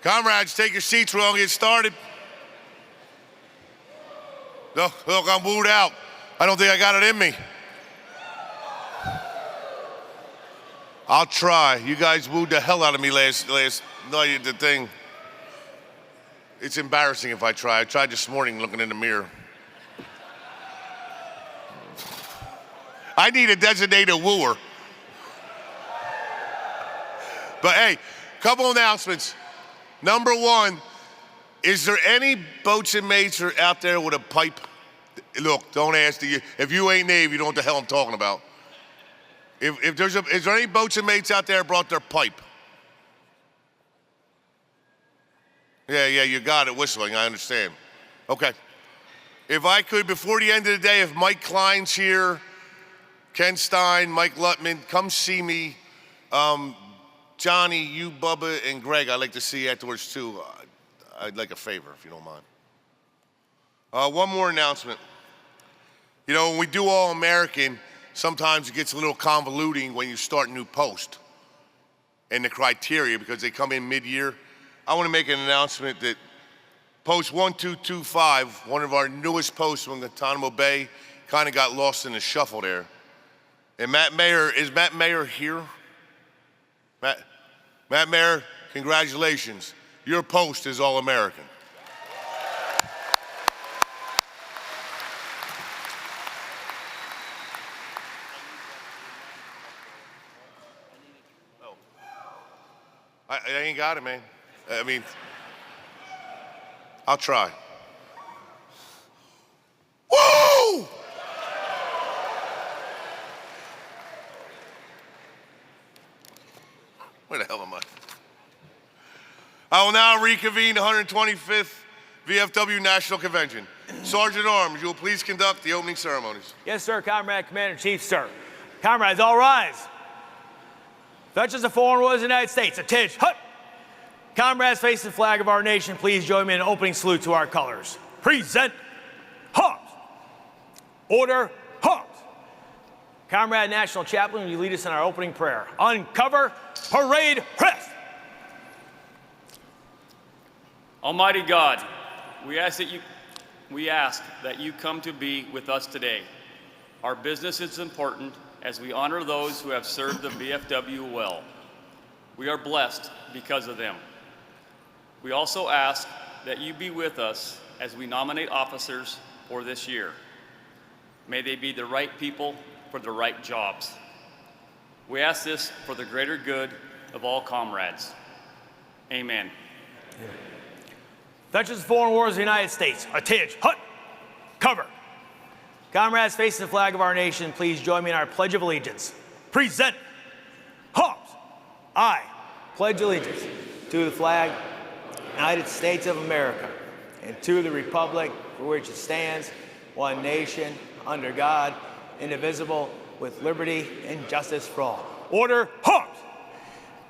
Comrades, take your seats. We're going to get started. Look, I'm wooed out. I don't think I got it in me. I'll try. You guys wooed the hell out of me last night at the thing. It's embarrassing if I try. I tried this morning looking in the mirror. I need a designated wooer. But hey, couple announcements. Number one, is there any boats and mates out there with a pipe? Look, don't ask. If you ain't Navy, you know what the hell I'm talking about. Is there any boats and mates out there that brought their pipe? Yeah, you got it, whistling, I understand. Okay. If I could, before the end of the day, if Mike Klein's here, Ken Stein, Mike Lutman, come see me. Johnny, you, Bubba, and Greg, I'd like to see you afterwards too. I'd like a favor, if you don't mind. One more announcement. You know, when we do All-American, sometimes it gets a little convoluting when you start a new post and the criteria because they come in mid-year. I want to make an announcement that post 1225, one of our newest posts from Guantanamo Bay, kind of got lost in the shuffle there. And is Matt Mayer here? Matt Mayer, congratulations. Your post is All-American. Oh. I ain't got it, man. I mean, I'll try. Woo! Where the hell am I? I will now reconvene the 125th VFW National Convention. Sergeant at Arms, you will please conduct the opening ceremonies. Yes, sir, Comrade Commander-in-Chief, sir. Comrades, all rise. Veterans of foreign wars of the United States, attention, hut! Comrades, face the flag of our nation, please join me in an opening salute to our colors. Present, arms. Order, arms. Comrade National Chaplain, will you lead us in our opening prayer? Uncover, parade, rest. Almighty God, we ask that you come to be with us today. Our business is important as we honor those who have served the VFW well. We are blessed because of them. We also ask that you be with us as we nominate officers for this year. May they be the right people for the right jobs. We ask this for the greater good of all comrades. Amen. Yeah. Veterans of foreign wars of the United States, attention, hut, cover. Comrades facing the flag of our nation, please join me in our Pledge of Allegiance. Present, arms. I pledge allegiance to the flag of the United States of America and to the republic for which it stands, one nation, under God, indivisible, with liberty and justice for all. Order, arms.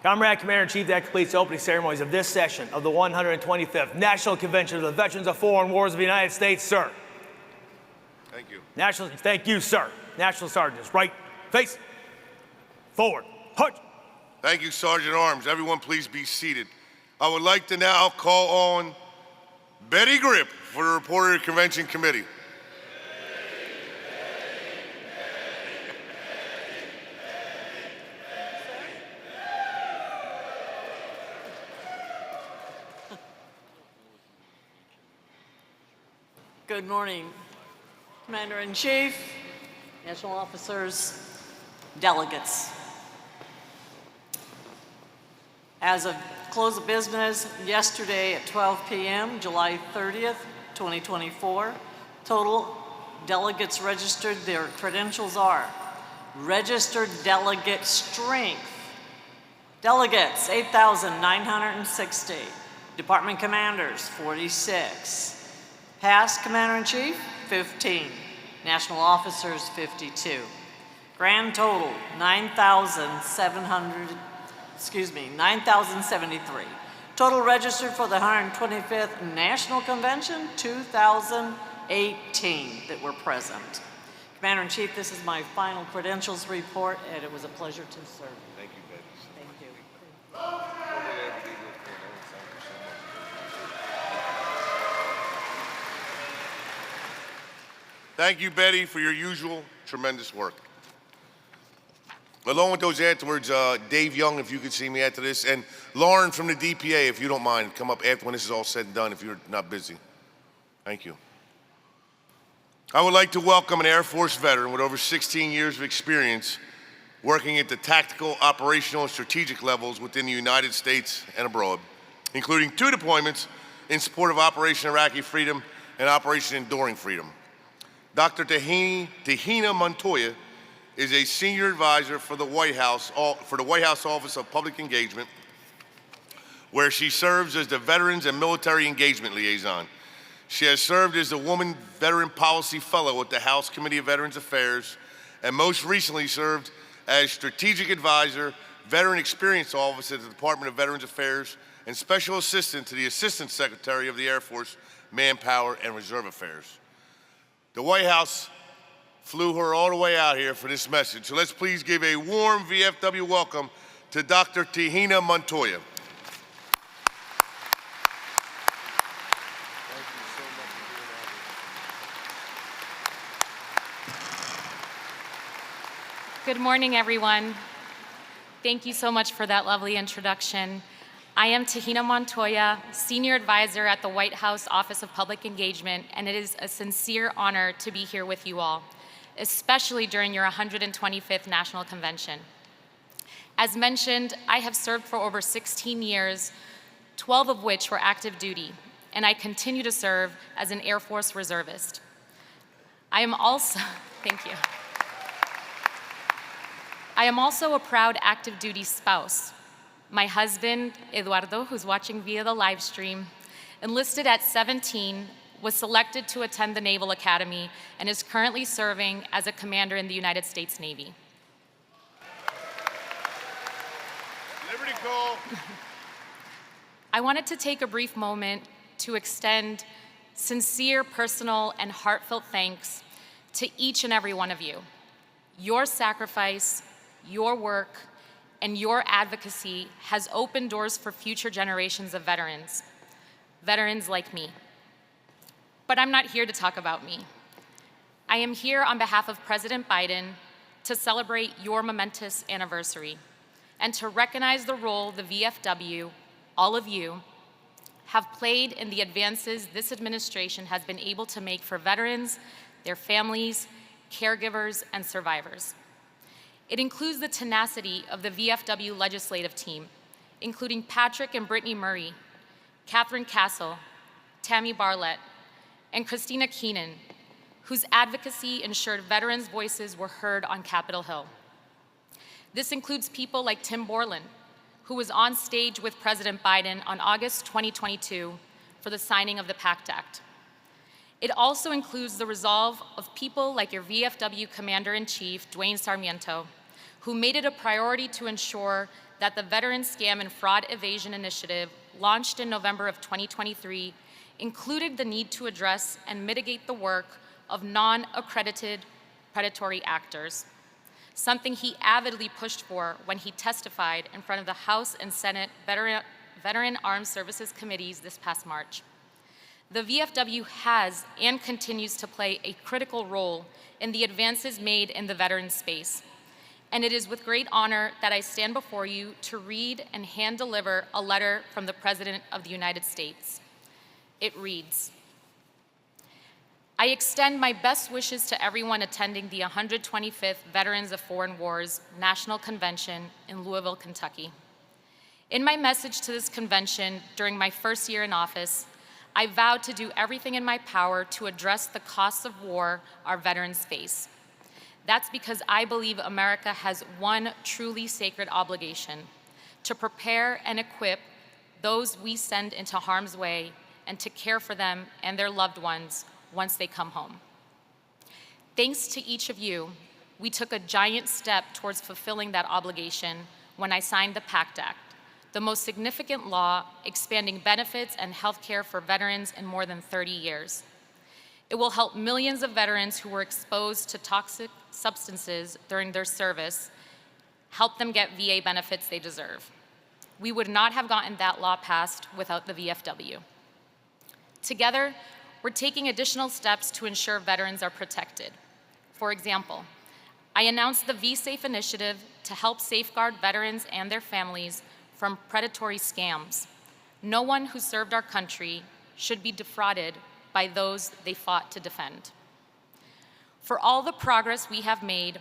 Comrade Commander-in-Chief, that completes the opening ceremonies of this session of the 125th National Convention of the Veterans of Foreign Wars of the United States, sir. Thank you. Thank you, sir. National Sergeants, right, face, forward, march. Thank you, Sergeant at Arms. Everyone, please be seated. I would like to now call on Betty Grip for the report of the Convention Committee. Good morning, Commander-in-Chief, national officers, delegates. As of close of business yesterday at 12 p.m., July 30th, 2024, total delegates registered, their credentials are registered delegate strength. Delegates, 8,960. Department commanders, 46. Past Commander-in-Chief, 15. National officers, 52. Grand total, 9,073. Total registered for the 125th National Convention, 2,018 that were present. Commander-in-Chief, this is my final credentials report, and it was a pleasure to serve. Thank you, Betty. Thank you. Thank you, Betty, for your usual tremendous work. Along with those afterwards, Dave Young, if you could see me after this, and Lauren from the DPA, if you don't mind, come up after when this is all said and done if you're not busy. Thank you. I would like to welcome an Air Force veteran with over 16 years of experience working at the tactical, operational, and strategic levels within the United States and abroad, including 2 deployments in support of Operation Iraqi Freedom and Operation Enduring Freedom. Dr. Tahina Montoya is a senior advisor for the White House Office of Public Engagement, where she serves as the Veterans and Military Engagement Liaison. She has served as the Woman Veteran Policy Fellow at the House Committee of Veterans Affairs, and most recently served as Strategic Advisor, Veteran Experience Officer at the Department of Veterans Affairs, and Special Assistant to the Assistant Secretary of the Air Force, Manpower and Reserve Affairs. The White House flew her all the way out here for this message. So let's please give a warm VFW welcome to Dr. Tahina Montoya. Good morning, everyone. Thank you so much for that lovely introduction. I am Tahina Montoya, Senior Advisor at the White House Office of Public Engagement, and it is a sincere honor to be here with you all, especially during your 125th National Convention. As mentioned, I have served for over 16 years, 12 of which were active duty, and I continue to serve as an Air Force reservist. I am also, thank you. I am also a proud active duty spouse. My husband, Eduardo, who's watching via the live stream, enlisted at 17, was selected to attend the Naval Academy, and is currently serving as a commander in the United States Navy. Liberty call. I wanted to take a brief moment to extend sincere, personal, and heartfelt thanks to each and every one of you. Your sacrifice, your work, and your advocacy has opened doors for future generations of veterans like me. But I'm not here to talk about me. I am here on behalf of President Biden to celebrate your momentous anniversary and to recognize the role the VFW, all of you, have played in the advances this administration has been able to make for veterans, their families, caregivers, and survivors. It includes the tenacity of the VFW legislative team, including Patrick and Brittany Murray, Catherine Castle, Tammy Barlett, and Christina Keenan, whose advocacy ensured veterans' voices were heard on Capitol Hill. This includes people like Tim Borland, who was on stage with President Biden on August 2022 for the signing of the PACT Act. It also includes the resolve of people like your VFW Commander-in-Chief, Dwayne Sarmiento, who made it a priority to ensure that the Veteran Scam and Fraud Evasion Initiative, launched in November of 2023, included the need to address and mitigate the work of non-accredited predatory actors, something he avidly pushed for when he testified in front of the House and Senate Veteran Armed Services Committees this past March. The VFW has and continues to play a critical role in the advances made in the veteran space. And it is with great honor that I stand before you to read and hand deliver a letter from the President of the United States. It reads, I extend my best wishes to everyone attending the 125th Veterans of Foreign Wars National Convention in Lousiville, Kentucky. In my message to this convention during my first year in office, I vowed to do everything in my power to address the costs of war our veterans face. That's because I believe America has one truly sacred obligation: to prepare and equip those we send into harm's way and to care for them and their loved ones once they come home. Thanks to each of you, we took a giant step towards fulfilling that obligation when I signed the PACT Act, the most significant law expanding benefits and health care for veterans in more than 30 years. It will help millions of veterans who were exposed to toxic substances during their service, help them get VA benefits they deserve. We would not have gotten that law passed without the VFW. Together, we're taking additional steps to ensure veterans are protected. For example, I announced the V-Safe initiative to help safeguard veterans and their families from predatory scams. No one who served our country should be defrauded by those they fought to defend. For all the progress we have made,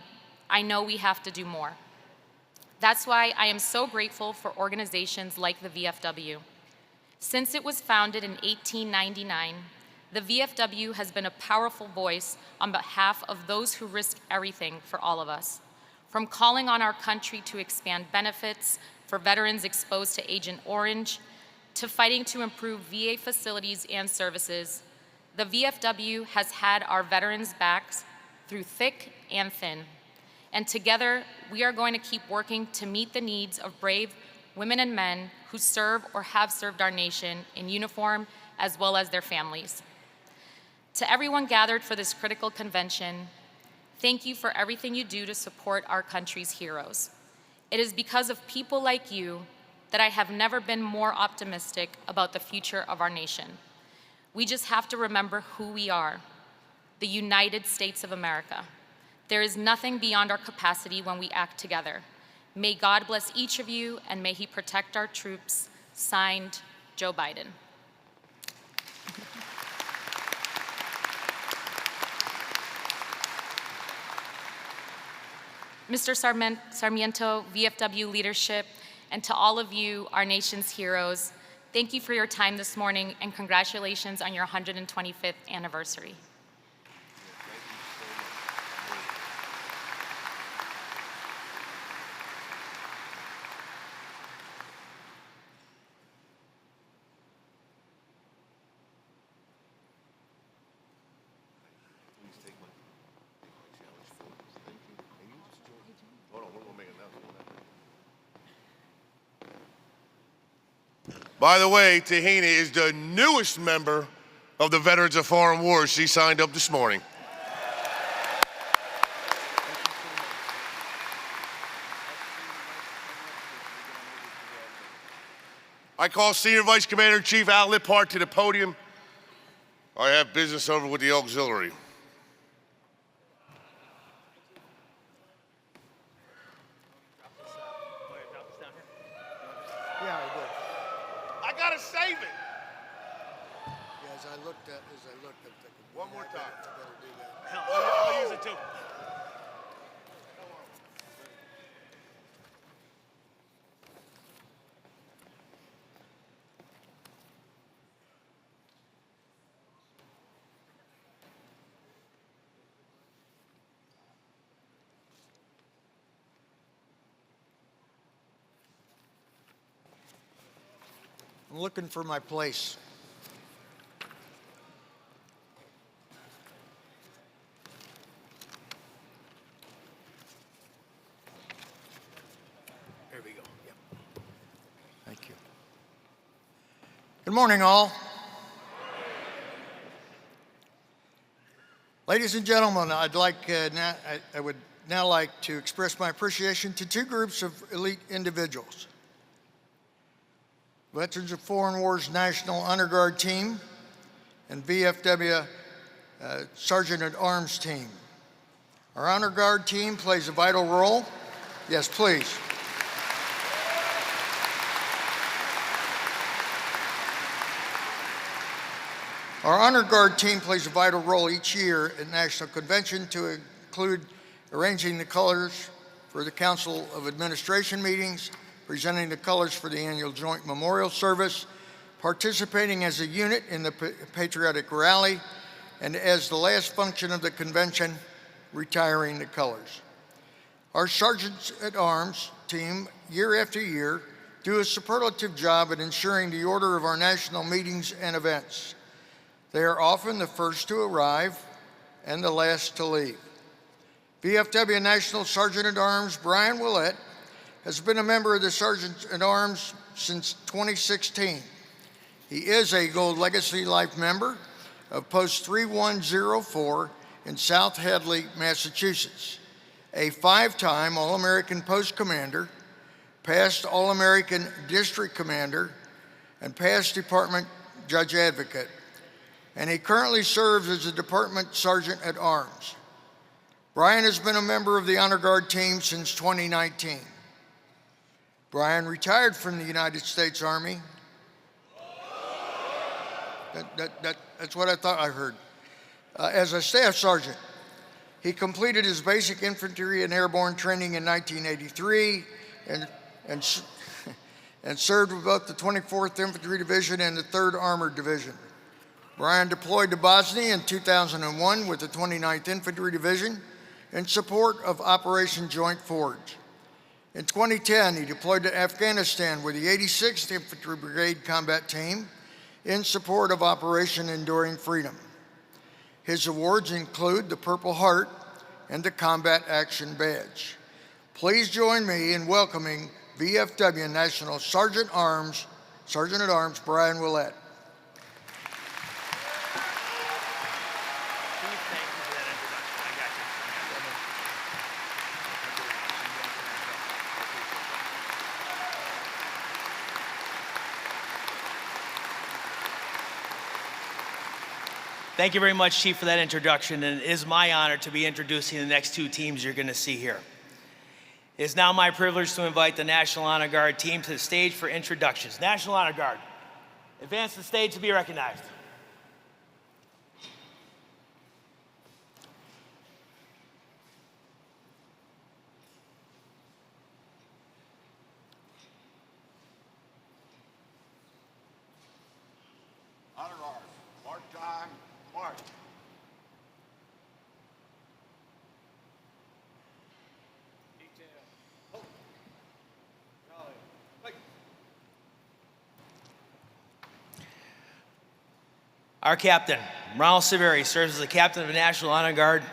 I know we have to do more. That's why I am so grateful for organizations like the VFW. Since it was founded in 1899, the VFW has been a powerful voice on behalf of those who risk everything for all of us. From calling on our country to expand benefits for veterans exposed to Agent Orange, to fighting to improve VA facilities and services, the VFW has had our veterans' backs through thick and thin. And together, we are going to keep working to meet the needs of brave women and men who serve or have served our nation in uniform, as well as their families. To everyone gathered for this critical convention, thank you for everything you do to support our country's heroes. It is because of people like you that I have never been more optimistic about the future of our nation. We just have to remember who we are, the United States of America. There is nothing beyond our capacity when we act together. May God bless each of you, and may He protect our troops. Signed, Joe Biden. Mr. Sarmiento, VFW leadership, and to all of you, our nation's heroes, thank you for your time this morning, and congratulations on your 125th anniversary. By the way, Tahina is the newest member of the Veterans of Foreign Wars. She signed up this morning. I call Senior Vice Commander in Chief Al Liphart to the podium. I have business over with the auxiliary. Yeah, I did. I gotta save it. Yeah, as I looked, I'm thinking, One more time. I better do that. Hell, I'll use it too. I'm looking for my place. There we go. Yep. Thank you. Good morning, all. Ladies and gentlemen, I would now like to express my appreciation to two groups of elite individuals. Veterans of Foreign Wars National Honor Guard Team and VFW Sergeant at Arms Team. Our Honor Guard team plays a vital role. Yes, please. Our Honor Guard team plays a vital role each year at National Convention to include arranging the colors for the Council of Administration meetings, presenting the colors for the annual Joint Memorial Service, participating as a unit in the Patriotic Rally, and as the last function of the convention, retiring the colors. Our Sergeants at Arms team, year after year, do a superlative job at ensuring the order of our national meetings and events. They are often the first to arrive and the last to leave. VFW National Sergeant at Arms Brian Willett has been a member of the Sergeants at Arms since 2016. He is a Gold Legacy Life member of Post 3104 in South Hadley, Massachusetts, a 5-time All-American Post Commander, past All-American District Commander, and past Department Judge Advocate. and he currently serves as a Department Sergeant at Arms. Brian has been a member of the Honor Guard team since 2019. Brian retired from the United States Army. That's what I thought I heard. As a Staff Sergeant. He completed his basic infantry and airborne training in 1983 and served with both the 24th Infantry Division and the 3rd Armored Division. Brian deployed to Bosnia in 2001 with the 29th Infantry Division in support of Operation Joint Forge. In 2010, he deployed to Afghanistan with the 86th Infantry Brigade Combat Team in support of Operation Enduring Freedom. His awards include the Purple Heart and the Combat Action Badge. Please join me in welcoming VFW National Sergeant at Arms, Brian Willett. Thank you very much, Chief, for that introduction, and it is my honor to be introducing the next two teams you're going to see here. It is now my privilege to invite the National Honor Guard team to the stage for introductions. National Honor Guard, advance to the stage to be recognized. Honor Guard, mark time, march. Our captain, Ron Lousiville, serves as the captain of the National Honor Guard.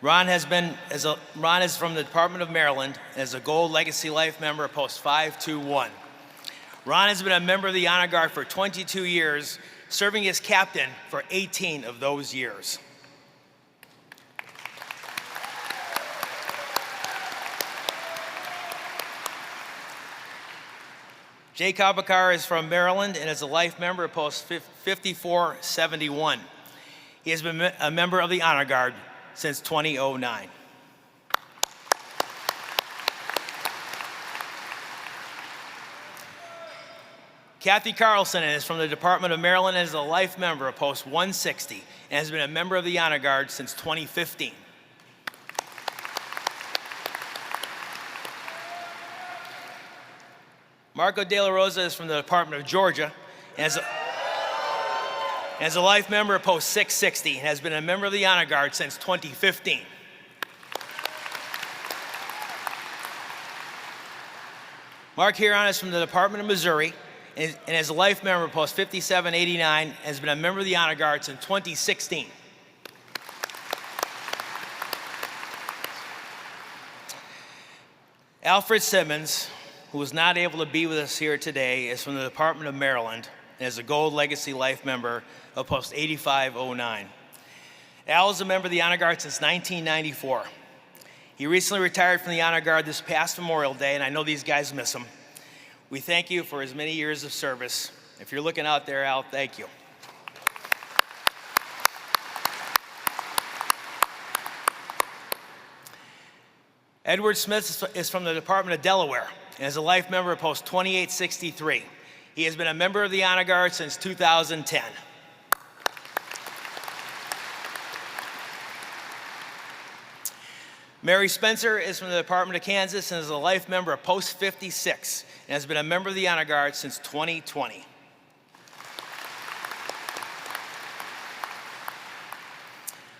Ron is from the Department of Maryland and is a Gold Legacy Life member of Post 521. Ron has been a member of the Honor Guard for 22 years, serving as captain for 18 of those years. Jay Kabakar is from Maryland and is a life member of Post 5471. He has been a member of the Honor Guard since 2009. Kathy Carlson is from the Department of Maryland and is a life member of Post 160 and has been a member of the Honor Guard since 2015. Marco De La Rosa is from the Department of Georgia and is a life member of Post 660 and has been a member of the Honor Guard since 2015. Mark Huron is from the Department of Missouri and is a life member of Post 5789 and has been a member of the Honor Guard since 2016. Alfred Simmons, who is not able to be with us here today, is from the Department of Maryland and is a Gold Legacy Life member of Post 8509. Al is a member of the Honor Guard since 1994. He recently retired from the Honor Guard this past Memorial Day, and I know these guys miss him. We thank you for his many years of service. If you're looking out there, Al, thank you. Edward Smith is from the Department of Delaware and is a life member of Post 2863. He has been a member of the Honor Guard since 2010. Mary Spencer is from the Department of Kansas and is a life member of Post 56 and has been a member of the Honor Guard since 2020.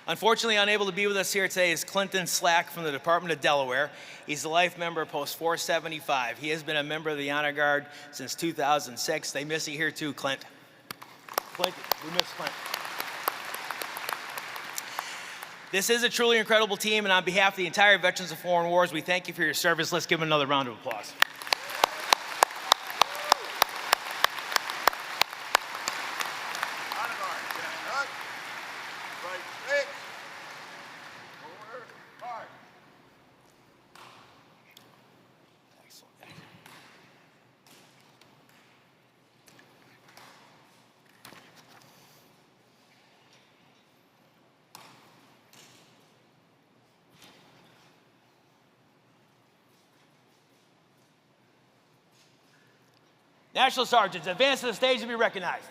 Unfortunately, unable to be with us here today is Clinton Slack from the Department of Delaware. He's a life member of Post 475. He has been a member of the Honor Guard since 2006. They miss you here too, Clint. Clint, we miss Clint. This is a truly incredible team, and on behalf of the entire Veterans of Foreign Wars, we thank you for your service. Let's give them another round of applause. National Sergeants, advance to the stage to be recognized.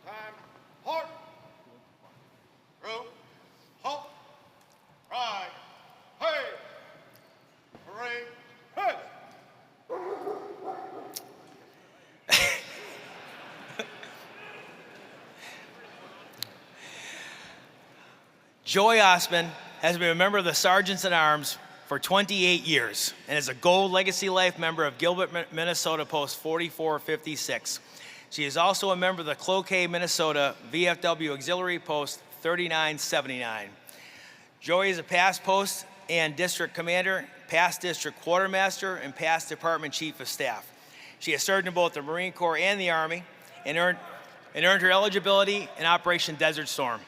Time. Halt. Row. Halt. Ride. Hey. Parade. Hey. Joy Osman has been a member of the Sergeants at Arms for 28 years and is a Gold Legacy Life member of Gilbert, Minnesota Post 4456. She is also a member of the Cloquet, Minnesota VFW Auxiliary Post 3979. Joy is a past post and district commander, past district quartermaster, and past department chief of staff. She has served in both the Marine Corps and the Army and earned her eligibility in Operation Desert Storm.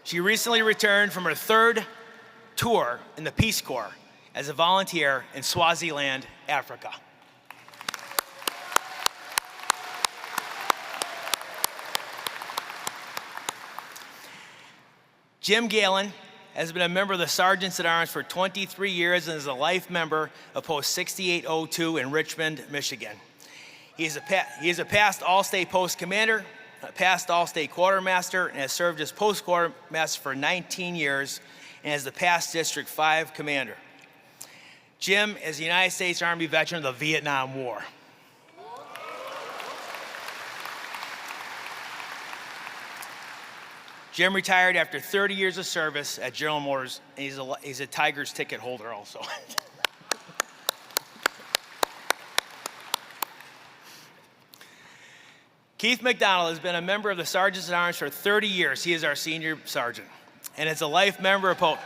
She recently returned from her third tour in the Peace Corps as a volunteer in Swaziland, Africa. Jim Galen has been a member of the Sergeants at Arms for 23 years and is a life member of Post 6802 in Richmond, Michigan. He is a past All-State Post Commander, a past All-State Quartermaster, and has served as Post Quartermaster for 19 years and is the past District 5 Commander. Jim is a United States Army veteran of the Vietnam War. Jim retired after 30 years of service at General Motors, and he's a Tigers ticket holder also. Keith McDonald has been a member of the Sergeants at Arms for 30 years. He is our senior sergeant, and is a life member of Post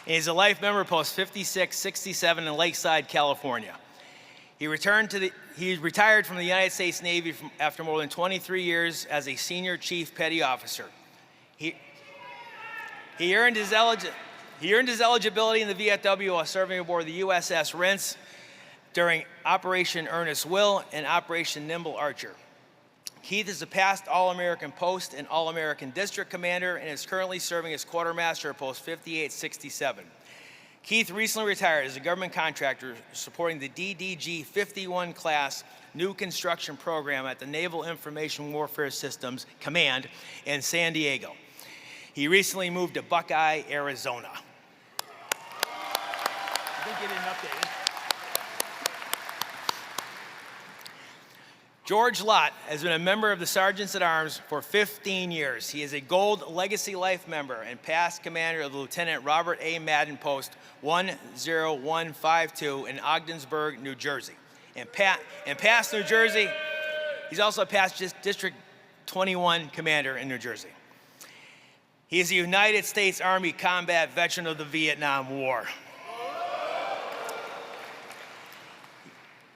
5667 in Lakeside, California. He retired from the United States Navy after more than 23 years as a senior chief petty officer. He earned his eligibility in the VFW while serving aboard the USS Rents during Operation Earnest Will and Operation Nimble Archer. Keith is a past All-American Post and All-American District Commander and is currently serving as Quartermaster at Post 5867. Keith recently retired as a government contractor supporting the DDG 51 class new construction program at the Naval Information Warfare Systems Command in San Diego. He recently moved to Buckeye, Arizona. I think you didn't update it. George Lott has been a member of the Sergeants at Arms for 15 years. He is a Gold Legacy Life member and past commander of the Lieutenant Robert A. Madden Post 10152 in Ogdensburg, New Jersey. In past New Jersey, he's also a past District 21 commander in New Jersey. He is a United States Army combat veteran of the Vietnam War.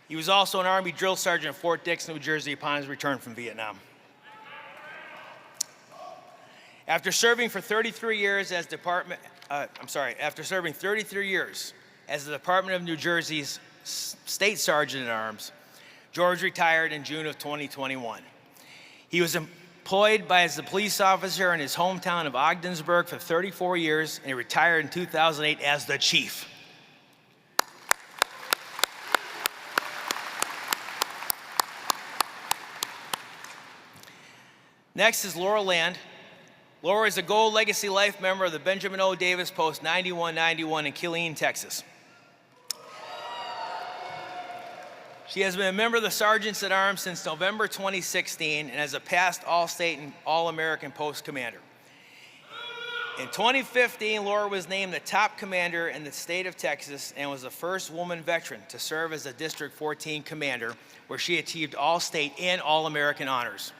He was also an Army drill sergeant at Fort Dix, New Jersey upon his return from Vietnam. After serving for 33 years as after serving 33 years as the Department of New Jersey's State Sergeant at Arms, George retired in June of 2021. He was employed as a police officer in his hometown of Ogdensburg for 34 years, and he retired in 2008 as the chief. Next is Laura Land. Laura is a Gold Legacy Life member of the Benjamin O. Davis Post 9191 in Killeen, Texas. She has been a member of the Sergeants at Arms since November 2016 and is a past All-State and All-American Post Commander. In 2015, Laura was named the top commander in the state of Texas and was the first woman veteran to serve as a District 14 commander, where she achieved All-State and All-American honors.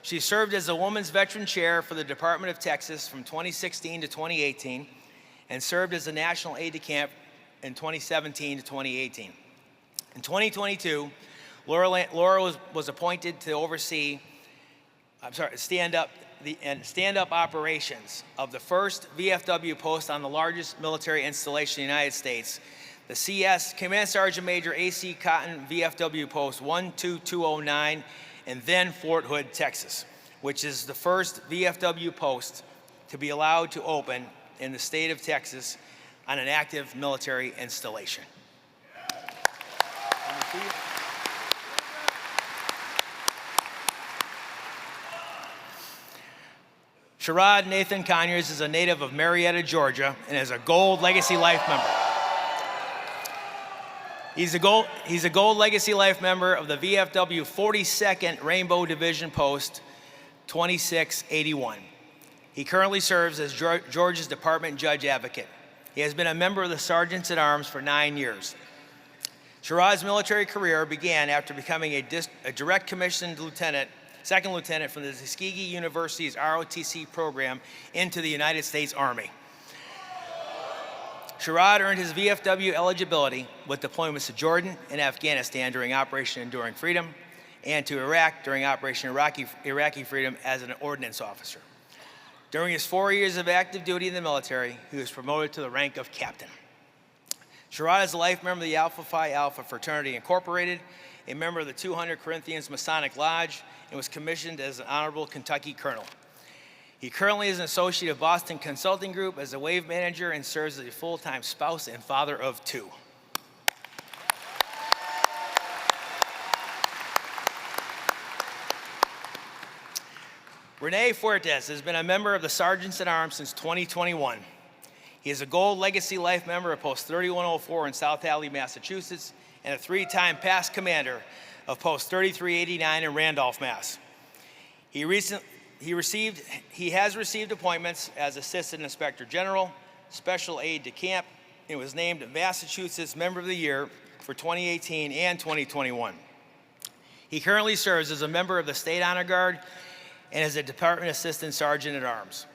She served as a Women's Veteran Chair for the Department of Texas from 2016 to 2018 and served as a National Aide-de-Camp in 2017 to 2018. In 2022, Laura was appointed to stand up stand-up operations of the first VFW post on the largest military installation in the United States, the CS Command Sergeant Major A.C. Cotton VFW Post 12209 in then Fort Hood, Texas, which is the first VFW post to be allowed to open in the state of Texas on an active military installation. Sherrod Nathan Conyers is a native of Marietta, Georgia, and is a Gold Legacy Life member. He's a Gold Legacy Life member of the VFW 42nd Rainbow Division Post 2681. He currently serves as Georgia's Department Judge Advocate. He has been a member of the Sergeants at Arms for 9 years. Sherrod's military career began after becoming a direct commissioned lieutenant, second lieutenant from the Tuskegee University's ROTC program into the United States Army. Sherrod earned his VFW eligibility with deployments to Jordan and Afghanistan during Operation Enduring Freedom and to Iraq during Operation Iraqi Freedom as an ordnance officer. During his 4 years of active duty in the military, he was promoted to the rank of captain. Sherrod is a life member of the Alpha Phi Alpha Fraternity Incorporated, a member of the 200 Corinthians Masonic Lodge, and was commissioned as an Honorable Kentucky Colonel. He currently is an associate of Boston Consulting Group as a wave manager and serves as a full-time spouse and father of 2. Rene Fuertes has been a member of the Sergeants at Arms since 2021. He is a Gold Legacy Life member of Post 3104 in South Hadley, Massachusetts, and a 3-time past commander of Post 3389 in Randolph, Mass. He has received appointments as Assistant Inspector General, Special Aide de Camp, and was named Massachusetts Member of the Year for 2018 and 2021. He currently serves as a member of the State Honor Guard and is a Department Assistant Sergeant at Arms.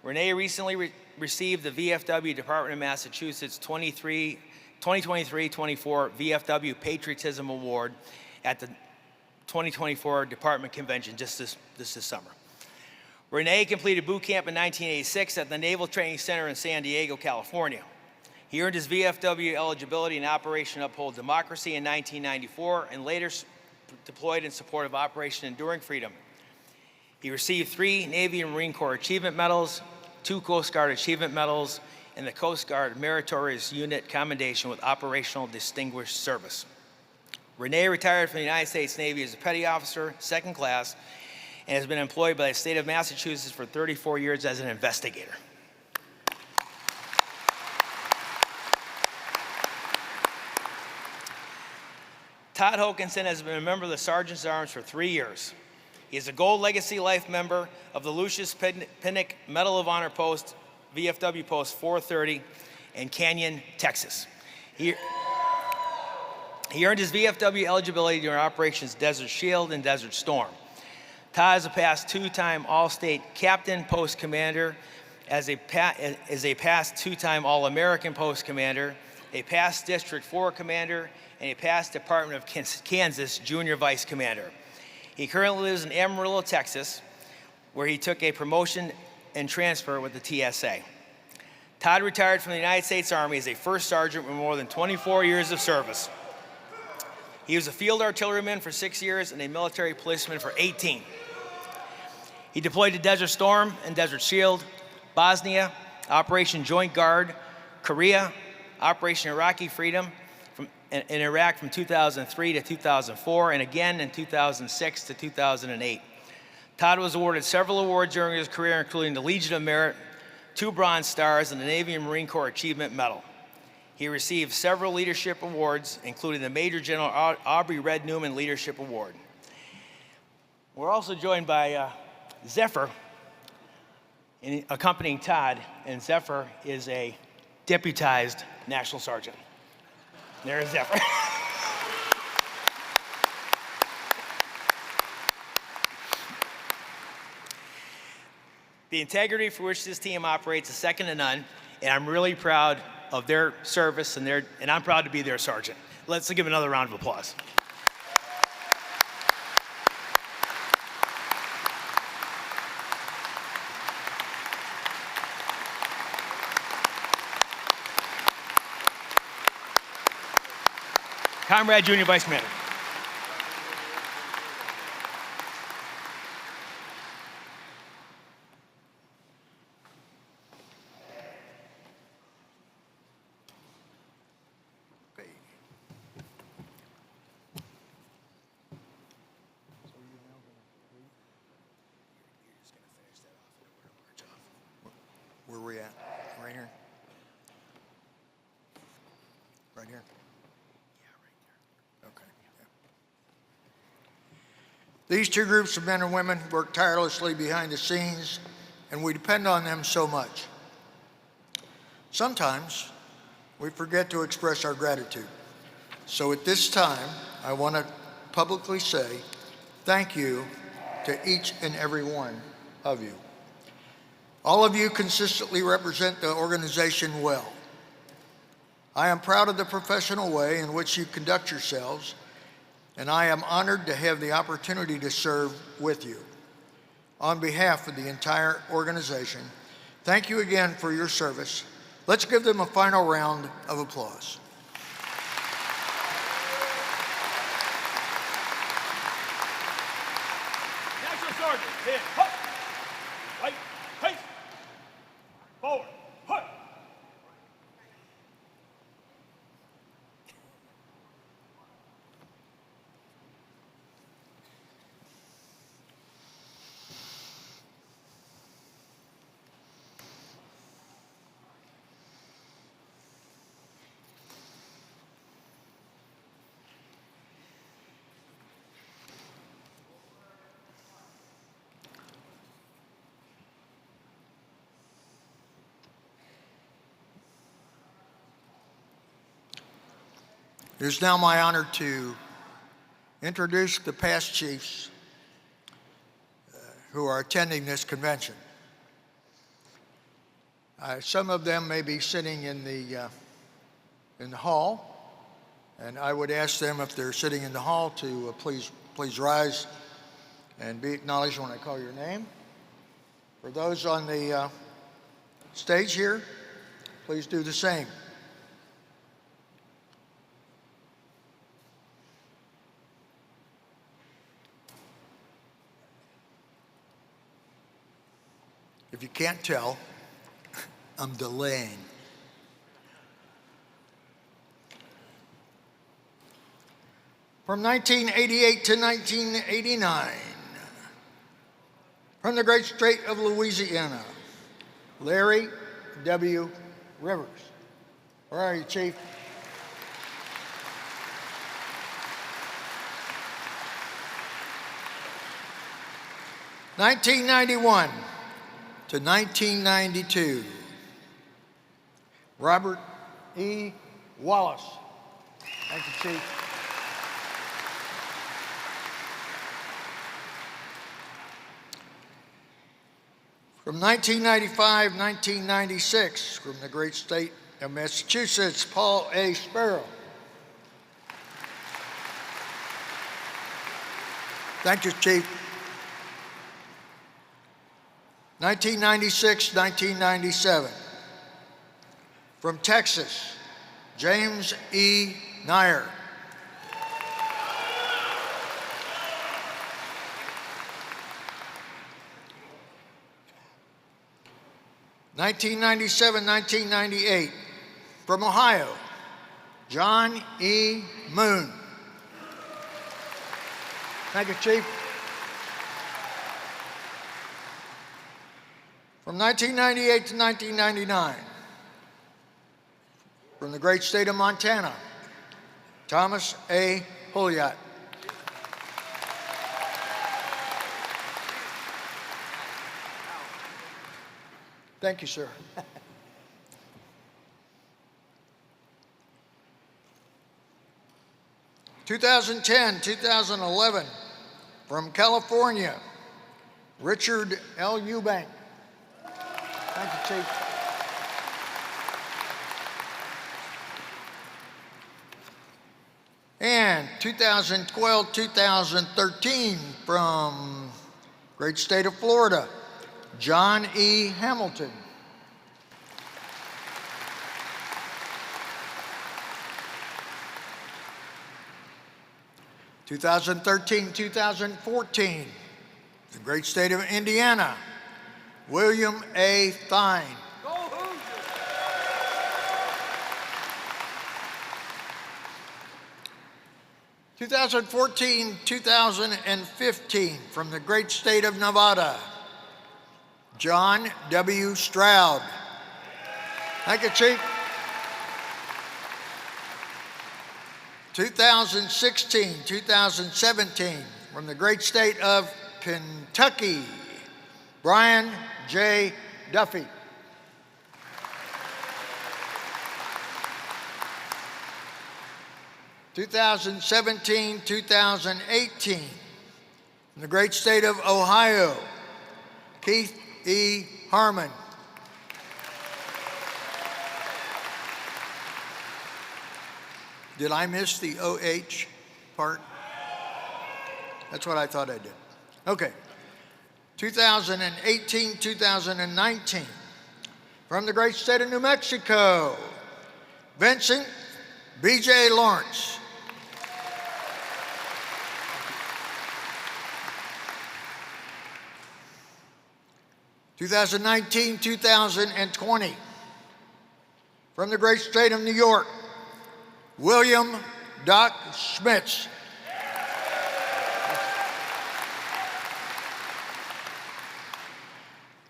Renee recently received the VFW Department of Massachusetts 2023-24 VFW Patriotism Award at the 2024 Department Convention just this summer. Renee completed boot camp in 1986 at the Naval Training Center in San Diego, California. He earned his VFW eligibility in Operation Uphold Democracy in 1994 and later deployed in support of Operation Enduring Freedom. He received 3 Navy and Marine Corps Achievement Medals, 2 Coast Guard Achievement Medals, and the Coast Guard Meritorious Unit Commendation with Operational Distinguished Service. Renee retired from the United States Navy as a petty officer, 2nd class, and has been employed by the state of Massachusetts for 34 years as an investigator. Todd Hokinson has been a member of the Sergeants at Arms for 3 years. He is a Gold Legacy Life member of the Lucius Pinnock Medal of Honor Post, VFW Post 430 in Canyon, Texas. He earned his VFW eligibility during Operations Desert Shield and Desert Storm. Todd is a past 2-time All-State Captain Post Commander, is a past 2-time All-American Post Commander, a past District 4 Commander, and a past Department of Kansas Junior Vice Commander. He currently lives in Amarillo, Texas, where he took a promotion and transfer with the TSA. Todd retired from the United States Army as a first sergeant with more than 24 years of service. He was a field artilleryman for 6 years and a military policeman for 18. He deployed to Desert Storm and Desert Shield, Bosnia, Operation Joint Guard, Korea, Operation Iraqi Freedom, in Iraq from 2003 to 2004, and again in 2006 to 2008. Todd was awarded several awards during his career, including the Legion of Merit, 2 Bronze Stars, and the Navy and Marine Corps Achievement Medal. He received several leadership awards, including the Major General Aubrey Red Newman Leadership Award. We're also joined by Zephyr, accompanying Todd, and Zephyr is a deputized National Sergeant. There's Zephyr. The integrity for which this team operates is second to none, and I'm really proud of their service, and I'm proud to be their sergeant. Let's give another round of applause. Comrade Junior Vice Commander. Where we at? Right here? Right here? Yeah, right there. Okay. Yeah. These two groups of men and women work tirelessly behind the scenes, and we depend on them so much. Sometimes we forget to express our gratitude. So at this time, I want to publicly say thank you to each and every one of you. All of you consistently represent the organization well. I am proud of the professional way in which you conduct yourselves, and I am honored to have the opportunity to serve with you. On behalf of the entire organization, thank you again for your service. Let's give them a final round of applause. National Sergeant, in, hut, right, face, forward, hut. It is now my honor to introduce the past chiefs who are attending this convention. Some of them may be sitting in the hall, and I would ask them, if they're sitting in the hall, to please rise and be acknowledged when I call your name. For those on the stage here, please do the same. If you can't tell, I'm delaying. From 1988 to 1989, from the great state of Louisiana, Larry W. Rivers. Where are you, Chief? (1991) to 1992, Robert E. Wallace. Thank you, Chief. From 1995, 1996, from the great state of Massachusetts, Paul A. Sparrow. Thank you, Chief. 1996, 1997. From Texas, James E. Nyer. (1997, 1998). From Ohio, John E. Moon. Thank you, Chief. From 1998 to 1999, from the great state of Montana, Thomas A. Huliat. Thank you, sir. 2010, 2011, from California, Richard L. Eubank. Thank you, Chief. And 2012, 2013, from great state of Florida, John E. Hamilton. 2013-2014, the great state of Indiana, William A. Thine. 2014-2015, from the great state of Nevada, John W. Stroud. Thank you, Chief. 2016-2017, from the great state of Kentucky, Brian J. Duffy. 2017-2018, from the great state of Ohio, Keith E. Harmon. Did I miss the OH part? That's what I thought I did. Okay. 2018-2019, from the great state of New Mexico, Vincent B.J. Lawrence. 2019-2020, from the great state of New York, William Doc Schmitz.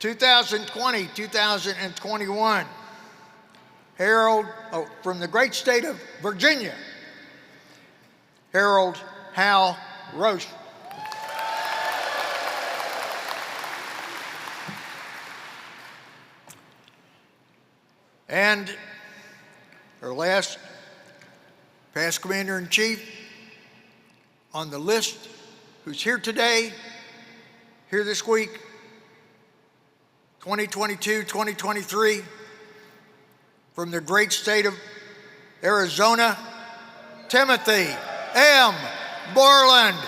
2020-2021, Harold, from the great state of Virginia, Harold Hal Roche. And our last past Commander-in-Chief on the list, who's here today, here this week, 2022-2023, from the great state of Arizona, Timothy M. Borland.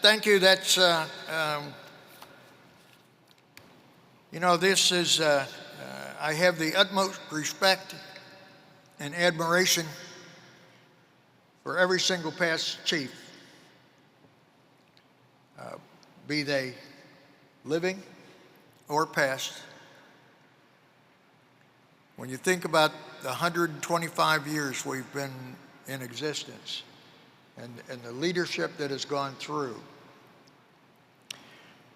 Thank you. That's, you know, this is, I have the utmost respect and admiration for every single past chief, be they living or past. When you think about the 125 years we've been in existence and the leadership that has gone through,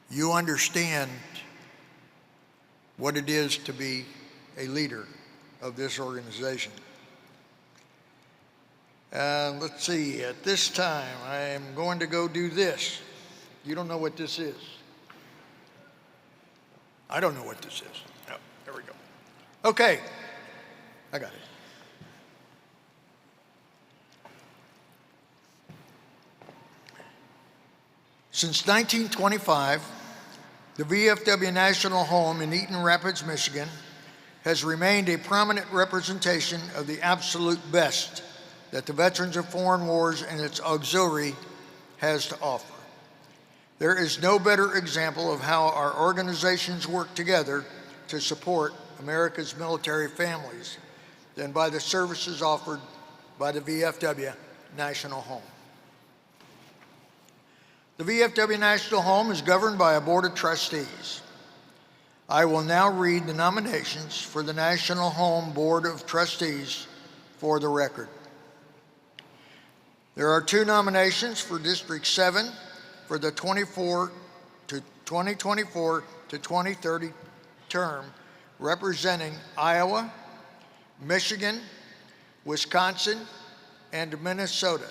you understand what it is to be a leader of this organization. Let's see, at this time, I am going to go do this. You don't know what this is. I don't know what this is. No, there we go. Okay, I got it. Since 1925, the VFW National Home in Eaton Rapids, Michigan, has remained a prominent representation of the absolute best that the Veterans of Foreign Wars and its auxiliary has to offer. There is no better example of how our organizations work together to support America's military families than by the services offered by the VFW National Home. The VFW National Home is governed by a board of trustees. I will now read the nominations for the National Home Board of Trustees for the record. There are 2 nominations for District 7 for the 2024 to 2030 term, representing Iowa, Michigan, Wisconsin, and Minnesota.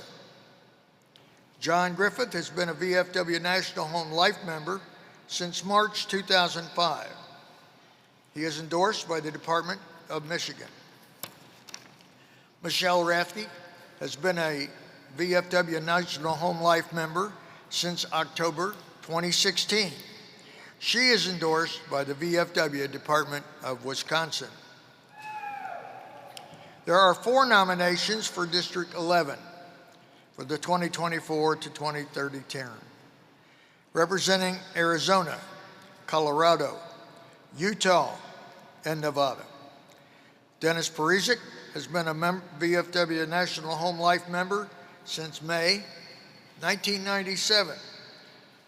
John Griffith has been a VFW National Home Life member since March 2005. He is endorsed by the Department of Michigan. Michelle Rathke has been a VFW National Home Life member since October 2016. She is endorsed by the VFW Department of Wisconsin. There are 4 nominations for District 11 for the 2024 to 2030 term, representing Arizona, Colorado, Utah, and Nevada. Dennis Parizek has been a VFW National Home Life member since May 1997.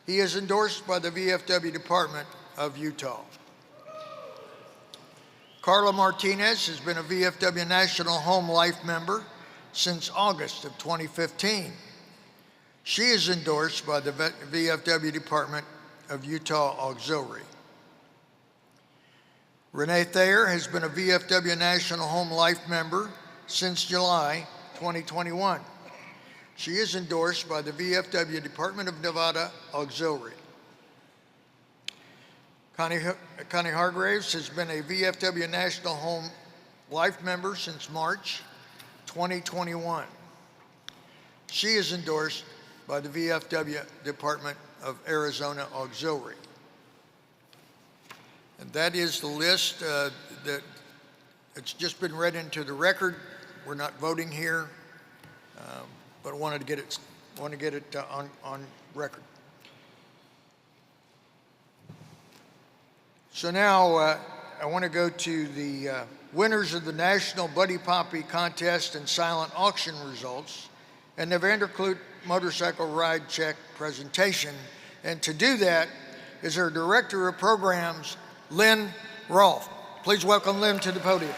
He is endorsed by the VFW Department of Utah. Carla Martinez has been a VFW National Home Life member since August of 2015. She is endorsed by the VFW Department of Utah Auxiliary. Renee Thayer has been a VFW National Home Life member since July 2021. She is endorsed by the VFW Department of Nevada Auxiliary. Connie Hargraves has been a VFW National Home Life member since March 2021. She is endorsed by the VFW Department of Arizona Auxiliary. And that is the list that it's just been read into the record. We're not voting here, but I wanted to get it on record. So now I want to go to the winners of the National Buddy Poppy Contest and Silent Auction results and the Vanderkloot Motorcycle Ride Check presentation. And to do that is our Director of Programs, Lynn Rolfe. Please welcome Lynn to the podium. I'm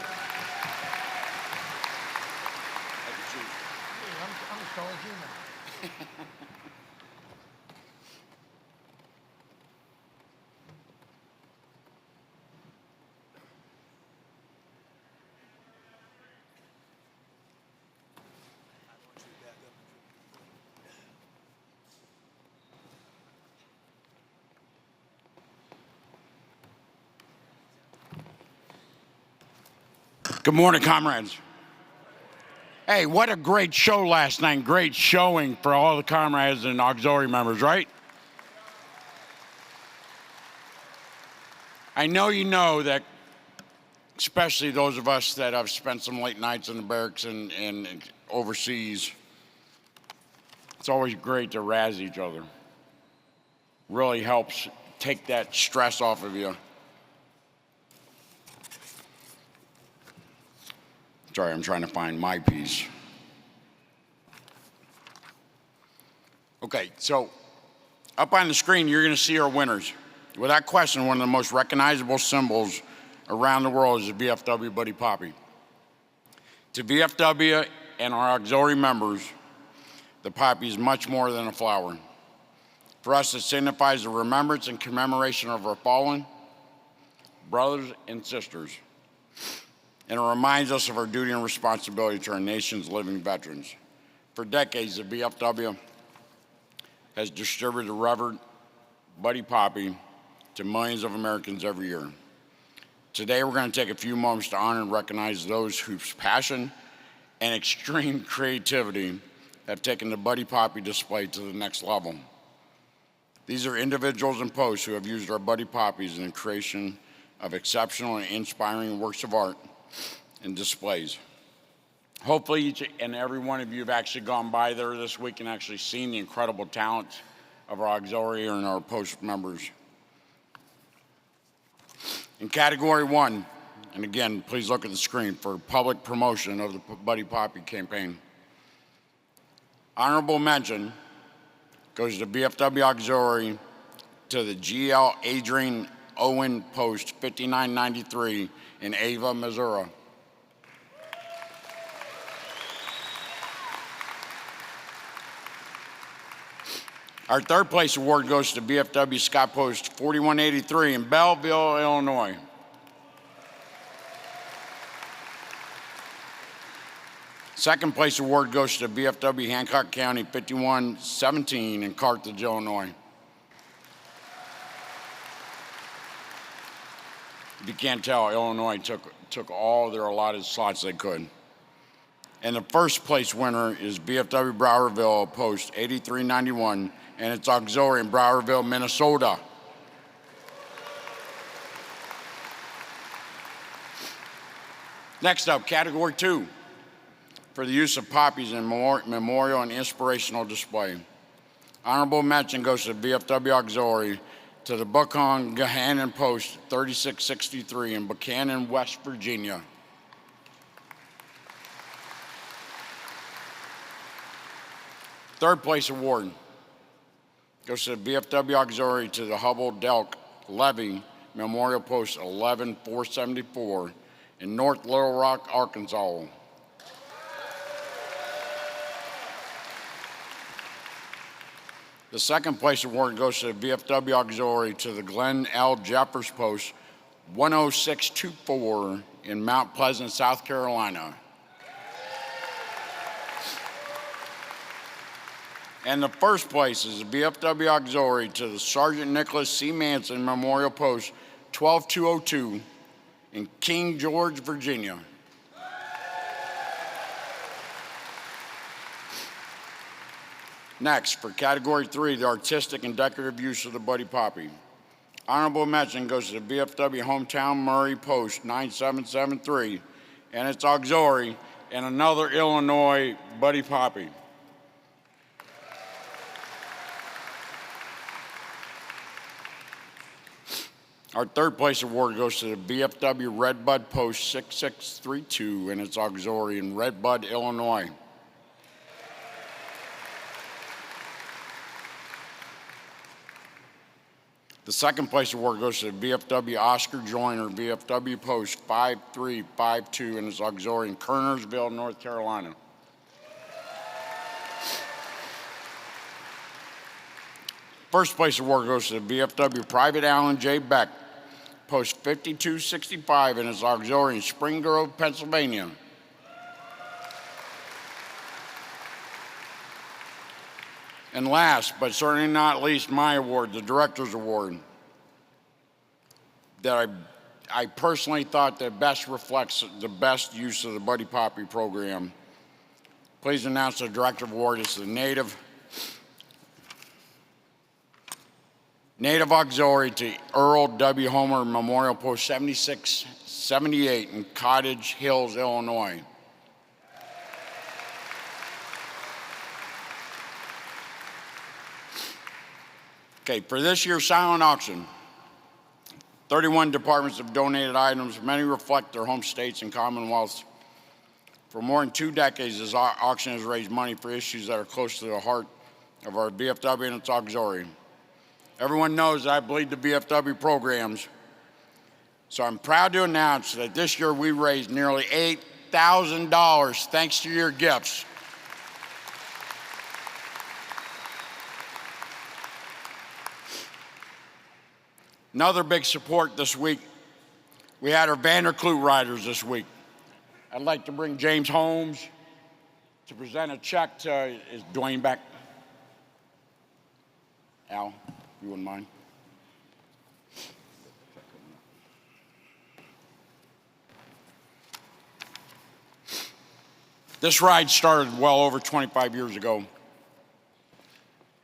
as tall as you now. Good morning, comrades. Hey, what a great show last night. Great showing for all the comrades and auxiliary members, right? I know you know that, especially those of us that have spent some late nights in the barracks and overseas, it's always great to razz each other. Really helps take that stress off of you. Sorry, I'm trying to find my piece. Okay, so up on the screen, you're going to see our winners. Without question, one of the most recognizable symbols around the world is the VFW Buddy Poppy. To VFW and our auxiliary members, the poppy is much more than a flower. For us, it signifies the remembrance and commemoration of our fallen brothers and sisters. And it reminds us of our duty and responsibility to our nation's living veterans. For decades, the VFW has distributed the Revered Buddy Poppy to millions of Americans every year. Today, we're going to take a few moments to honor and recognize those whose passion and extreme creativity have taken the Buddy Poppy display to the next level. These are individuals and posts who have used our Buddy Poppies in the creation of exceptional and inspiring works of art and displays. Hopefully each and every one of you have actually gone by there this week and actually seen the incredible talent of our auxiliary and our post members. In category 1, and again, please look at the screen for public promotion of the Buddy Poppy campaign. Honorable mention goes to VFW Auxiliary to the GL Adrian Owen Post 5993 in Ava, Missouri. Our third place award goes to VFW Scott Post 4183 in Belleville, Illinois. Second place award goes to VFW Hancock County 5117 in Carthage, Illinois. If you can't tell, Illinois took all their allotted slots they could. And the first place winner is VFW Browerville Post 8391 and its auxiliary in Browerville, Minnesota. Next up, category 2, for the use of poppies in memorial and inspirational display. Honorable mention goes to VFW Auxiliary to the Buchanan Post 3663 in Buchanan, West Virginia. Third place award goes to the VFW Auxiliary to the Hubble-Delk Levy Memorial Post 11474 in North Little Rock, Arkansas. The second place award goes to the VFW Auxiliary to the Glenn L. Jeffers Post 10624 in Mount Pleasant, South Carolina. And the first place is the VFW Auxiliary to the Sergeant Nicholas C. Manson Memorial Post 12202 in King George, Virginia. Next, for Category 3, the artistic and decorative use of the Buddy Poppy. Honorable mention goes to the VFW Hometown Murray Post 9773 and its auxiliary and another Illinois Buddy Poppy. Our third place award goes to the VFW Redbud Post 6632 and its auxiliary in Redbud, Illinois. The second place award goes to the VFW Oscar Joyner, VFW Post 5352 and its auxiliary in Kernersville, North Carolina. First place award goes to the VFW Private Alan J. Beck, Post 5265 and its auxiliary in Spring Grove, Pennsylvania. And last, but certainly not least, my award, the Director's Award, that I personally thought that best reflects the best use of the Buddy Poppy program. Please announce the Director's Award is the Native Auxiliary to Earl W. Homer Memorial Post 7678 in Cottage Hills, Illinois. Okay, for this year's silent auction, 31 departments have donated items. Many reflect their home states and commonwealths. For more than 2 decades, this auction has raised money for issues that are close to the heart of our VFW and its auxiliary. Everyone knows that I bleed the VFW programs, so I'm proud to announce that this year we raised nearly $8,000 thanks to your gifts. Another big support this week, we had our Vandercloot riders this week. I'd like to bring James Holmes to present a check to, is Dwayne back? Al, you wouldn't mind? This ride started well over 25 years ago.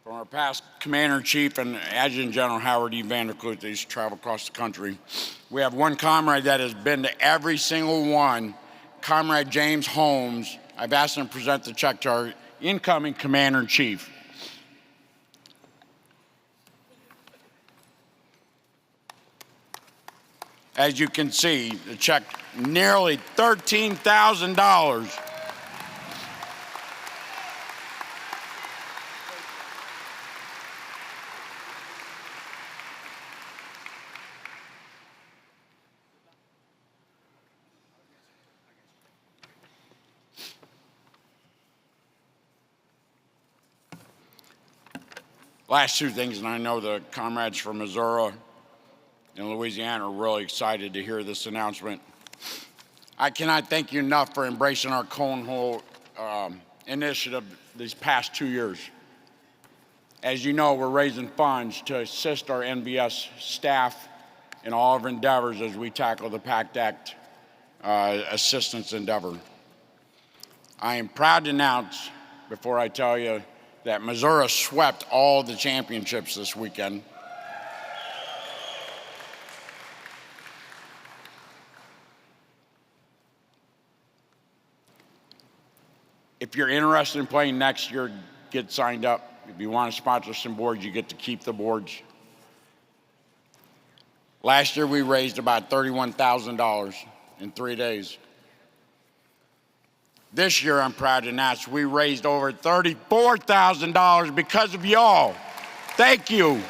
From our past Commander-in-Chief and Adjutant General Howard E. Vandercloot that used to travel across the country. We have one comrade that has been to every single one, Comrade James Holmes. I've asked him to present the check to our incoming Commander-in-Chief. As you can see, the check nearly $13,000. Last 2 things, and I know the comrades from Missouri and Louisiana are really excited to hear this announcement. I cannot thank you enough for embracing our Cornhole initiative these past 2 years. As you know, we're raising funds to assist our NBS staff in all of our endeavors as we tackle the PACT Act assistance endeavor. I am proud to announce, before I tell you, that Missouri swept all the championships this weekend. If you're interested in playing next year, get signed up. If you want to sponsor some boards, you get to keep the boards. Last year, we raised about $31,000 in 3 days. This year, I'm proud to announce we raised over $34,000 because of y'all. Thank you.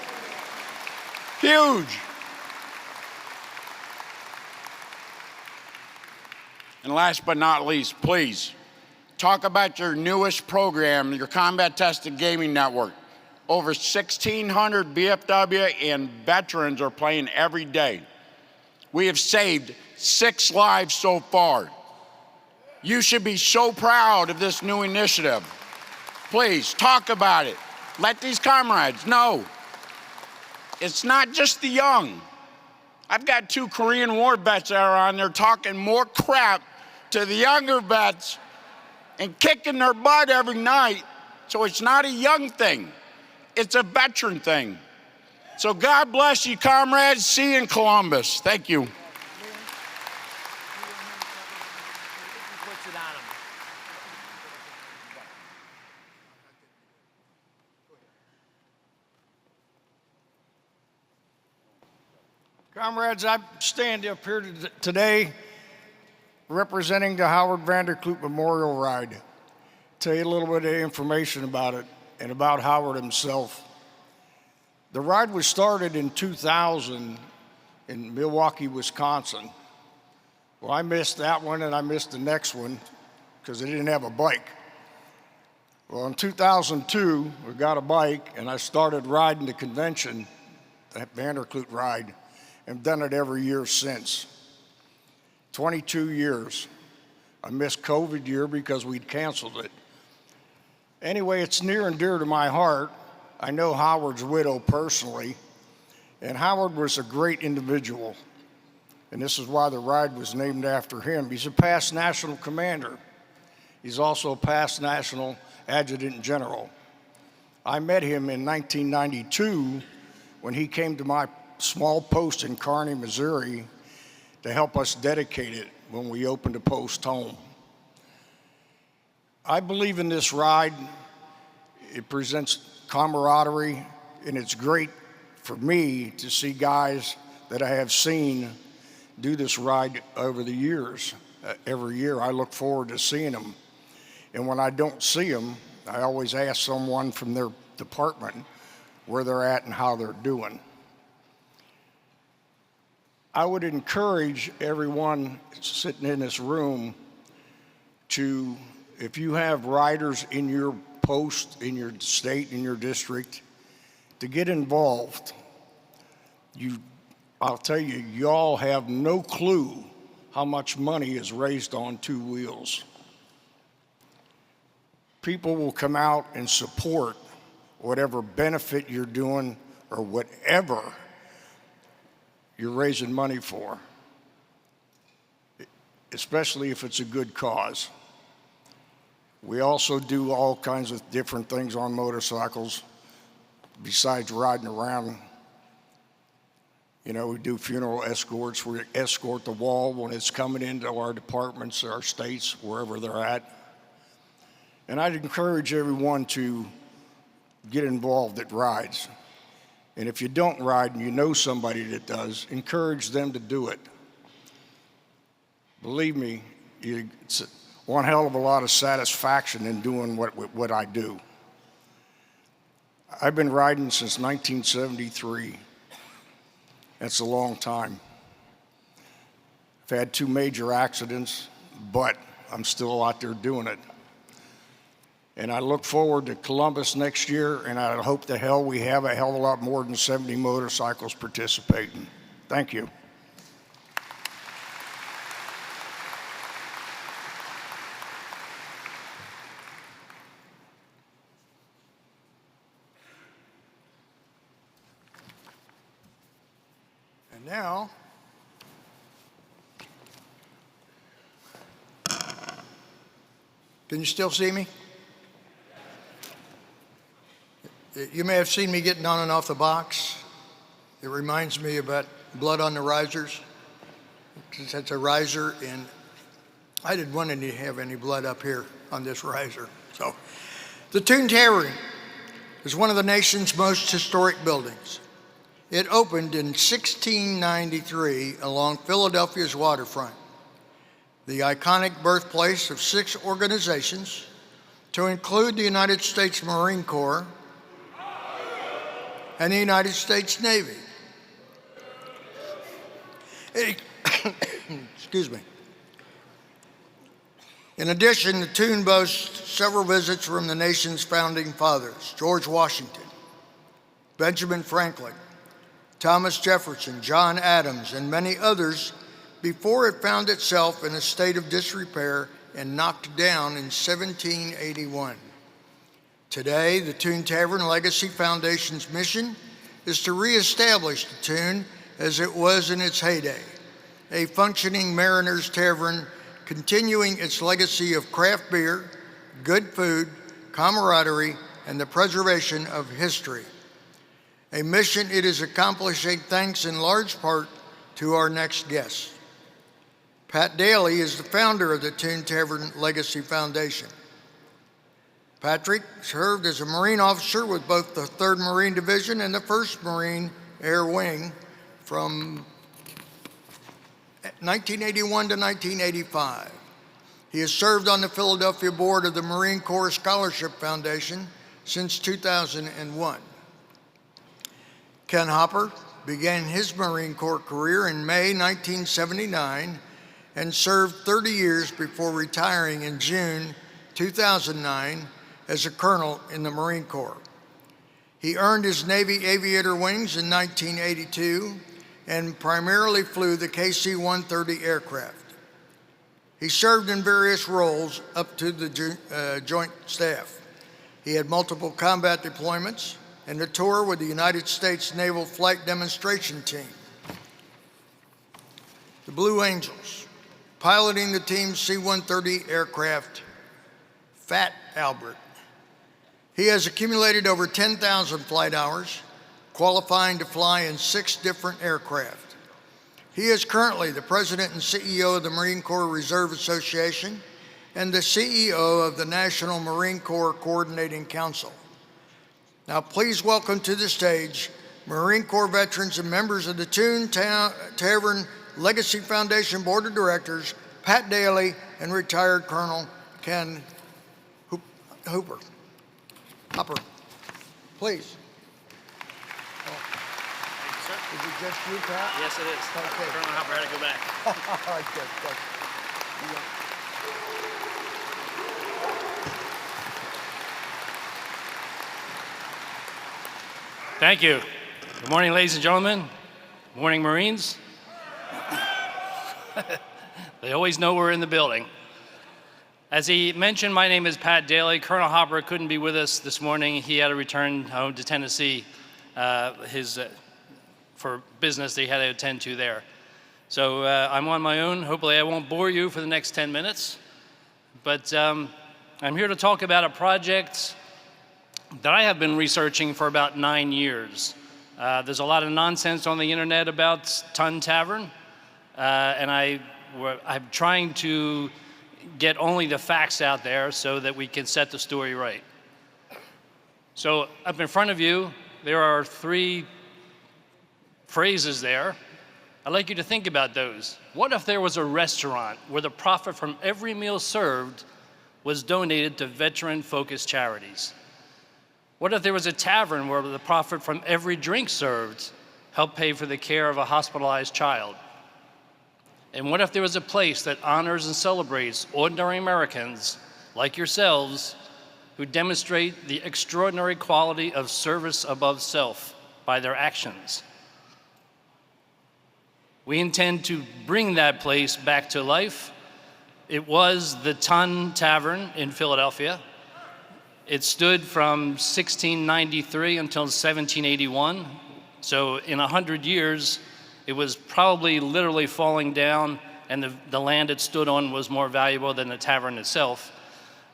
Huge. And last but not least, please talk about your newest program, your Combat Tested Gaming Network. Over 1,600 BFW and veterans are playing every day. We have saved 6 lives so far. You should be so proud of this new initiative. Please talk about it. Let these comrades know. It's not just the young. I've got 2 Korean War vets that are on there talking more crap to the younger vets and kicking their butt every night. So it's not a young thing. It's a veteran thing. So God bless you, comrades. See you in Columbus. Thank you. Comrades, I stand up here today representing the Howard Vanderkloot Memorial Ride. Tell you a little bit of information about it and about Howard himself. The ride was started in 2000 in Milwaukee, Wisconsin. Well, I missed that one and I missed the next one because I didn't have a bike. Well, in 2002, we got a bike and I started riding the convention, that Vanderkloot ride, and done it every year since. 22 years. I missed COVID year because we'd canceled it. Anyway, it's near and dear to my heart. I know Howard's widow personally, and Howard was a great individual, and this is why the ride was named after him. He's a past national commander. He's also a past national adjutant general. I met him in 1992 when he came to my small post in Kearney, Missouri, to help us dedicate it when we opened a post home. I believe in this ride. It presents camaraderie, and it's great for me to see guys that I have seen do this ride over the years. Every year I look forward to seeing them. And when I don't see them, I always ask someone from their department where they're at and how they're doing. I would encourage everyone sitting in this room to, if you have riders in your post, in your state, in your district, to get involved. I'll tell you, y'all have no clue how much money is raised on 2 wheels. People will come out and support whatever benefit you're doing or whatever you're raising money for, especially if it's a good cause. We also do all kinds of different things on motorcycles besides riding around. You know, we do funeral escorts. We escort the wall when it's coming into our departments, our states, wherever they're at. And I'd encourage everyone to get involved that rides. And if you don't ride and you know somebody that does, encourage them to do it. Believe me, it's one hell of a lot of satisfaction in doing what I do. I've been riding since 1973. That's a long time. I've had 2 major accidents, but I'm still out there doing it. And I look forward to Columbus next year, and I hope to hell we have a hell of a lot more than 70 motorcycles participating. Thank you. And now, can you still see me? You may have seen me getting on and off the box. It reminds me about blood on the risers. That's a riser, and I didn't want to have any blood up here on this riser. So, the Toon Tavern is one of the nation's most historic buildings. It opened in 1693 along Philadelphia's waterfront, the iconic birthplace of 6 organizations, to include the United States Marine Corps and the United States Navy. Excuse me. In addition, the Tune boasts several visits from the nation's founding fathers: George Washington, Benjamin Franklin, Thomas Jefferson, John Adams, and many others, before it found itself in a state of disrepair and knocked down in 1781. Today, the Tune Tavern Legacy Foundation's mission is to reestablish the Tune as it was in its heyday, a functioning Mariners Tavern continuing its legacy of craft beer, good food, camaraderie, and the preservation of history. A mission it is accomplishing thanks in large part to our next guest. Pat Daly is the founder of the Tune Tavern Legacy Foundation. Patrick served as a Marine officer with both the 3rd Marine Division and the 1st Marine Air Wing from 1981 to 1985. He has served on the Philadelphia board of the Marine Corps Scholarship Foundation since 2001. Ken Hopper began his Marine Corps career in May 1979 and served 30 years before retiring in June 2009 as a colonel in the Marine Corps. He earned his Navy aviator wings in 1982 and primarily flew the KC-130 aircraft. He served in various roles up to the Joint Staff. He had multiple combat deployments and a tour with the United States Naval Flight Demonstration Team. The Blue Angels, piloting the team's C-130 aircraft, Fat Albert. He has accumulated over 10,000 flight hours, qualifying to fly in 6 different aircraft. He is currently the president and CEO of the Marine Corps Reserve Association and the CEO of the National Marine Corps Coordinating Council. Now please welcome to the stage Marine Corps veterans and members of the Tune Tavern Legacy Foundation Board of Directors, Pat Daly and retired Colonel Ken Hopper. Please. Is it just you, Pat? Yes, it is. Okay. Colonel Hopper had to go back. All right, good. Thank you. Good morning, ladies and gentlemen. Good morning, Marines. They always know we're in the building. As he mentioned, my name is Pat Daly. Colonel Hopper couldn't be with us this morning. He had to return home to Tennessee for business that he had to attend to there. So I'm on my own. Hopefully I won't bore you for the next 10 minutes. But I'm here to talk about a project that I have been researching for about 9 years. There's a lot of nonsense on the internet about Tune Tavern, and I'm trying to get only the facts out there so that we can set the story right. So up in front of you, there are 3 phrases there. I'd like you to think about those. What if there was a restaurant where the profit from every meal served was donated to veteran-focused charities? What if there was a tavern where the profit from every drink served helped pay for the care of a hospitalized child? And what if there was a place that honors and celebrates ordinary Americans like yourselves who demonstrate the extraordinary quality of service above self by their actions? We intend to bring that place back to life. It was the Tune Tavern in Philadelphia. It stood from 1693 until 1781. So in 100 years, it was probably literally falling down, and the land it stood on was more valuable than the tavern itself.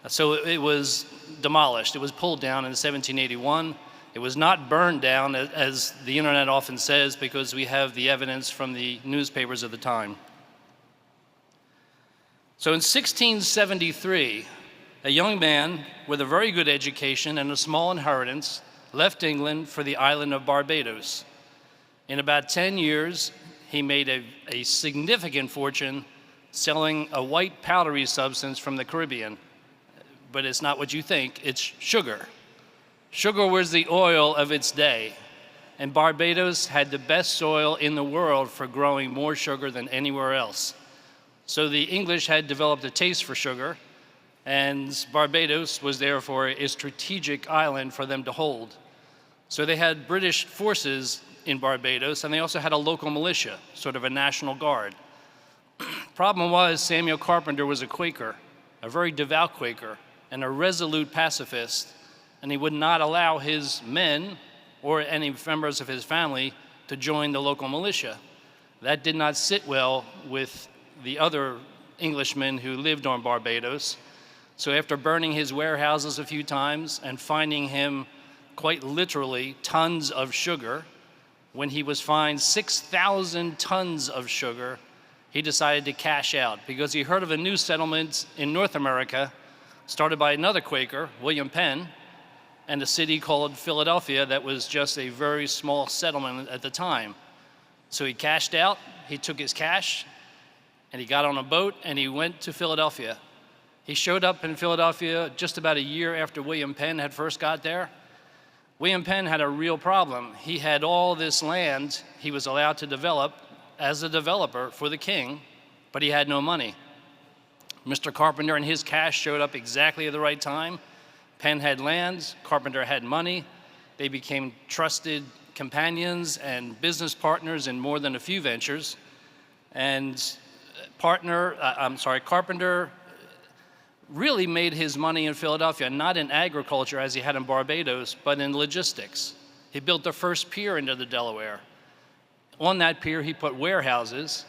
So it was demolished. It was pulled down in 1781. It was not burned down, as the internet often says, because we have the evidence from the newspapers of the time. So in 1673, a young man with a very good education and a small inheritance left England for the island of Barbados. In about 10 years, he made a significant fortune selling a white powdery substance from the Caribbean. But it's not what you think, it's sugar. Sugar was the oil of its day, and Barbados had the best soil in the world for growing more sugar than anywhere else. So the English had developed a taste for sugar, and Barbados was therefore a strategic island for them to hold. So they had British forces in Barbados, and they also had a local militia, sort of a national guard. Problem was, Samuel Carpenter was a Quaker, a very devout Quaker, and a resolute pacifist, and he would not allow his men or any members of his family to join the local militia. That did not sit well with the other Englishmen who lived on Barbados. So after burning his warehouses a few times and finding him quite literally tons of sugar, when he was fined 6,000 tons of sugar, he decided to cash out because he heard of a new settlement in North America started by another Quaker, William Penn, and a city called Philadelphia that was just a very small settlement at the time. So he cashed out, he took his cash, and he got on a boat and he went to Philadelphia. He showed up in Philadelphia just about a year after William Penn had first got there. William Penn had a real problem. He had all this land he was allowed to develop as a developer for the king, but he had no money. Mr. Carpenter and his cash showed up exactly at the right time. Penn had lands, Carpenter had money. They became trusted companions and business partners in more than a few ventures. And Carpenter really made his money in Philadelphia, not in agriculture as he had in Barbados, but in logistics. He built the first pier into the Delaware. On that pier, he put warehouses,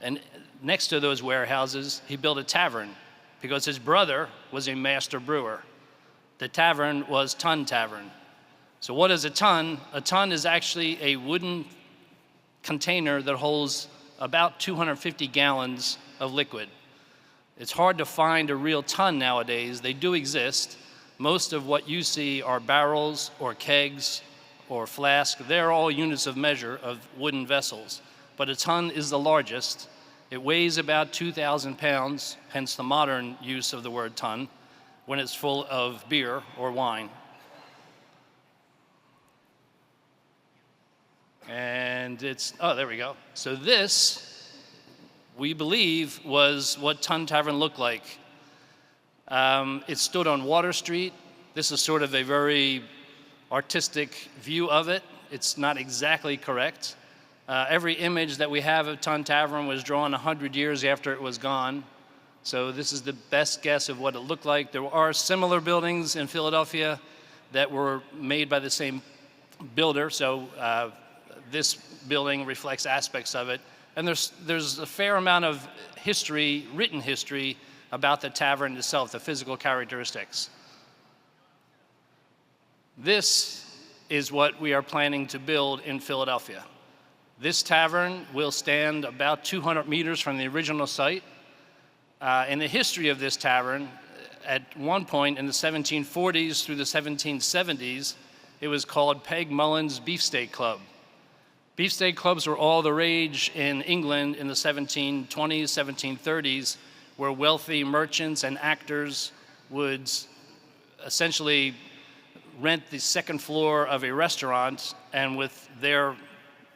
and next to those warehouses, he built a tavern because his brother was a master brewer. The tavern was Tun Tavern. So what is a tun? A tun is actually a wooden container that holds about 250 gallons of liquid. It's hard to find a real ton nowadays. They do exist. Most of what you see are barrels or kegs or flasks. They're all units of measure of wooden vessels. But a ton is the largest. It weighs about 2,000 pounds, hence the modern use of the word ton, when it's full of beer or wine. And there we go. So this, we believe, was what Tun Tavern looked like. It stood on Water Street. This is sort of a very artistic view of it. It's not exactly correct. Every image that we have of Tun Tavern was drawn 100 years after it was gone. So this is the best guess of what it looked like. There are similar buildings in Philadelphia that were made by the same builder. So this building reflects aspects of it. And there's a fair amount of history, written history, about the tavern itself, the physical characteristics. This is what we are planning to build in Philadelphia. This tavern will stand about 200 meters from the original site. In the history of this tavern, at one point in the 1740s through the 1770s, it was called Peg Mullen's Beefsteak Club. Beefsteak clubs were all the rage in England in the 1720s, 1730s, where wealthy merchants and actors would essentially rent the second floor of a restaurant, and with their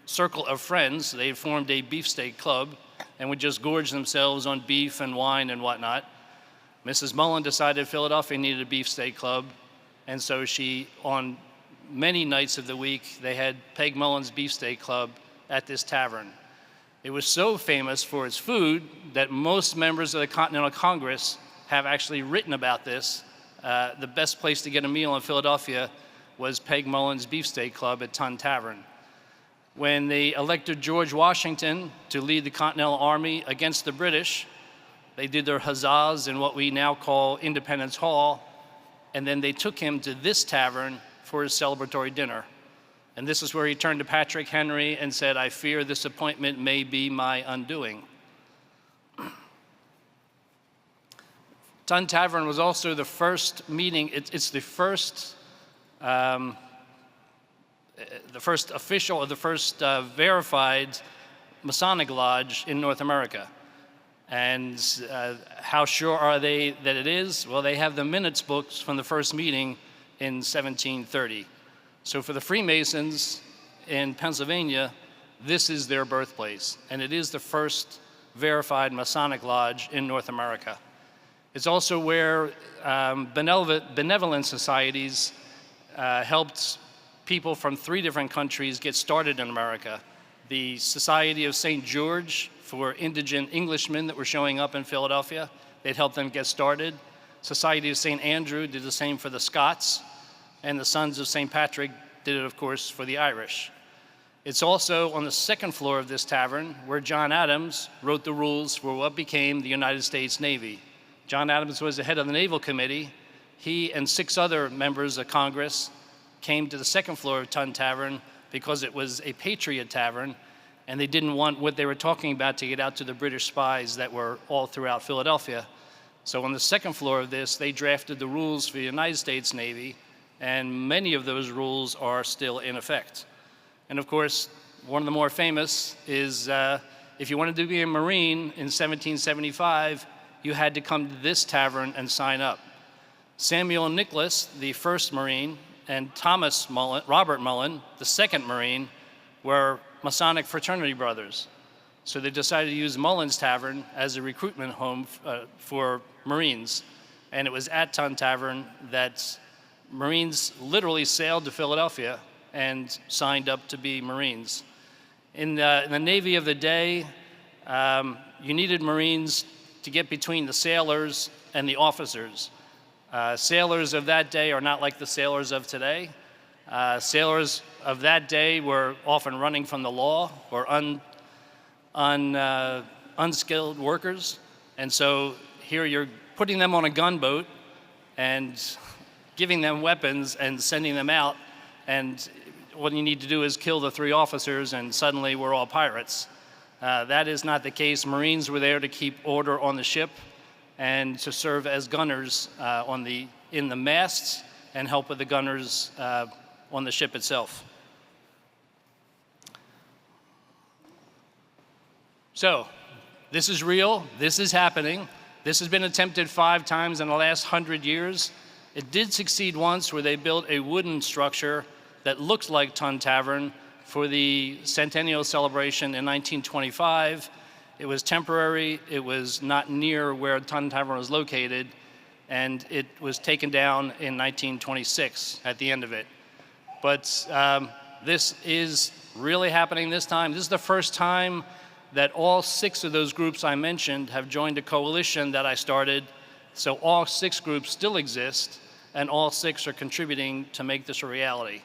circle of friends, they formed a beefsteak club and would just gorge themselves on beef and wine and whatnot. Mrs. Mullen decided Philadelphia needed a beefsteak club, and so on many nights of the week, they had Peg Mullen's Beefsteak Club at this tavern. It was so famous for its food that most members of the Continental Congress have actually written about this. The best place to get a meal in Philadelphia was Peg Mullen's Beefsteak Club at Tun Tavern. When they elected George Washington to lead the Continental Army against the British, they did their huzzas in what we now call Independence Hall, and then they took him to this tavern for his celebratory dinner. And this is where he turned to Patrick Henry and said, "I fear this appointment may be my undoing." Tun Tavern was also the first meeting, it's the first the first official or the first verified Masonic lodge in North America. And how sure are they that it is? Well, they have the minutes books from the first meeting in 1730. So for the Freemasons in Pennsylvania, this is their birthplace, and it is the first verified Masonic lodge in North America. It's also where benevolent societies helped people from 3 different countries get started in America. The Society of St. George for indigent Englishmen that were showing up in Philadelphia. They'd help them get started. Society of St. Andrew did the same for the Scots, and the Sons of St. Patrick did it, of course, for the Irish. It's also on the 2nd floor of this tavern where John Adams wrote the rules for what became the United States Navy. John Adams was the head of the Naval Committee. He and 6 other members of Congress came to the 2nd floor of Tun Tavern because it was a patriot tavern, and they didn't want what they were talking about to get out to the British spies that were all throughout Philadelphia. So on the 2nd floor of this, they drafted the rules for the United States Navy, and many of those rules are still in effect. And of course, one of the more famous is if you wanted to be a Marine in 1775, you had to come to this tavern and sign up. Samuel Nicholas, the first Marine, and Thomas Mullen, Robert Mullen, the second Marine, were Masonic fraternity brothers. So they decided to use Mullen's Tavern as a recruitment home for Marines. And it was at Tun Tavern that Marines literally sailed to Philadelphia and signed up to be Marines. In the Navy of the day, you needed Marines to get between the sailors and the officers. Sailors of that day are not like the sailors of today. Sailors of that day were often running from the law or unskilled workers. And so here you're putting them on a gunboat and giving them weapons and sending them out. And what you need to do is kill the 3 officers, and suddenly we're all pirates. That is not the case. Marines were there to keep order on the ship and to serve as gunners in the masts and help with the gunners on the ship itself. So, this is real, this is happening. This has been attempted 5 times in the last 100 years. It did succeed once where they built a wooden structure that looks like Tun Tavern for the centennial celebration in 1925. It was temporary, it was not near where Tun Tavern was located, and it was taken down in 1926 at the end of it. But this is really happening this time. This is the first time that all 6 of those groups I mentioned have joined a coalition that I started. So all 6 groups still exist, and all 6 are contributing to make this a reality.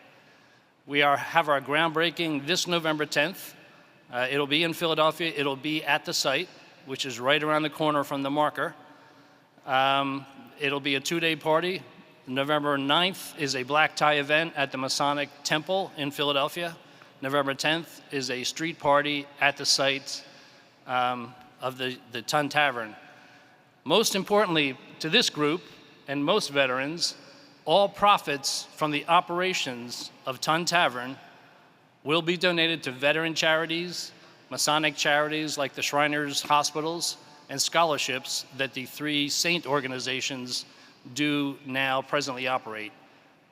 We have our groundbreaking this November 10th. It'll be in Philadelphia. It'll be at the site, which is right around the corner from the marker. It'll be a 2-day party. November 9th is a black tie event at the Masonic Temple in Philadelphia. November 10th is a street party at the site of the Tun Tavern. Most importantly to this group and most veterans, all profits from the operations of Tun Tavern will be donated to veteran charities, Masonic charities like the Shriners Hospitals, and scholarships that the 3 saint organizations do now presently operate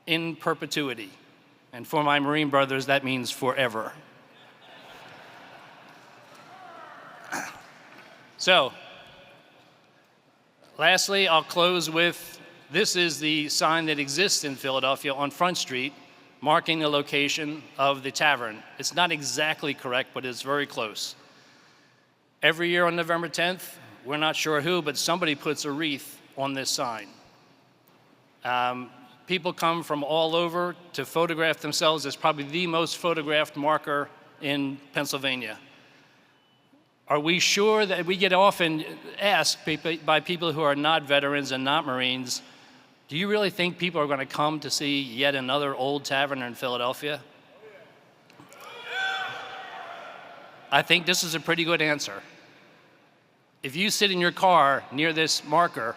in perpetuity. And for my Marine brothers, that means forever. So, lastly, I'll close with, this is the sign that exists in Philadelphia on Front Street, marking the location of the tavern. It's not exactly correct, but it's very close. Every year on November 10th, we're not sure who, but somebody puts a wreath on this sign. People come from all over to photograph themselves. It's probably the most photographed marker in Pennsylvania. Are we sure that we get often asked by people who are not veterans and not Marines, do you really think people are going to come to see yet another old tavern in Philadelphia? I think this is a pretty good answer. If you sit in your car near this marker,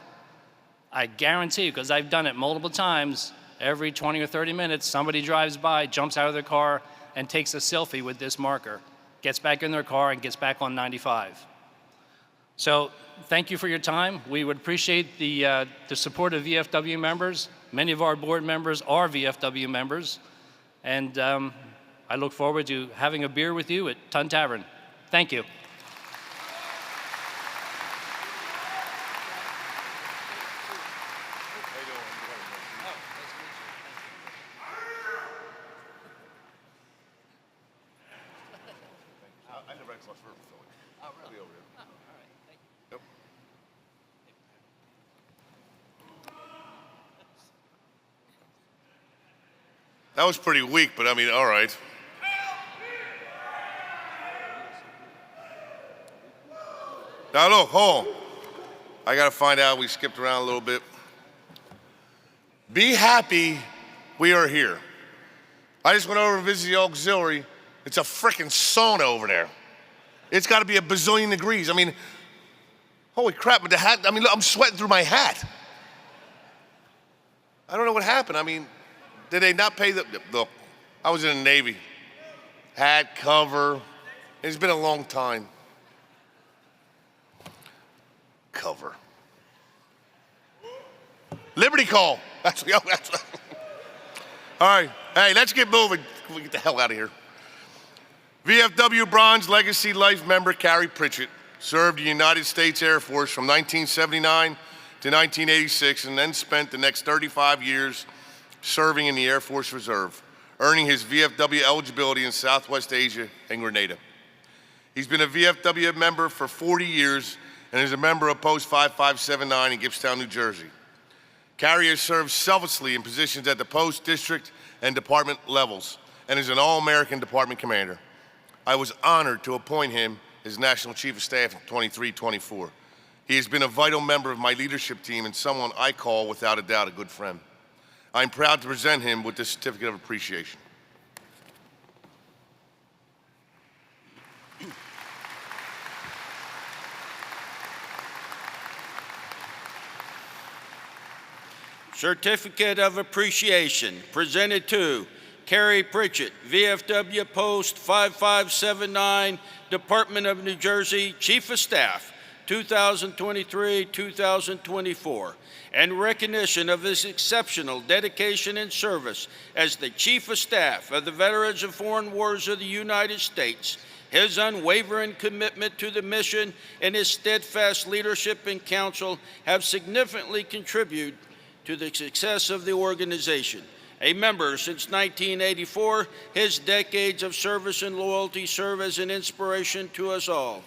I guarantee you, because I've done it multiple times, Every 20 or 30 minutes, somebody drives by, jumps out of their car, and takes a selfie with this marker, gets back in their car, and gets back on 95. So thank you for your time. We would appreciate the support of VFW members. Many of our board members are VFW members, and I look forward to having a beer with you at Tun Tavern. Thank you. I never had lost for Philly. Oh, really? Over there. Oh, all right. Thank you. Yep. That was pretty weak, but I mean, all right. Now look, hold on. I gotta find out, we skipped around a little bit. Be happy we are here. I just went over and visited the auxiliary. It's a frickin' sauna over there. It's gotta be a bazillion degrees. I mean, holy crap, but the hat, I mean, look, I'm sweating through my hat. I don't know what happened. I mean, did they not pay look, I was in the Navy. Hat, cover, it's been a long time. Cover. Liberty call. That's all right, hey, let's get moving. We get the hell out of here. VFW Bronze Legacy Life member Carrie Pritchett served the United States Air Force from 1979 to 1986 and then spent the next 35 years serving in the Air Force Reserve, earning his VFW eligibility in Southwest Asia and Grenada. He's been a VFW member for 40 years and is a member of Post 5579 in Gibbstown, New Jersey. Carrie has served selflessly in positions at the post, district, and department levels and is an all-American department commander. I was honored to appoint him as National Chief of Staff in 23-24. He has been a vital member of my leadership team and someone I call, without a doubt, a good friend. I'm proud to present him with this certificate of appreciation. Certificate of Appreciation presented to Carrie Pritchett, VFW Post 5579, Department of New Jersey, Chief of Staff, 2023-2024, and recognition of his exceptional dedication and service as the Chief of Staff of the Veterans of Foreign Wars of the United States. His unwavering commitment to the mission and his steadfast leadership and counsel have significantly contributed to the success of the organization. A member since 1984, his decades of service and loyalty serve as an inspiration to us all.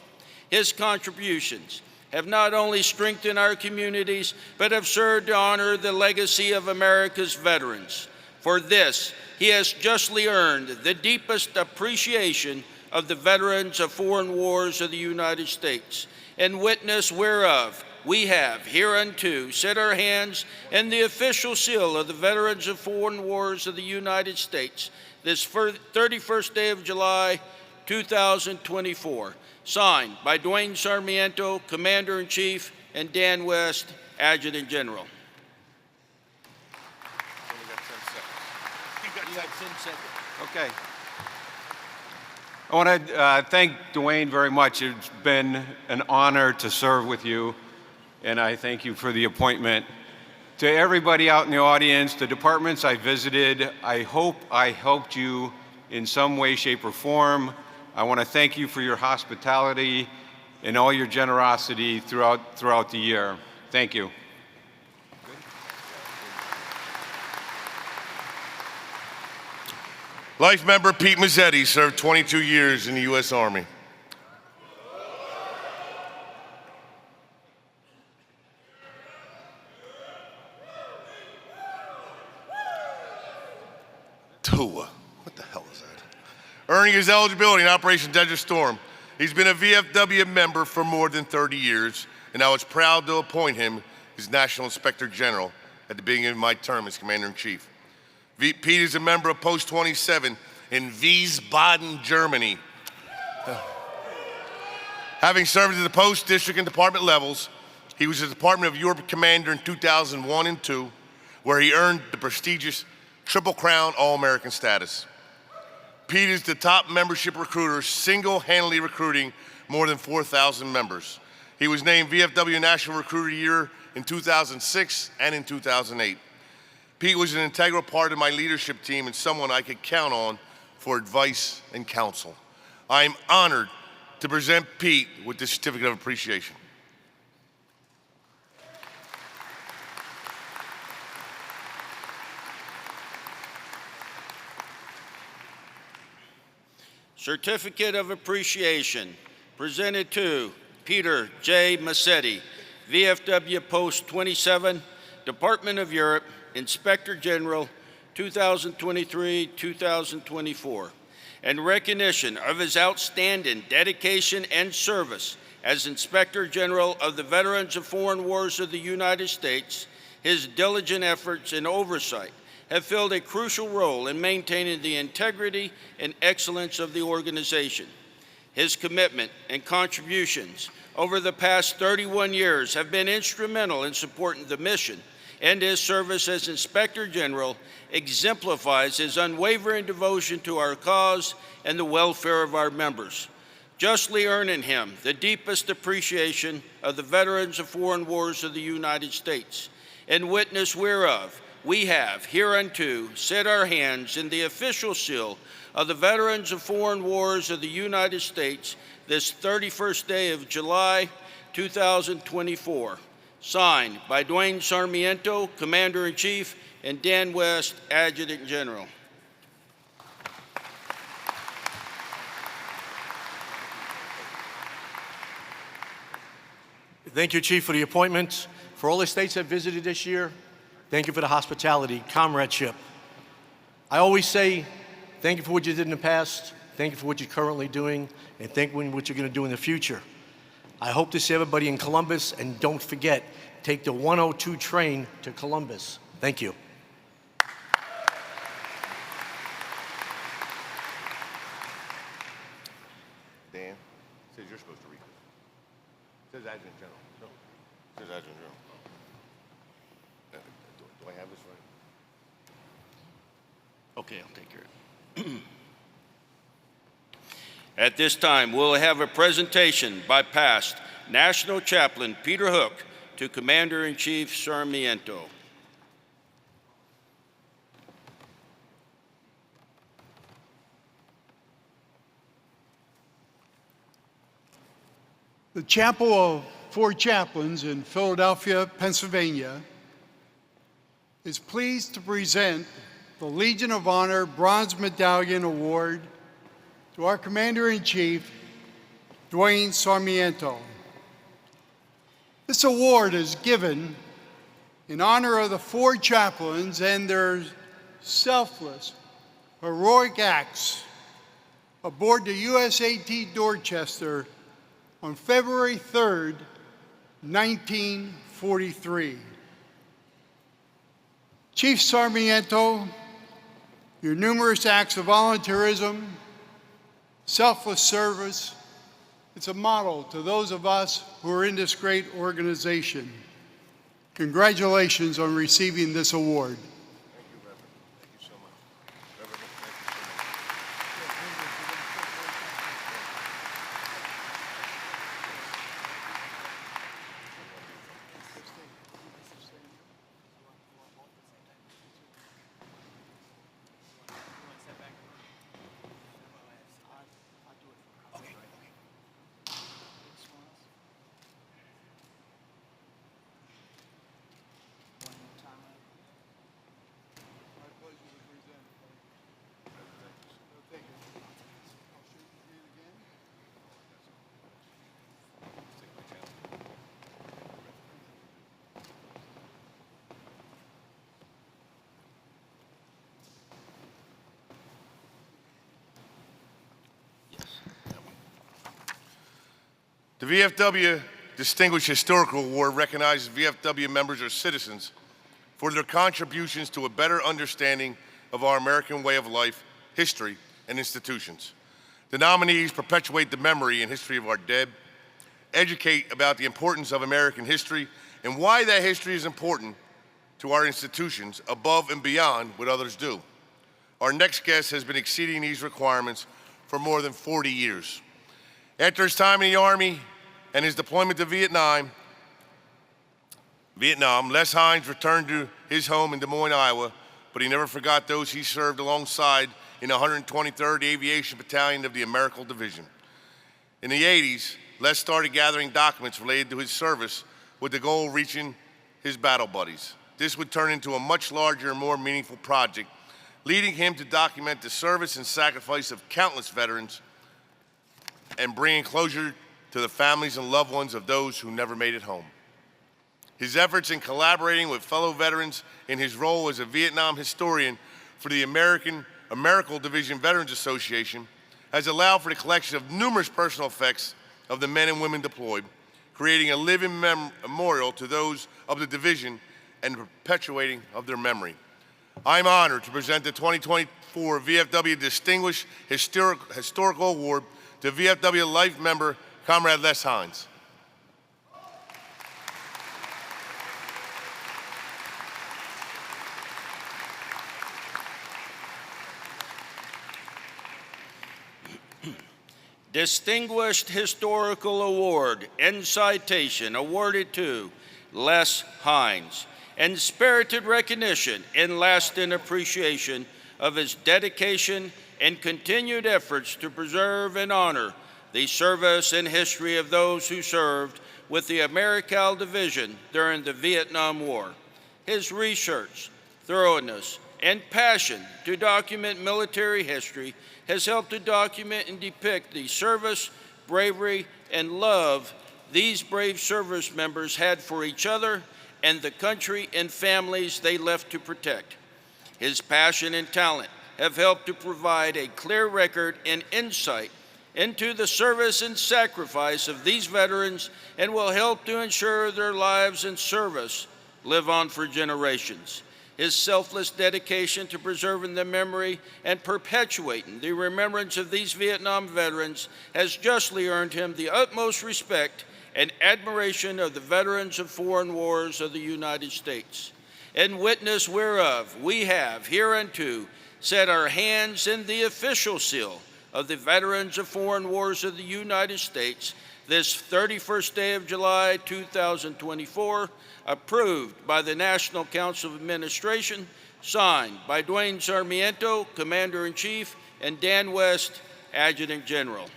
His contributions have not only strengthened our communities, but have served to honor the legacy of America's veterans. For this, he has justly earned the deepest appreciation of the veterans of foreign wars of the United States, in witness whereof we have hereunto set our hands in the official seal of the Veterans of Foreign Wars of the United States, this 31st day of July, 2024. Signed by Dwayne Sarmiento, Commander-in-Chief, and Dan West, Adjutant General. Okay. I want to thank Dwayne very much. It's been an honor to serve with you, and I thank you for the appointment. To everybody out in the audience, the departments I visited, I hope I helped you in some way, shape, or form. I want to thank you for your hospitality and all your generosity throughout the year. Thank you. Life member Pete Mazzetti served 22 years in the U.S. Army. Tua, what the hell is that? Earning his eligibility in Operation Desert Storm. He's been a VFW member for more than 30 years, and I was proud to appoint him as National Inspector General at the beginning of my term as Commander-in-Chief. Pete is a member of Post 27 in Wiesbaden, Germany. Having served at the post, district, and department levels, he was the Department of Europe Commander in 2001 and 2, where he earned the prestigious Triple Crown All-American status. Pete is the top membership recruiter, single-handedly recruiting more than 4,000 members. He was named VFW National Recruiter of the Year in 2006 and in 2008. Pete was an integral part of my leadership team and someone I could count on for advice and counsel. I am honored to present Pete with this certificate of appreciation. Certificate of Appreciation presented to Peter J. Massetti, VFW Post 27, Department of Europe, Inspector General, 2023-2024, in recognition of his outstanding dedication and service as Inspector General of the Veterans of Foreign Wars of the United States. His diligent efforts and oversight have filled a crucial role in maintaining the integrity and excellence of the organization. His commitment and contributions over the past 31 years have been instrumental in supporting the mission, and his service as Inspector General exemplifies his unwavering devotion to our cause and the welfare of our members, justly earning him the deepest appreciation of the veterans of foreign wars of the United States, in witness whereof we have hereunto set our hands in the official seal of the Veterans of Foreign Wars of the United States this 31st day of July, 2024. Signed by Dwayne Sarmiento, Commander-in-Chief, and Dan West, Adjutant General. Thank you, Chief, for the appointment. For all the states I've visited this year, thank you for the hospitality, comradeship. I always say, thank you for what you did in the past, thank you for what you're currently doing, and thank you for what you're going to do in the future. I hope to see everybody in Columbus, and don't forget, take the 102 train to Columbus. Thank you. Dan, it says you're supposed to read this. It says Adjutant General. No, it says Adjutant General. Do I have this right? Okay, I'll take care of it. At this time, we'll have a presentation by past National Chaplain Peter Hook to Commander-in-Chief Sarmiento. The Chapel of Four Chaplains in Philadelphia, Pennsylvania, is pleased to present the Legion of Honor Bronze Medallion Award to our Commander-in-Chief, Dwayne Sarmiento. This award is given in honor of the four chaplains and their selfless, heroic acts aboard the USAT Dorchester on February 3rd, 1943. Chief Sarmiento, your numerous acts of volunteerism, selfless service, it's a model to those of us who are in this great organization. Congratulations on receiving this award. Thank you, Reverend. Thank you so much. Reverend, thank you so much. The VFW Distinguished Historical Award recognizes VFW members or citizens for their contributions to a better understanding of our American way of life, history, and institutions. The nominees perpetuate the memory and history of our dead, educate about the importance of American history and why that history is important, to our institutions above and beyond what others do. Our next guest has been exceeding these requirements for more than 40 years. After his time in the Army and his deployment to Vietnam, Les Hines returned to his home in Des Moines, Iowa, but he never forgot those he served alongside in the 123rd Aviation Battalion of the Americal Division. In the 80s, Les started gathering documents related to his service with the goal of reaching his battle buddies. This would turn into a much larger and more meaningful project, leading him to document the service and sacrifice of countless veterans and bringing closure to the families and loved ones of those who never made it home. His efforts in collaborating with fellow veterans in his role as a Vietnam historian for the Americal Division Veterans Association has allowed for the collection of numerous personal effects of the men and women deployed, creating a living memorial to those of the division and perpetuating of their memory. I'm honored to present the 2024 VFW Distinguished Historical Award to VFW Life member, Comrade Les Hines. Distinguished Historical Award and Citation awarded to Les Hines, and spirited recognition and lasting appreciation of his dedication and continued efforts to preserve and honor the service and history of those who served with the Americal Division during the Vietnam War. His research, thoroughness, and passion to document military history has helped to document and depict the service, bravery, and love these brave service members had for each other and the country and families they left to protect. His passion and talent have helped to provide a clear record and insight into the service and sacrifice of these veterans and will help to ensure their lives and service live on for generations. His selfless dedication to preserving the memory and perpetuating the remembrance of these Vietnam veterans has justly earned him the utmost respect and admiration of the veterans of foreign wars of the United States. In witness whereof we have hereunto set our hands in the official seal of the veterans of foreign wars of the United States this 31st day of July 2024, approved by the National Council of Administration, signed by Dwayne Sarmiento, Commander-in-Chief, and Dan West, Adjutant General.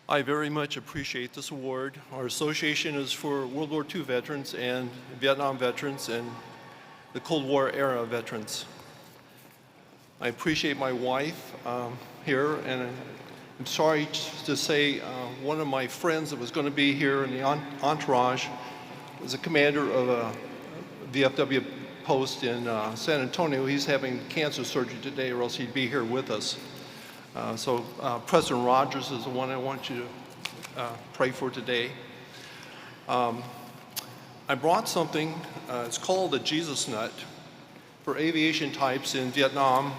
I very much appreciate this award. Our association is for World War II veterans and Vietnam veterans and the Cold War era veterans. I appreciate my wife here, and I'm sorry to say one of my friends that was going to be here in the entourage was a commander of a VFW post in San Antonio. He's having cancer surgery today, or else he'd be here with us. So President Rogers is the one I want you to pray for today. I brought something, it's called a Jesus Nut. For aviation types in Vietnam,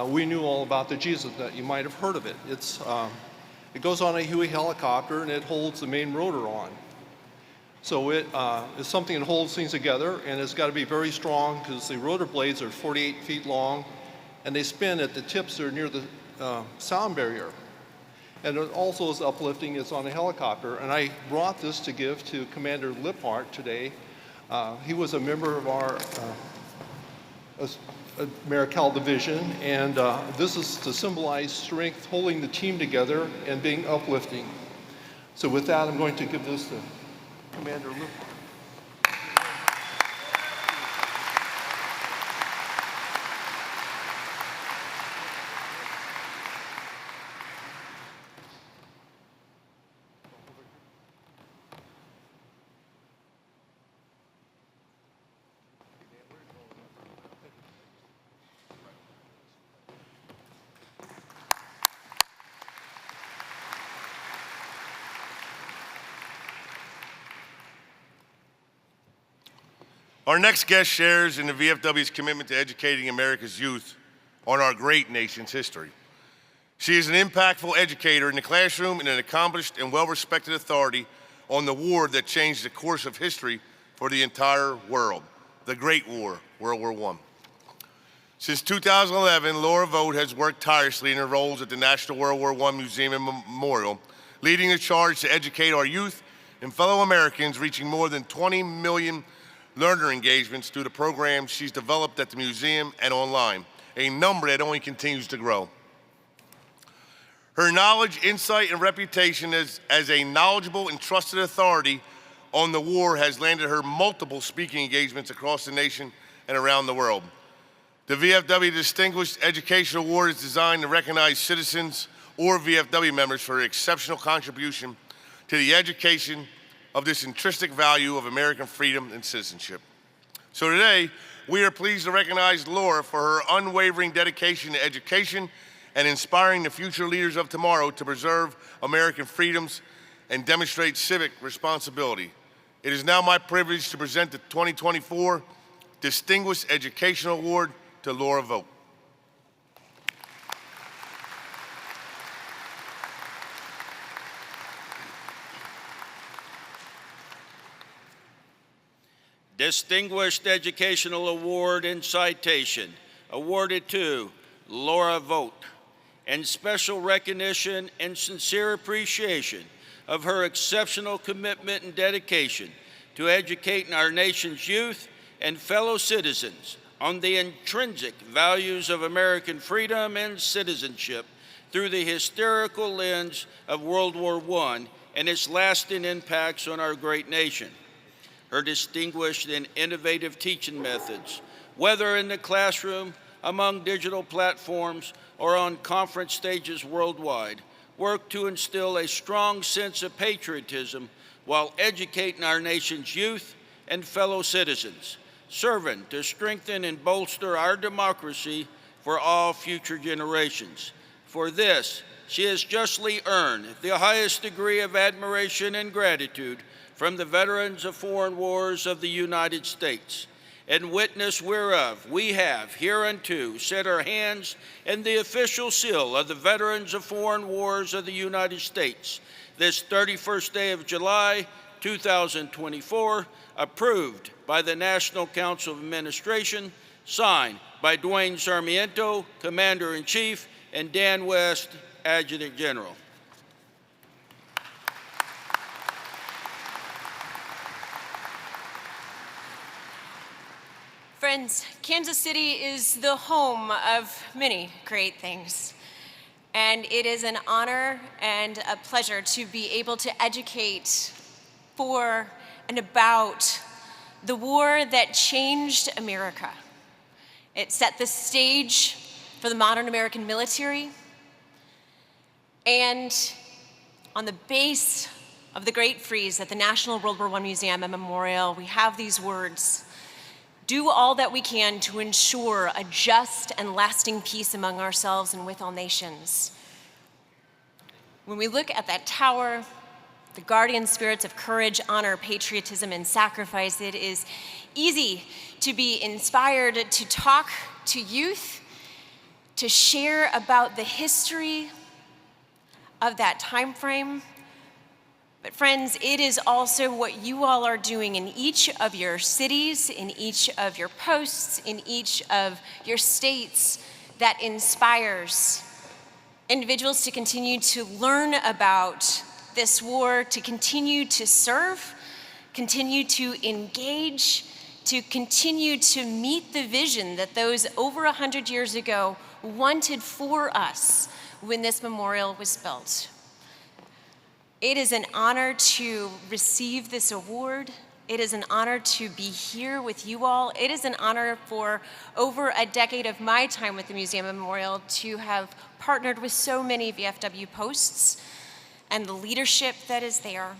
we knew all about the Jesus Nut. You might have heard of it. It goes on a Huey helicopter and it holds the main rotor on. So it is something that holds things together, and it's got to be very strong because the rotor blades are 48 feet long and they spin at the tips that are near the sound barrier. And it also is uplifting. It's on a helicopter. And I brought this to give to Commander Liphart today. He was a member of our Americal Division, and this is to symbolize strength, holding the team together and being uplifting. So with that, I'm going to give this to Commander Liphart. Our next guest shares in the VFW's commitment to educating America's youth on our great nation's history. She is an impactful educator in the classroom and an accomplished and well-respected authority on the war that changed the course of history for the entire world, the Great War, World War I. Since 2011, Laura Vogt has worked tirelessly in her roles at the National World War I Museum and Memorial, leading a charge to educate our youth and fellow Americans, reaching more than 20 million learner engagements through the programs she's developed at the museum and online, a number that only continues to grow. Her knowledge, insight, and reputation as a knowledgeable and trusted authority on the war has landed her multiple speaking engagements across the nation and around the world. The VFW Distinguished Education Award is designed to recognize citizens or VFW members for their exceptional contribution to the education of this intrinsic value of American freedom and citizenship. So today, we are pleased to recognize Laura for her unwavering dedication to education and inspiring the future leaders of tomorrow to preserve American freedoms and demonstrate civic responsibility. It is now my privilege to present the 2024 Distinguished Educational Award to Laura Vogt. Distinguished Educational Award and Citation, awarded to Laura Vogt, and special recognition and sincere appreciation of her exceptional commitment and dedication to educating our nation's youth and fellow citizens on the intrinsic values of American freedom and citizenship through the historical lens of World War I and its lasting impacts on our great nation. Her distinguished and innovative teaching methods, whether in the classroom, among digital platforms, or on conference stages worldwide, work to instill a strong sense of patriotism while educating our nation's youth and fellow citizens, serving to strengthen and bolster our democracy for all future generations. For this, she has justly earned the highest degree of admiration and gratitude from the veterans of foreign wars of the United States, in witness whereof we have hereunto set our hands in the official seal of the veterans of foreign wars of the United States, this 31st day of July, 2024, approved by the National Council of Administration, signed by Dwayne Sarmiento, Commander-in-Chief, and Dan West, Adjutant General. Friends, Kansas City is the home of many great things. And it is an honor and a pleasure to be able to educate for and about the war that changed America. It set the stage for the modern American military. And on the base of the Great Frieze at the National World War I Museum and Memorial, we have these words: "Do all that we can to ensure a just and lasting peace among ourselves and with all nations." When we look at that tower, the guardian spirits of courage, honor, patriotism, and sacrifice, it is easy to be inspired to talk to youth, to share about the history of that time frame. But friends, it is also what you all are doing in each of your cities, in each of your posts, in each of your states that inspires individuals to continue to learn about this war, to continue to serve, continue to engage, to continue to meet the vision that those over 100 years ago wanted for us when this memorial was built. It is an honor to receive this award. It is an honor to be here with you all. It is an honor for over a decade of my time with the Museum and Memorial to have partnered with so many VFW posts and the leadership that is there.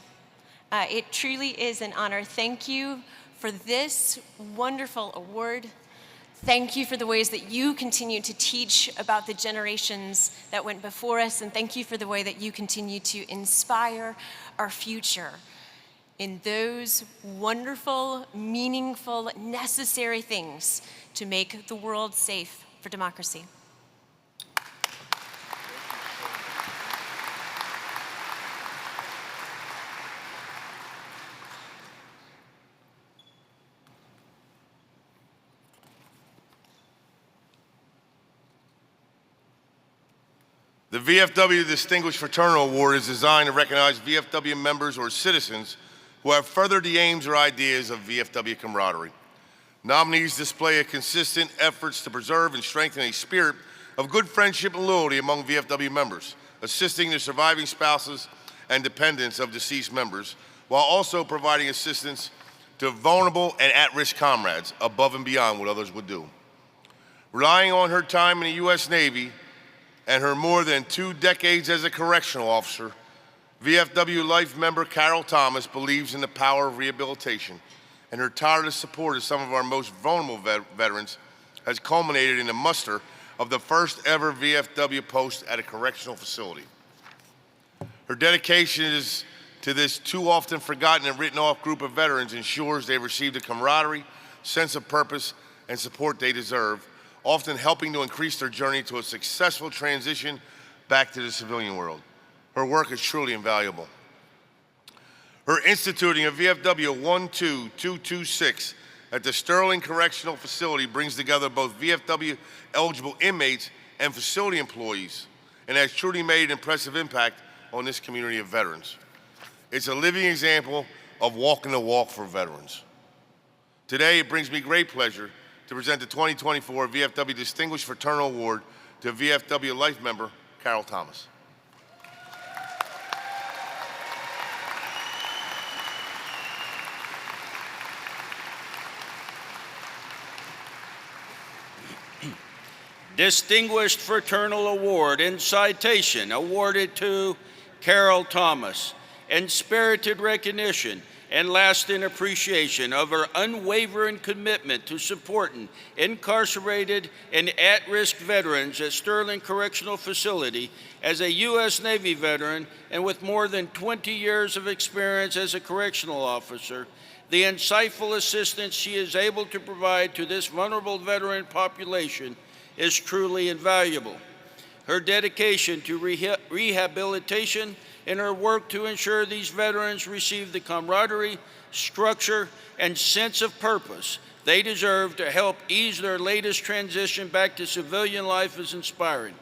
It truly is an honor. Thank you for this wonderful award. Thank you for the ways that you continue to teach about the generations that went before us, and thank you for the way that you continue to inspire our future in those wonderful, meaningful, necessary things to make the world safe for democracy. The VFW Distinguished Fraternal Award is designed to recognize VFW members or citizens who have furthered the aims or ideas of VFW camaraderie. Nominees display a consistent efforts to preserve and strengthen a spirit of good friendship and loyalty among VFW members, assisting the surviving spouses and dependents of deceased members, while also providing assistance to vulnerable and at-risk comrades above and beyond what others would do. Relying on her time in the U.S. Navy and her more than 2 decades as a correctional officer, VFW Life member Carol Thomas believes in the power of rehabilitation, and her tireless support of some of our most vulnerable veterans has culminated in the muster of the first ever VFW post at a correctional facility. Her dedication to this too often forgotten and written off group of veterans ensures they've received the camaraderie, sense of purpose, and support they deserve, often helping to increase their journey to a successful transition back to the civilian world. Her work is truly invaluable. Her instituting of VFW 12226 at the Sterling Correctional Facility brings together both VFW eligible inmates and facility employees, and has truly made an impressive impact on this community of veterans. It's a living example of walking the walk for veterans. Today, it brings me great pleasure to present the 2024 VFW Distinguished Fraternal Award to VFW Life member Carol Thomas. Distinguished Fraternal Award in citation awarded to Carol Thomas, in spirited recognition and lasting appreciation of her unwavering commitment to supporting incarcerated and at-risk veterans at Sterling Correctional Facility as a U.S. Navy veteran and with more than 20 years of experience as a correctional officer. The insightful assistance she is able to provide to this vulnerable veteran population is truly invaluable. Her dedication to rehabilitation and her work to ensure these veterans receive the camaraderie, structure, and sense of purpose they deserve to help ease their latest transition back to civilian life is inspiring.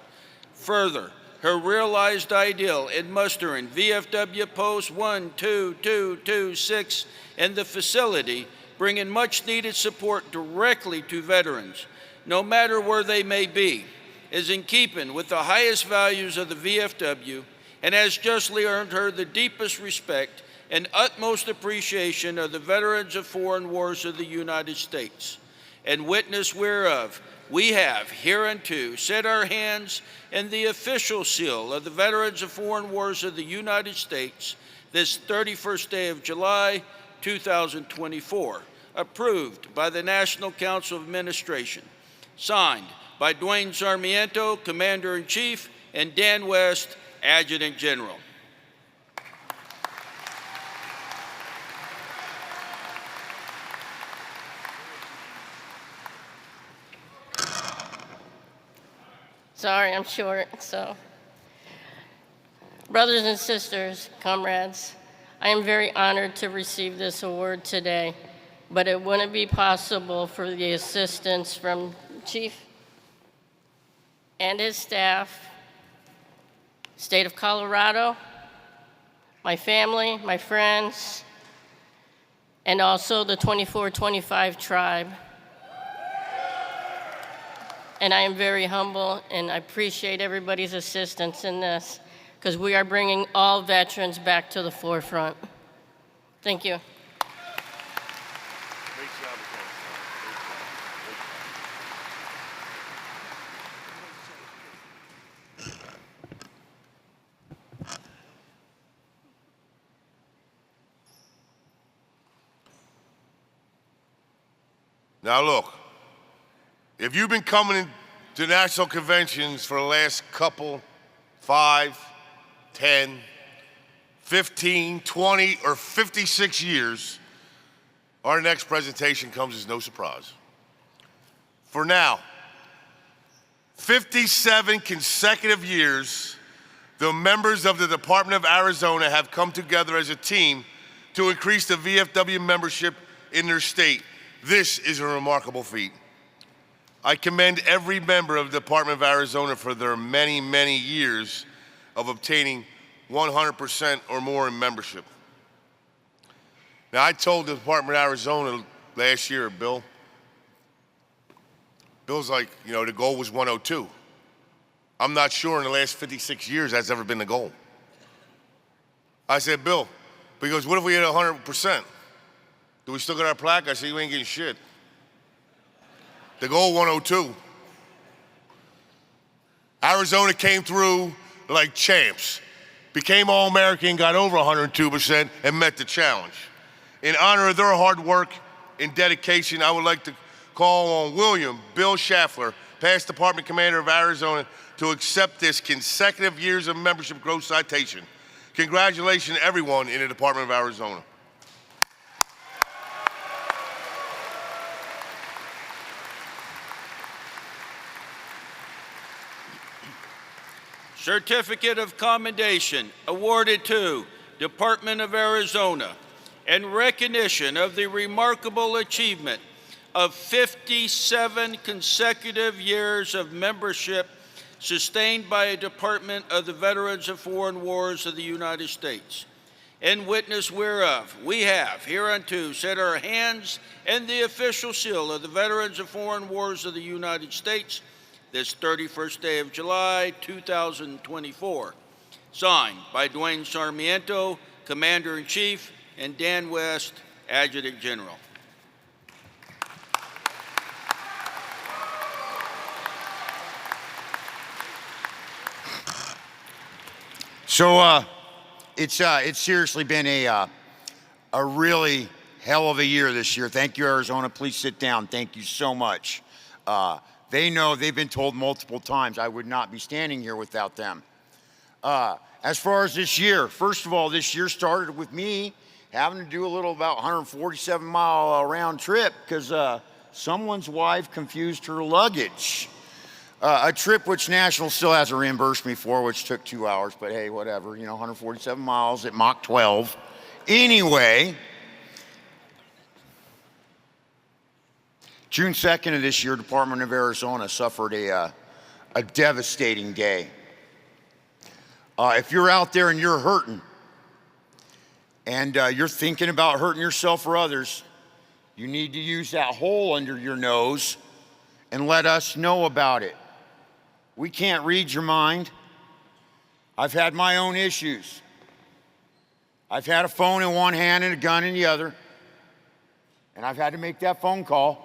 Further, her realized ideal in mustering VFW Post 12226 in the facility, bringing much needed support directly to veterans, no matter where they may be, is in keeping with the highest values of the VFW and has justly earned her the deepest respect and utmost appreciation of the veterans of foreign wars of the United States. And witness whereof, we have hereunto set our hands in the official seal of the veterans of foreign wars of the United States this 31st day of July, 2024, approved by the National Council of Administration, signed by Dwayne Sarmiento, Commander-in-Chief, and Dan West, Adjutant General. Sorry, I'm short, so. Brothers and sisters, comrades, I am very honored to receive this award today, but it wouldn't be possible for the assistance from Chief and his staff, State of Colorado, my family, my friends, and also the 2425 tribe. And I am very humble, and I appreciate everybody's assistance in this, because we are bringing all veterans back to the forefront. Thank you. Now look, if you've been coming to national conventions for the last couple, 5, 10, 15, 20, or 56 years, our next presentation comes as no surprise. For now, 57 consecutive years, the members of the Department of Arizona have come together as a team to increase the VFW membership in their state. This is a remarkable feat. I commend every member of the Department of Arizona for their many, many years of obtaining 100% or more in membership. Now, I told the Department of Arizona last year, Bill's like, you know, the goal was 102. I'm not sure in the last 56 years that's ever been the goal. I said, Bill, but he goes, what if we hit 100%? Do we still get our plaque? I said, you ain't getting shit. The goal 102. Arizona came through like champs, became All-American, got over 102%, and met the challenge. In honor of their hard work and dedication, I would like to call on William Bill Schaffler, past Department Commander of Arizona, to accept this consecutive years of membership growth citation. Congratulations, everyone in the Department of Arizona. Certificate of Commendation awarded to Department of Arizona in recognition of the remarkable achievement of 57 consecutive years of membership sustained by a department of the Veterans of Foreign Wars of the United States. In witness whereof, we have hereunto set our hands and the official seal of the Veterans of Foreign Wars of the United States this 31st day of July, 2024. Signed by Dwayne Sarmiento, Commander-in-Chief, and Dan West, Adjutant General. So it's seriously been a really hell of a year this year. Thank you, Arizona. Please sit down. Thank you so much. They know, they've been told multiple times, I would not be standing here without them. As far as this year, first of all, this year started with me having to do a little about 147-mile round trip because someone's wife confused her luggage. A trip which National still hasn't reimbursed me for, which took 2 hours, but hey, whatever, you know, 147 miles at Mach 12. Anyway, June 2nd of this year, Department of Arizona suffered a devastating day. If you're out there and you're hurting, and you're thinking about hurting yourself or others, you need to use that hole under your nose and let us know about it. We can't read your mind. I've had my own issues. I've had a phone in one hand and a gun in the other, and I've had to make that phone call.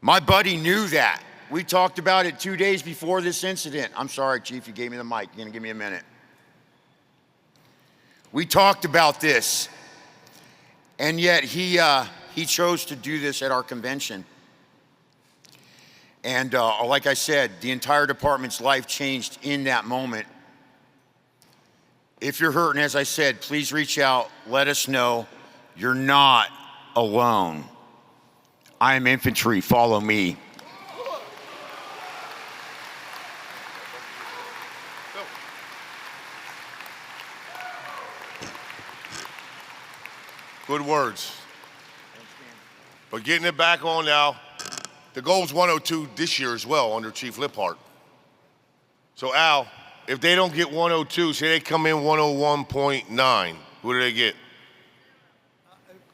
My buddy knew that. We talked about it 2 days before this incident. I'm sorry, Chief, you gave me the mic. You're gonna give me a minute. We talked about this, and yet he chose to do this at our convention. And like I said, the entire department's life changed in that moment. If you're hurting, as I said, please reach out, let us know. You're not alone. I am infantry, follow me. Good words. But getting it back on now, the goal's 102 this year as well under Chief Liphart. So Al, if they don't get 102, say they come in 101.9, who do they get?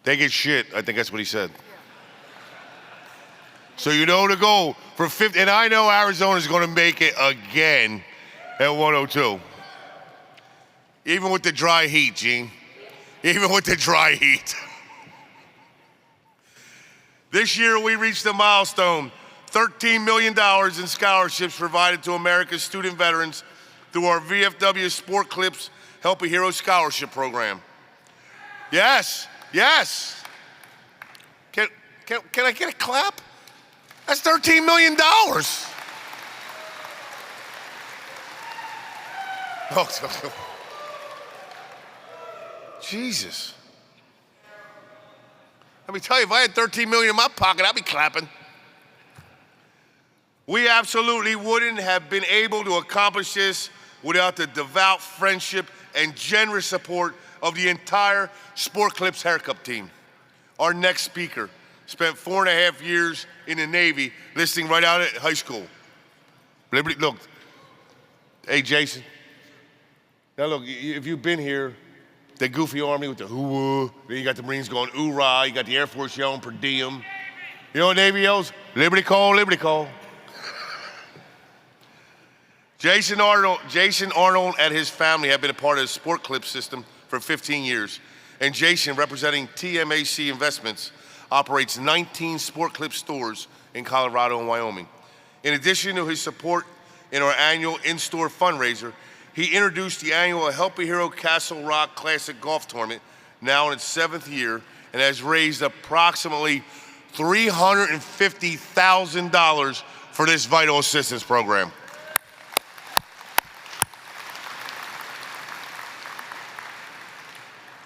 They get shit, I think that's what he said. So you know the goal for 50, and I know Arizona's gonna make it again at 102. Even with the dry heat, Gene. Even with the dry heat. This year we reached a milestone, $13 million in scholarships provided to America's student veterans through our VFW Sport Clips Help a Hero Scholarship Program. Yes, yes. Can I get a clap? That's $13 million. Oh, Jesus. Let me tell you, if I had $13 million in my pocket, I'd be clapping. We absolutely wouldn't have been able to accomplish this without the devout friendship and generous support of the entire Sport Clips Haircut team. Our next speaker, spent 4.5 years in the Navy, listing right out at high school. Liberty, look, hey Jason, now look, if you've been here, the goofy Army with the hoo-woo, then you got the Marines going oorah, you got the Air Force yelling per diem. You know what Navy yells? Liberty call, Liberty call. Jason Arnold and his family have been a part of the Sport Clips system for 15 years. And Jason, representing TMAC Investments, operates 19 Sport Clips stores in Colorado and Wyoming. In addition to his support in our annual in-store fundraiser, he introduced the annual Help a Hero Castle Rock Classic Golf Tournament, now in its 7th year, and has raised approximately $350,000 for this vital assistance program.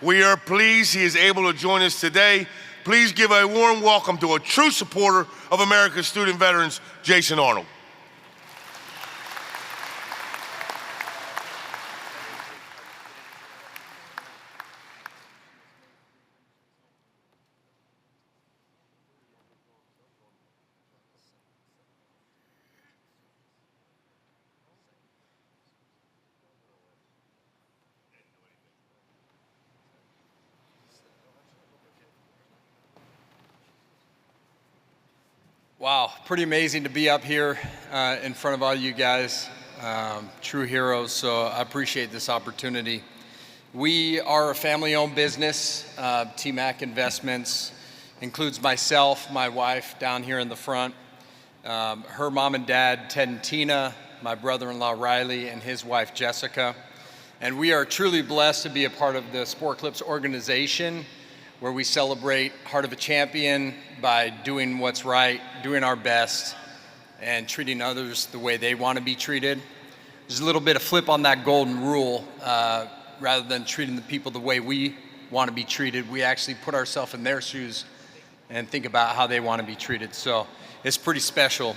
We are pleased he is able to join us today. Please give a warm welcome to a true supporter of America's student veterans, Jason Arnold. Wow, pretty amazing to be up here in front of all you guys, true heroes, so I appreciate this opportunity. We are a family-owned business. TMAC Investments includes myself, my wife down here in the front, her mom and dad, Ted and Tina, my brother-in-law Riley, and his wife Jessica. And we are truly blessed to be a part of the Sport Clips organization, where we celebrate Heart of a Champion by doing what's right, doing our best, and treating others the way they want to be treated. There's a little bit of flip on that golden rule. Rather than treating the people the way we want to be treated, we actually put ourselves in their shoes and think about how they want to be treated. So it's pretty special.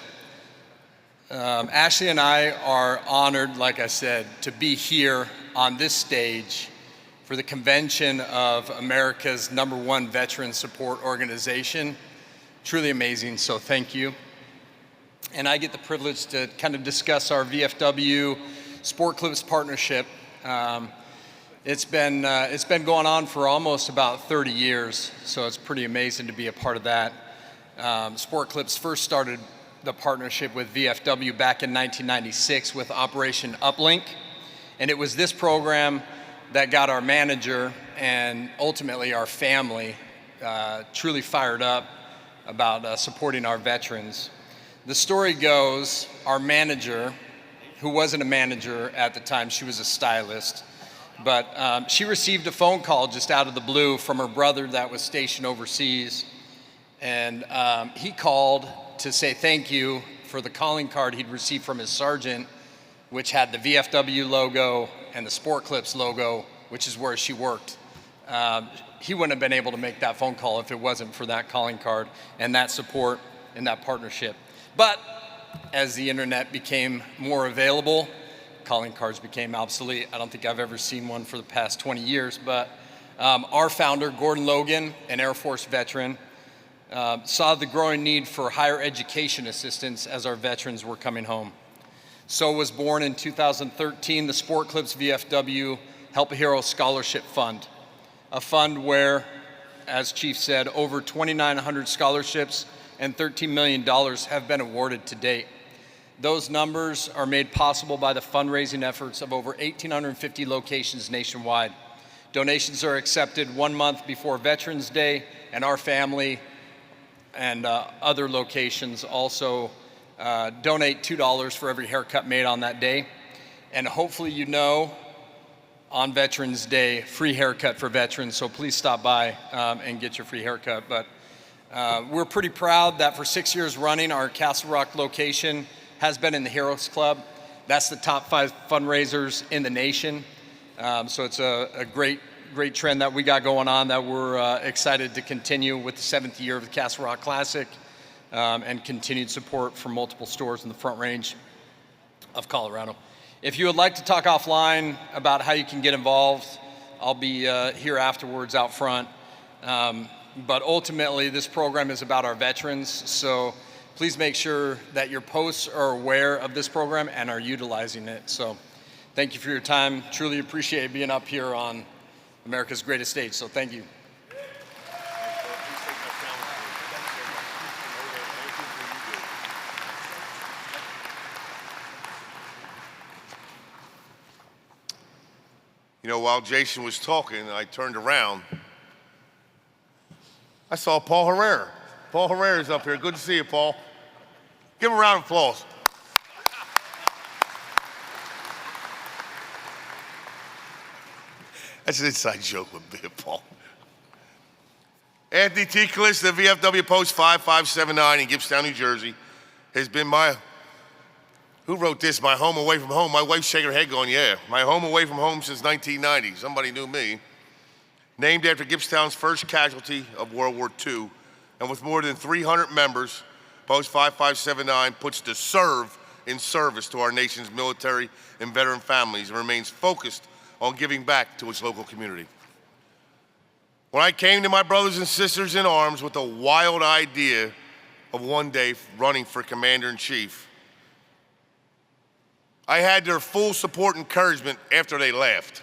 Ashley and I are honored, like I said, to be here on this stage for the convention of America's #1 veteran support organization. Truly amazing, so thank you. And I get the privilege to kind of discuss our VFW Sport Clips partnership. It's been going on for almost about 30 years, so it's pretty amazing to be a part of that. Sport Clips first started the partnership with VFW back in 1996 with Operation Uplink, and it was this program that got our manager and ultimately our family truly fired up about supporting our veterans. The story goes, our manager, who wasn't a manager at the time, she was a stylist, but she received a phone call just out of the blue from her brother that was stationed overseas, and he called to say thank you for the calling card he'd received from his sergeant, which had the VFW logo and the Sport Clips logo, which is where she worked. He wouldn't have been able to make that phone call if it wasn't for that calling card and that support and that partnership. But as the internet became more available, calling cards became obsolete. I don't think I've ever seen one for the past 20 years, but our founder, Gordon Logan, an Air Force veteran, saw the growing need for higher education assistance as our veterans were coming home. So was born in 2013 the Sport Clips VFW Help a Hero Scholarship Fund, a fund where, as Chief said, over 2,900 scholarships and $13 million have been awarded to date. Those numbers are made possible by the fundraising efforts of over 1,850 locations nationwide. Donations are accepted 1 month before Veterans Day, and our family and other locations also donate $2 for every haircut made on that day. And hopefully you know, on Veterans Day, free haircut for veterans, so please stop by and get your free haircut. But we're pretty proud that for 6 years running, our Castle Rock location has been in the Heroes Club. That's the top 5 fundraisers in the nation. So it's a great trend that we got going on that we're excited to continue with the 7th year of the Castle Rock Classic and continued support from multiple stores in the Front Range of Colorado. If you would like to talk offline about how you can get involved, I'll be here afterwards out front. but ultimately this program is about our veterans. So please make sure that your posts are aware of this program and are utilizing it. So thank you for your time. Truly appreciate being up here on America's greatest stage. So thank you. You know, while Jason was talking, I turned around. I saw Paul Herrera. Paul Herrera's up here. Good to see you, Paul. Give him a round of applause. That's an inside joke with me, Paul. Anthony T. Callista, VFW Post 5579 in Gibbstown, New Jersey, has been my, who wrote this? My home away from home. My wife's shaking her head going, yeah. My home away from home since 1990. Somebody knew me. Named after Gibbstown's first casualty of World War II, and with more than 300 members, Post 5579 puts to serve in service to our nation's military and veteran families and remains focused on giving back to its local community. When I came to my brothers and sisters in arms with a wild idea of one day running for Commander-in-Chief, I had their full support and encouragement after they laughed.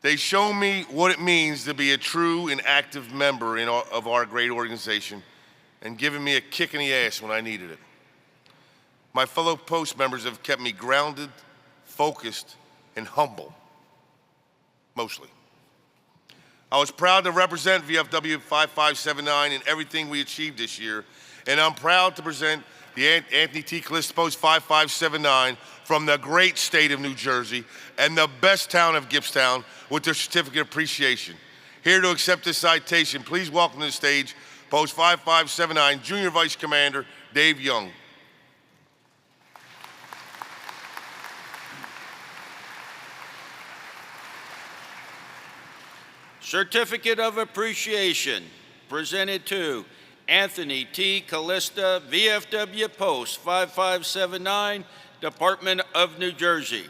They show me what it means to be a true and active member of our great organization and given me a kick in the ass when I needed it. My fellow Post members have kept me grounded, focused, and humble, mostly. I was proud to represent VFW 5579 in everything we achieved this year, and I'm proud to present the Anthony T. Callista Post 5579 from the great state of New Jersey and the best town of Gibbstown with their certificate of appreciation. Here to accept this citation, please welcome to the stage Post 5579 Junior Vice Commander Dave Young. Certificate of Appreciation presented to Anthony T. Callista, VFW Post 5579, Department of New Jersey.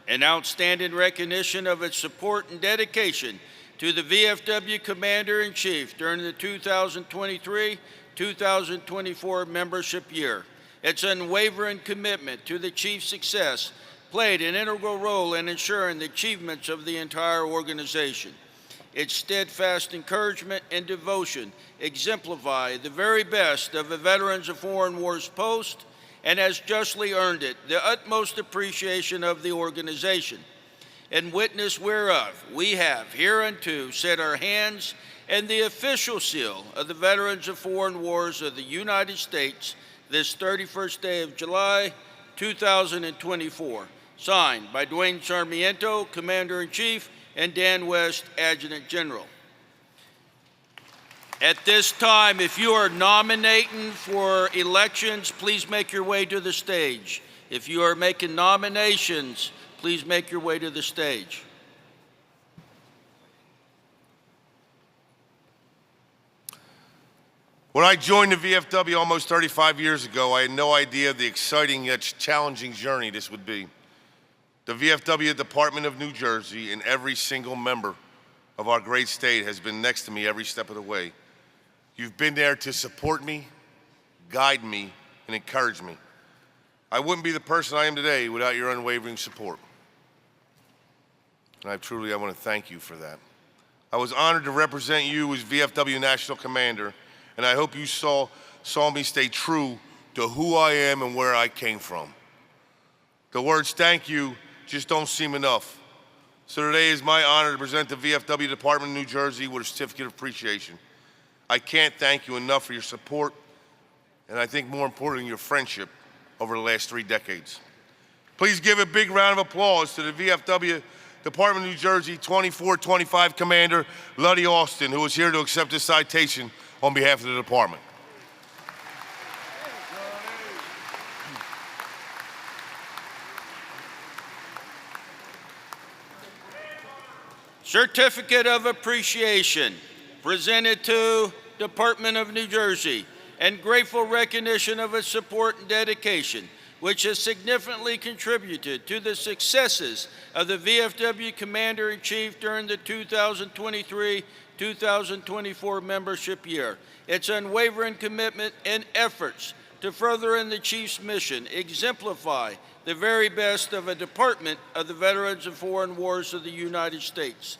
An outstanding recognition of its support and dedication to the VFW Commander-in-Chief during the 2023-2024 membership year. Its unwavering commitment to the Chief's success played an integral role in ensuring the achievements of the entire organization. Its steadfast encouragement and devotion exemplify the very best of the Veterans of Foreign Wars Post and has justly earned it the utmost appreciation of the organization. In witness whereof, we have hereunto set our hands and the official seal of the Veterans of Foreign Wars of the United States this 31st day of July, 2024. Signed by Dwayne Sarmiento, Commander-in-Chief, and Dan West, Adjutant General. At this time, if you are nominating for elections, please make your way to the stage. If you are making nominations, please make your way to the stage. When I joined the VFW almost 35 years ago, I had no idea of the exciting yet challenging journey this would be. The VFW Department of New Jersey and every single member of our great state has been next to me every step of the way. You've been there to support me, guide me, and encourage me. I wouldn't be the person I am today without your unwavering support. And I want to thank you for that. I was honored to represent you as VFW National Commander, and I hope you saw me stay true to who I am and where I came from. The words thank you just don't seem enough. So today is my honor to present the VFW Department of New Jersey with a certificate of appreciation. I can't thank you enough for your support, and I think more importantly, your friendship over the last 3 decades. Please give a big round of applause to the VFW Department of New Jersey 2425 Commander Luddy Austin, who is here to accept this citation on behalf of the department. Certificate of Appreciation presented to Department of New Jersey and grateful recognition of its support and dedication. which has significantly contributed to the successes of the VFW Commander-in-Chief during the 2023-2024 membership year. Its unwavering commitment and efforts to further the Chief's mission exemplify the very best of a department of the Veterans of Foreign Wars of the United States.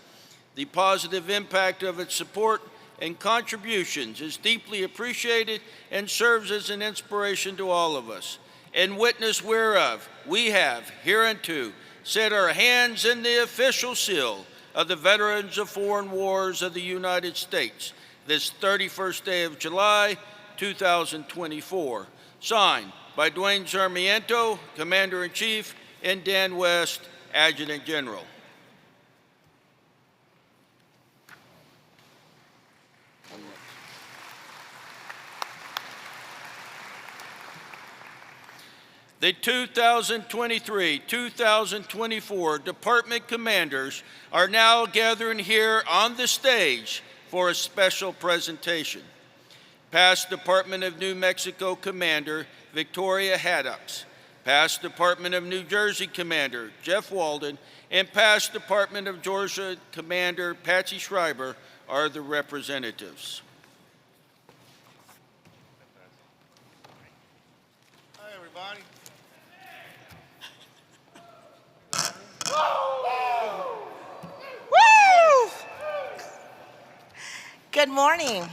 The positive impact of its support and contributions is deeply appreciated and serves as an inspiration to all of us. In witness whereof, we have hereunto set our hands in the official seal of the Veterans of Foreign Wars of the United States, this 31st day of July, 2024. Signed by Dwayne Sarmiento, Commander-in-Chief, and Dan West, Adjutant General. The 2023-2024 department commanders are now gathering here on the stage for a special presentation. Past Department of New Mexico Commander Victoria Haddocks, past Department of New Jersey Commander Jeff Walden, and past Department of Georgia Commander Patsy Schreiber are the representatives. Hi, everybody. Woo! Good morning.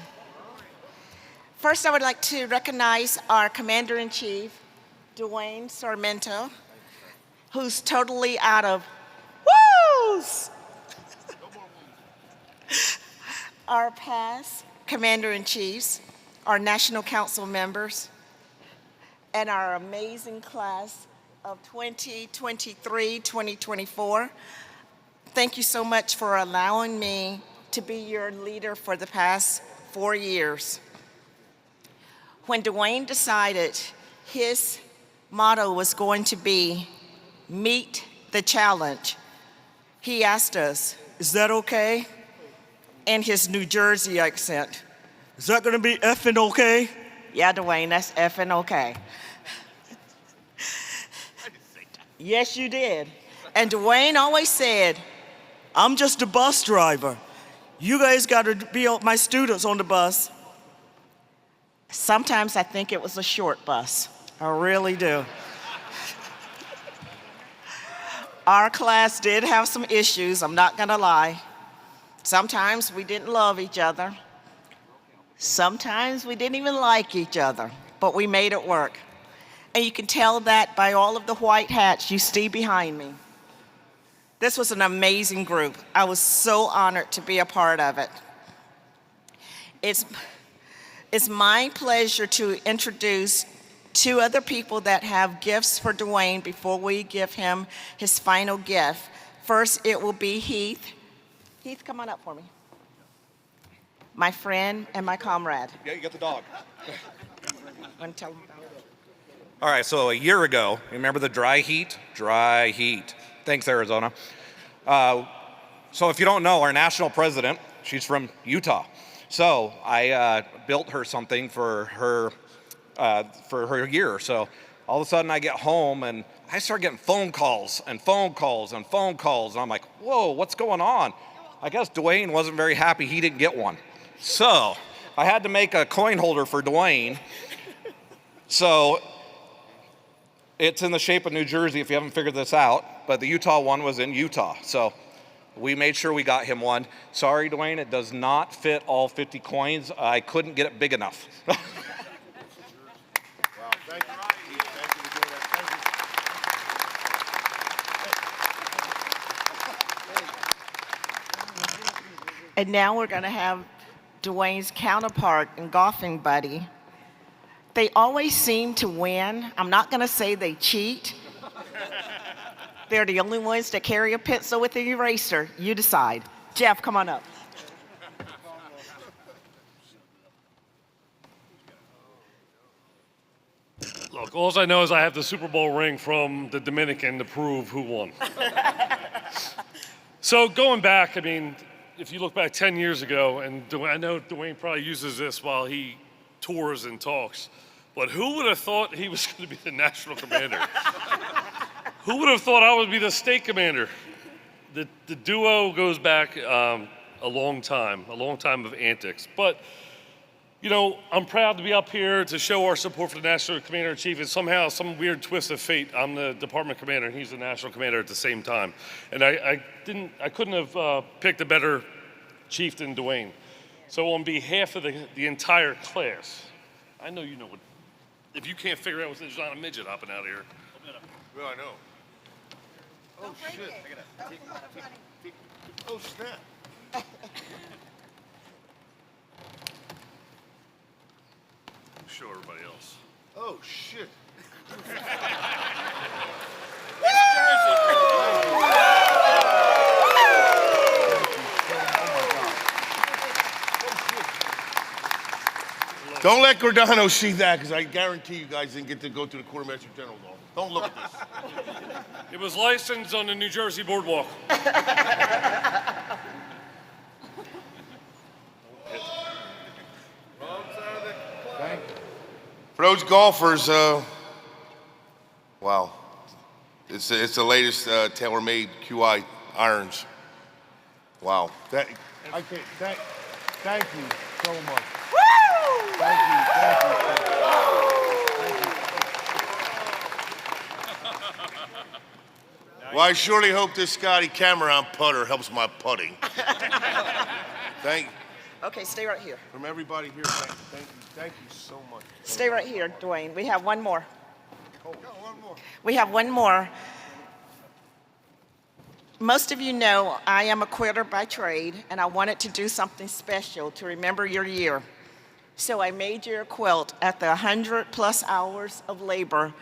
First, I would like to recognize our Commander-in-Chief, Dwayne Sarmiento, who's totally out of woos. Our past Commander-in-Chiefs, our National Council members, and our amazing class of 2023-2024. Thank you so much for allowing me to be your leader for the past 4 years. When Dwayne decided his motto was going to be, meet the challenge, he asked us, is that okay? In his New Jersey accent, is that gonna be effing okay? Yeah, Dwayne, that's effing okay. Yes, you did. And Dwayne always said, I'm just a bus driver. You guys gotta be my students on the bus. Sometimes I think it was a short bus. I really do. Our class did have some issues, I'm not gonna lie. Sometimes we didn't love each other. Sometimes we didn't even like each other, but we made it work. And you can tell that by all of the white hats you see behind me. This was an amazing group. I was so honored to be a part of it. It's my pleasure to introduce 2 other people that have gifts for Dwayne before we give him his final gift. First, it will be Heath. Heath, come on up for me. My friend and my comrade. Yeah, you got the dog. Want to tell him about it? All right, so a year ago, remember the dry heat? Dry heat. Thanks, Arizona. So if you don't know, our national president, she's from Utah. So I built her something for her year. So all of a sudden I get home and I start getting phone calls and phone calls and phone calls. And I'm like, whoa, what's going on? I guess Dwayne wasn't very happy he didn't get one. So I had to make a coin holder for Dwayne. So it's in the shape of New Jersey if you haven't figured this out, but the Utah one was in Utah. So we made sure we got him one. Sorry, Dwayne, it does not fit all 50 coins. I couldn't get it big enough. Wow, thank you. Thank you for doing that. And now we're gonna have Dwayne's counterpart and golfing buddy. They always seem to win. I'm not gonna say they cheat. They're the only ones that carry a pencil with an eraser. You decide. Jeff, come on up. Look, all I know is I have the Super Bowl ring from the Dominican to prove who won. So going back, I mean, if you look back 10 years ago, and I know Dwayne probably uses this while he tours and talks, But who would have thought he was going to be the national commander? Who would have thought I would be the state commander? The duo goes back a long time of antics. But, you know, I'm proud to be up here to show our support for the national commander-in-chief, and somehow, some weird twist of fate, I'm the department commander and he's the national commander at the same time. And I couldn't have picked a better chief than Dwayne. So on behalf of the entire class, I know you know what, if you can't figure out there's not a midget hopping out of here. Well, I know. Oh, shit. Oh, snap. Show everybody else. Oh, shit. Don't let Gordano see that, because I guarantee you guys didn't get to go to the Quartermaster General's office. Don't look at this. It was licensed on the New Jersey boardwalk. For those golfers, wow. It's the latest tailor-made QI irons. Wow. Thank you so much. Thank you. Well, I surely hope this Scotty Cameron putter helps my putting. Thank you. Okay, stay right here. From everybody here, thank you so much. Stay right here, Dwayne. We have one more. Oh, one more. We have one more. Most of you know I am a quitter by trade, and I wanted to do something special to remember your year. So I made you a quilt. At the 100+ hours of labor,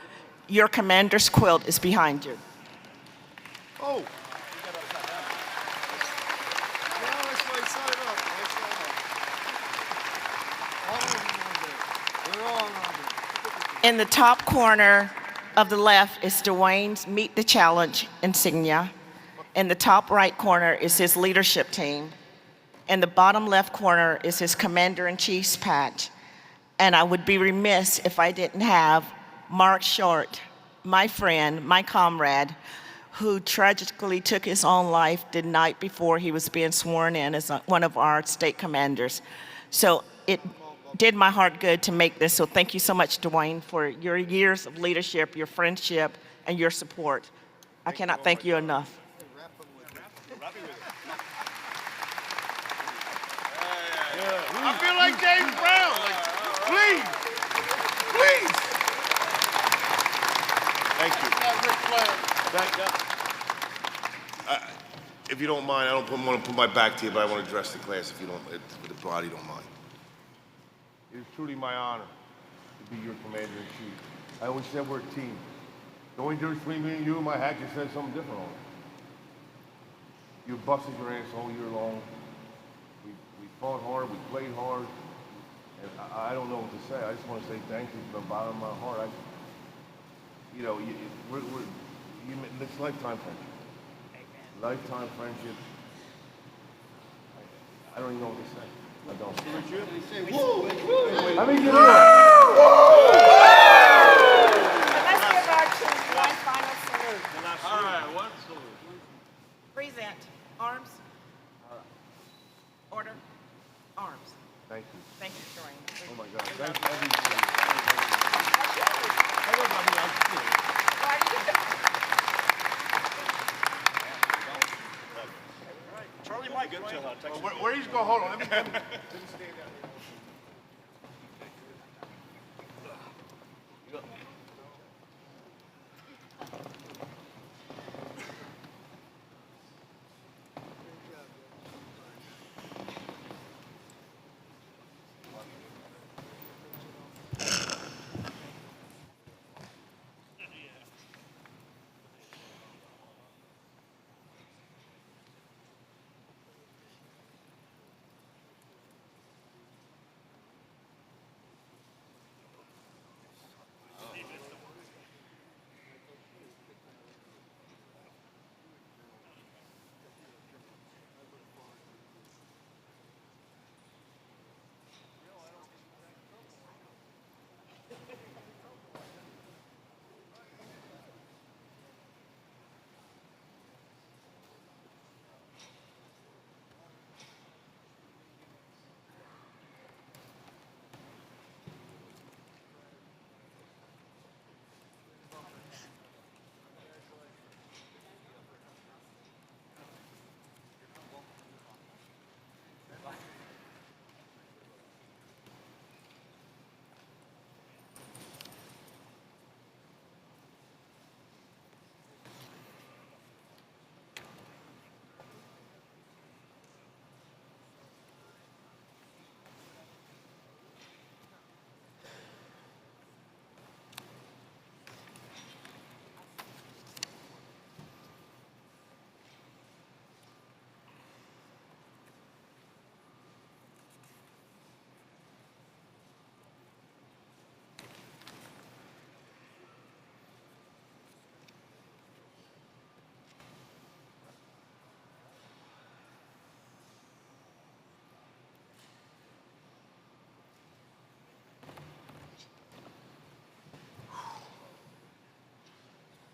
your commander's quilt is behind you. Oh. In the top corner of the left is Dwayne's Meet the Challenge insignia. In the top right corner is his leadership team. In the bottom left corner is his Commander-in-Chief's patch. And I would be remiss if I didn't have Mark Short, my friend, my comrade, who tragically took his own life the night before he was being sworn in as one of our state commanders. So it did my heart good to make this. So thank you so much, Dwayne, for your years of leadership, your friendship, and your support. I cannot thank you enough. I feel like James Brown. Please. Thank you. If you don't mind, I don't want to put my back to you, but I want to address the class if the body don't mind. It is truly my honor to be your commander-in-chief. I always said we're a team. The only difference between me and you, my hat just said something different on it. You busted your ass all year long. We fought hard, we played hard, and I don't know what to say. I just want to say thank you from the bottom of my heart. It's lifetime friendship. Lifetime friendship. I don't even know what to say. I don't. Let me give it up. Let's give our chief one final salute. All right, one salute. Present. Arms. Order. Arms. Thank you. Thank you, Dwayne. Oh my God. Thank you. Charlie might get to Where he's going? Hold on. Let me stand down.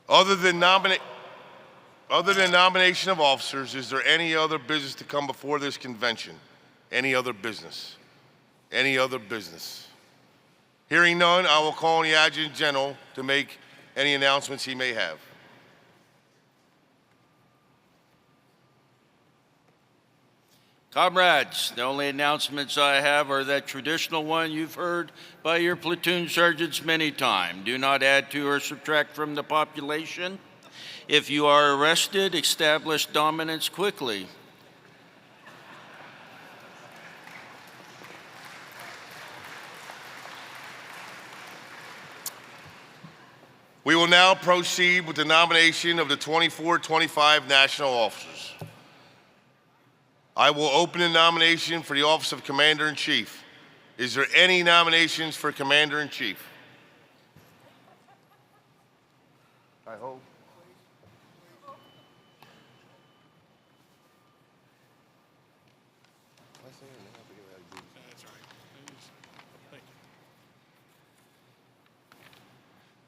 Other than nomination of officers, is there any other business to come before this convention? Any other business? Any other business? Hearing none, I will call on the Adjutant General to make any announcements he may have. Comrades, the only announcements I have are that traditional one you've heard by your platoon sergeants many times. Do not add to or subtract from the population. If you are arrested, establish dominance quickly. We will now proceed with the nomination of the 24-25 national officers. I will open the nomination for the office of Commander-in-Chief. Is there any nominations for Commander-in-Chief? I hope.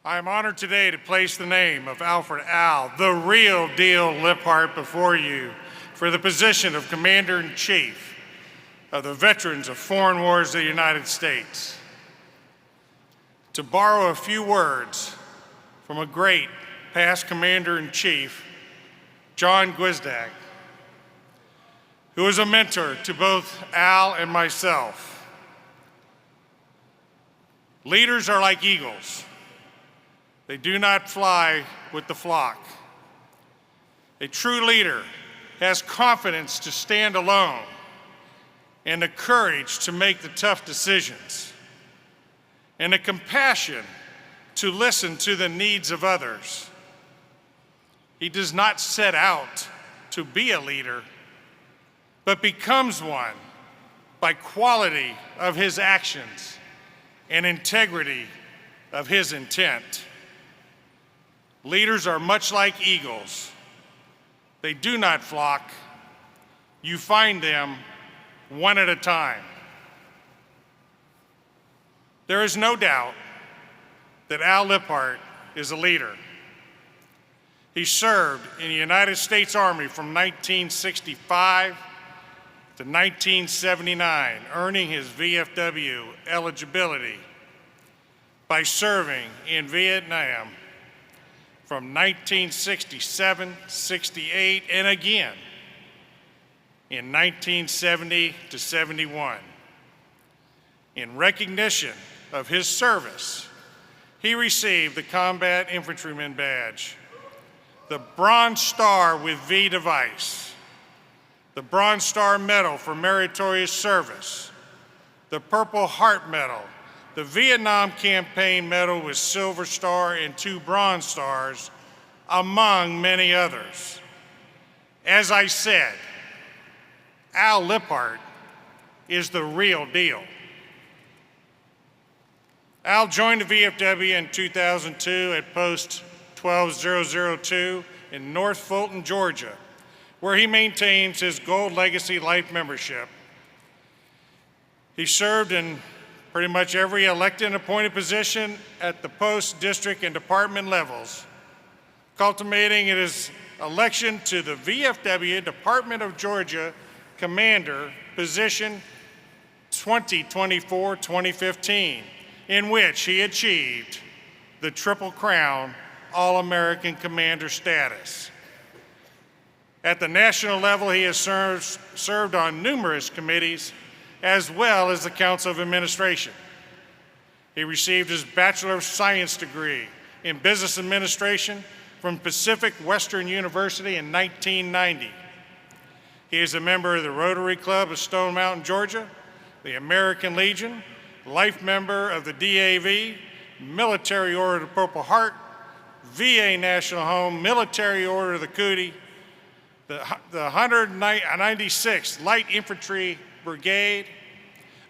I am honored today to place the name of Alfred Al, the real deal Liphart, before you for the position of Commander-in-Chief of the Veterans of Foreign Wars of the United States. To borrow a few words from a great past Commander-in-Chief, John Gwisdak, who was a mentor to both Al and myself. Leaders are like eagles. They do not fly with the flock. A true leader has confidence to stand alone and the courage to make the tough decisions and the compassion to listen to the needs of others. He does not set out to be a leader, but becomes one by quality of his actions and integrity of his intent. Leaders are much like eagles. They do not flock. You find them one at a time. There is no doubt that Al Liphart is a leader. He served in the United States Army from 1965 to 1979, earning his VFW eligibility by serving in Vietnam from 1967, 68, and again in 1970 to 71. In recognition of his service, he received the Combat Infantryman Badge, the Bronze Star with V device, the Bronze Star Medal for Meritorious Service, the Purple Heart Medal, the Vietnam Campaign Medal with Silver Star and 2 Bronze Stars, among many others. As I said, Al Liphart is the real deal. Al joined the VFW in 2002 at Post 12002 in North Fulton, Georgia, where he maintains his Gold Legacy Life membership. He served in pretty much every elected and appointed position at the post, district, and department levels, culminating in his election to the VFW Department of Georgia Commander position 2024-2015, in which he achieved the Triple Crown All-American Commander status. At the national level, he has served on numerous committees as well as the Council of Administration. He received his Bachelor of Science degree in Business Administration from Pacific Western University in 1990. He is a member of the Rotary Club of Stone Mountain, Georgia, the American Legion, life member of the DAV, Military Order of the Purple Heart, VA National Home, Military Order of the Cootie, the 196th Light Infantry Brigade,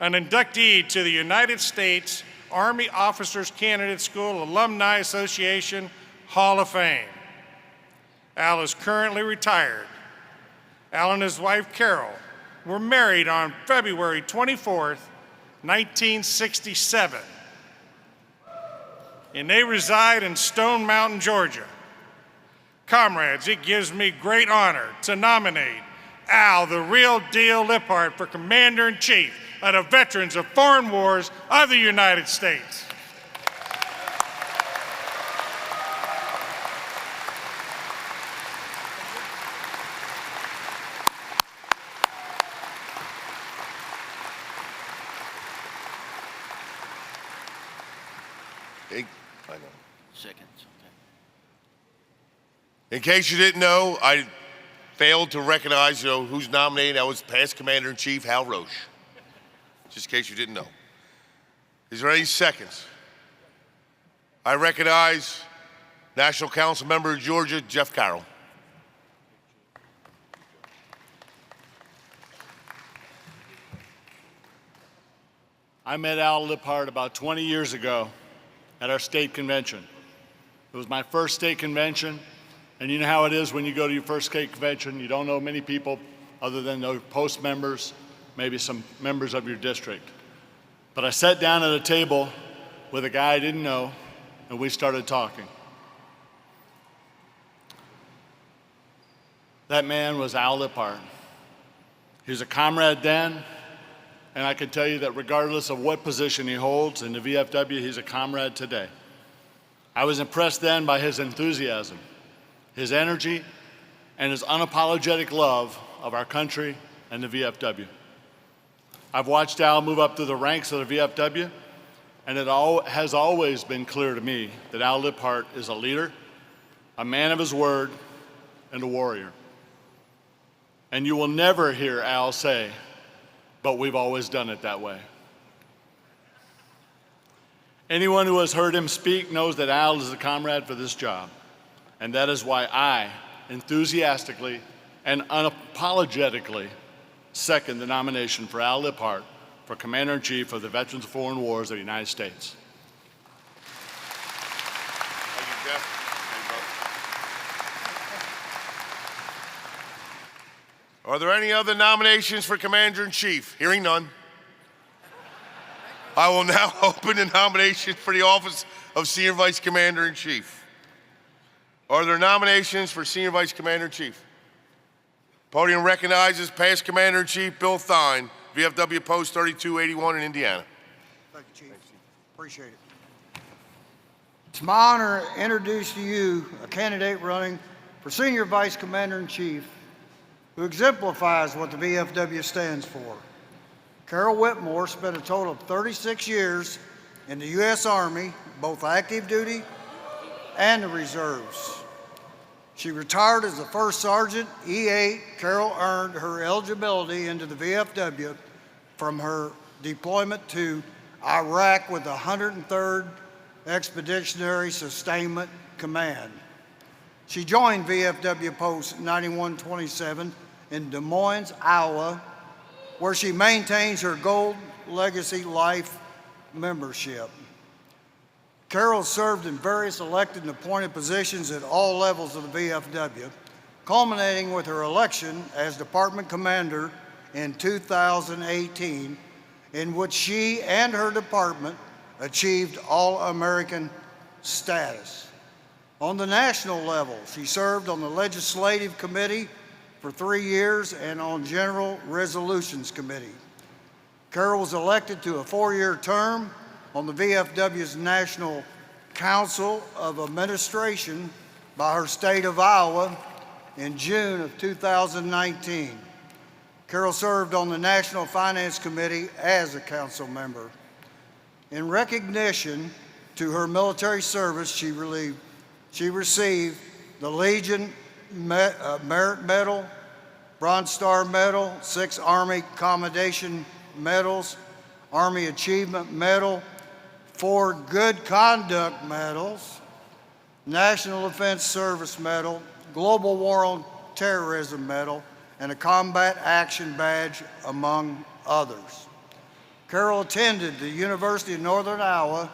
an inductee to the United States Army Officers Candidate School Alumni Association Hall of Fame. Al is currently retired. Al and his wife Carol were married on February 24th, 1967, and they reside in Stone Mountain, Georgia. Comrades, it gives me great honor to nominate Al, the real deal Liphart, for Commander-in-Chief of the Veterans of Foreign Wars of the United States. I know. Seconds. In case you didn't know, I failed to recognize, who's nominated. That was past Commander-in-Chief Hal Roche. Just in case you didn't know. Is there any seconds? I recognize National Council Member of Georgia, Jeff Carroll. I met Al Liphart about 20 years ago at our state convention. It was my first state convention, and you know how it is when you go to your first state convention, you don't know many people other than the post members, maybe some members of your district. But I sat down at a table with a guy I didn't know, and we started talking. That man was Al Liphart. He was a comrade then, and I can tell you that regardless of what position he holds in the VFW, he's a comrade today. I was impressed then by his enthusiasm, his energy, and his unapologetic love of our country and the VFW. I've watched Al move up through the ranks of the VFW, and it has always been clear to me that Al Liphart is a leader, a man of his word, and a warrior. And you will never hear Al say, "But we've always done it that way." Anyone who has heard him speak knows that Al is a comrade for this job, and that is why I enthusiastically and unapologetically second the nomination for Al Liphart for Commander-in-Chief of the Veterans of Foreign Wars of the United States. Thank you, Jeff. Are there any other nominations for Commander-in-Chief? Hearing none. I will now open the nomination for the office of Senior Vice Commander-in-Chief. Are there nominations for Senior Vice Commander-in-Chief? Podium recognizes past Commander-in-Chief Bill Thine, VFW Post 3281 in Indiana. Thank you, Chief. Appreciate it. It's my honor to introduce to you a candidate running for Senior Vice Commander-in-Chief who exemplifies what the VFW stands for. Carol Whitmore spent a total of 36 years in the U.S. Army, both active duty and the reserves. She retired as a first sergeant, E8. Carol earned her eligibility into the VFW from her deployment to Iraq with the 103rd Expeditionary Sustainment Command. She joined VFW Post 9127 in Des Moines, Iowa, where she maintains her Gold Legacy Life membership. Carol served in various elected and appointed positions at all levels of the VFW, culminating with her election as Department Commander in 2018, in which she and her department achieved All-American status. On the national level, she served on the Legislative Committee for 3 years and on General Resolutions Committee. Carol was elected to a 4-year term on the VFW's National Council of Administration by her state of Iowa in June of 2019. Carol served on the National Finance Committee as a council member. In recognition to her military service, she received the Legion Merit Medal, Bronze Star Medal, 6 Army Commendation Medals, Army Achievement Medal, 4 Good Conduct Medals, National Defense Service Medal, Global War on Terrorism Medal, and a Combat Action Badge, among others. Carol attended the University of Northern Iowa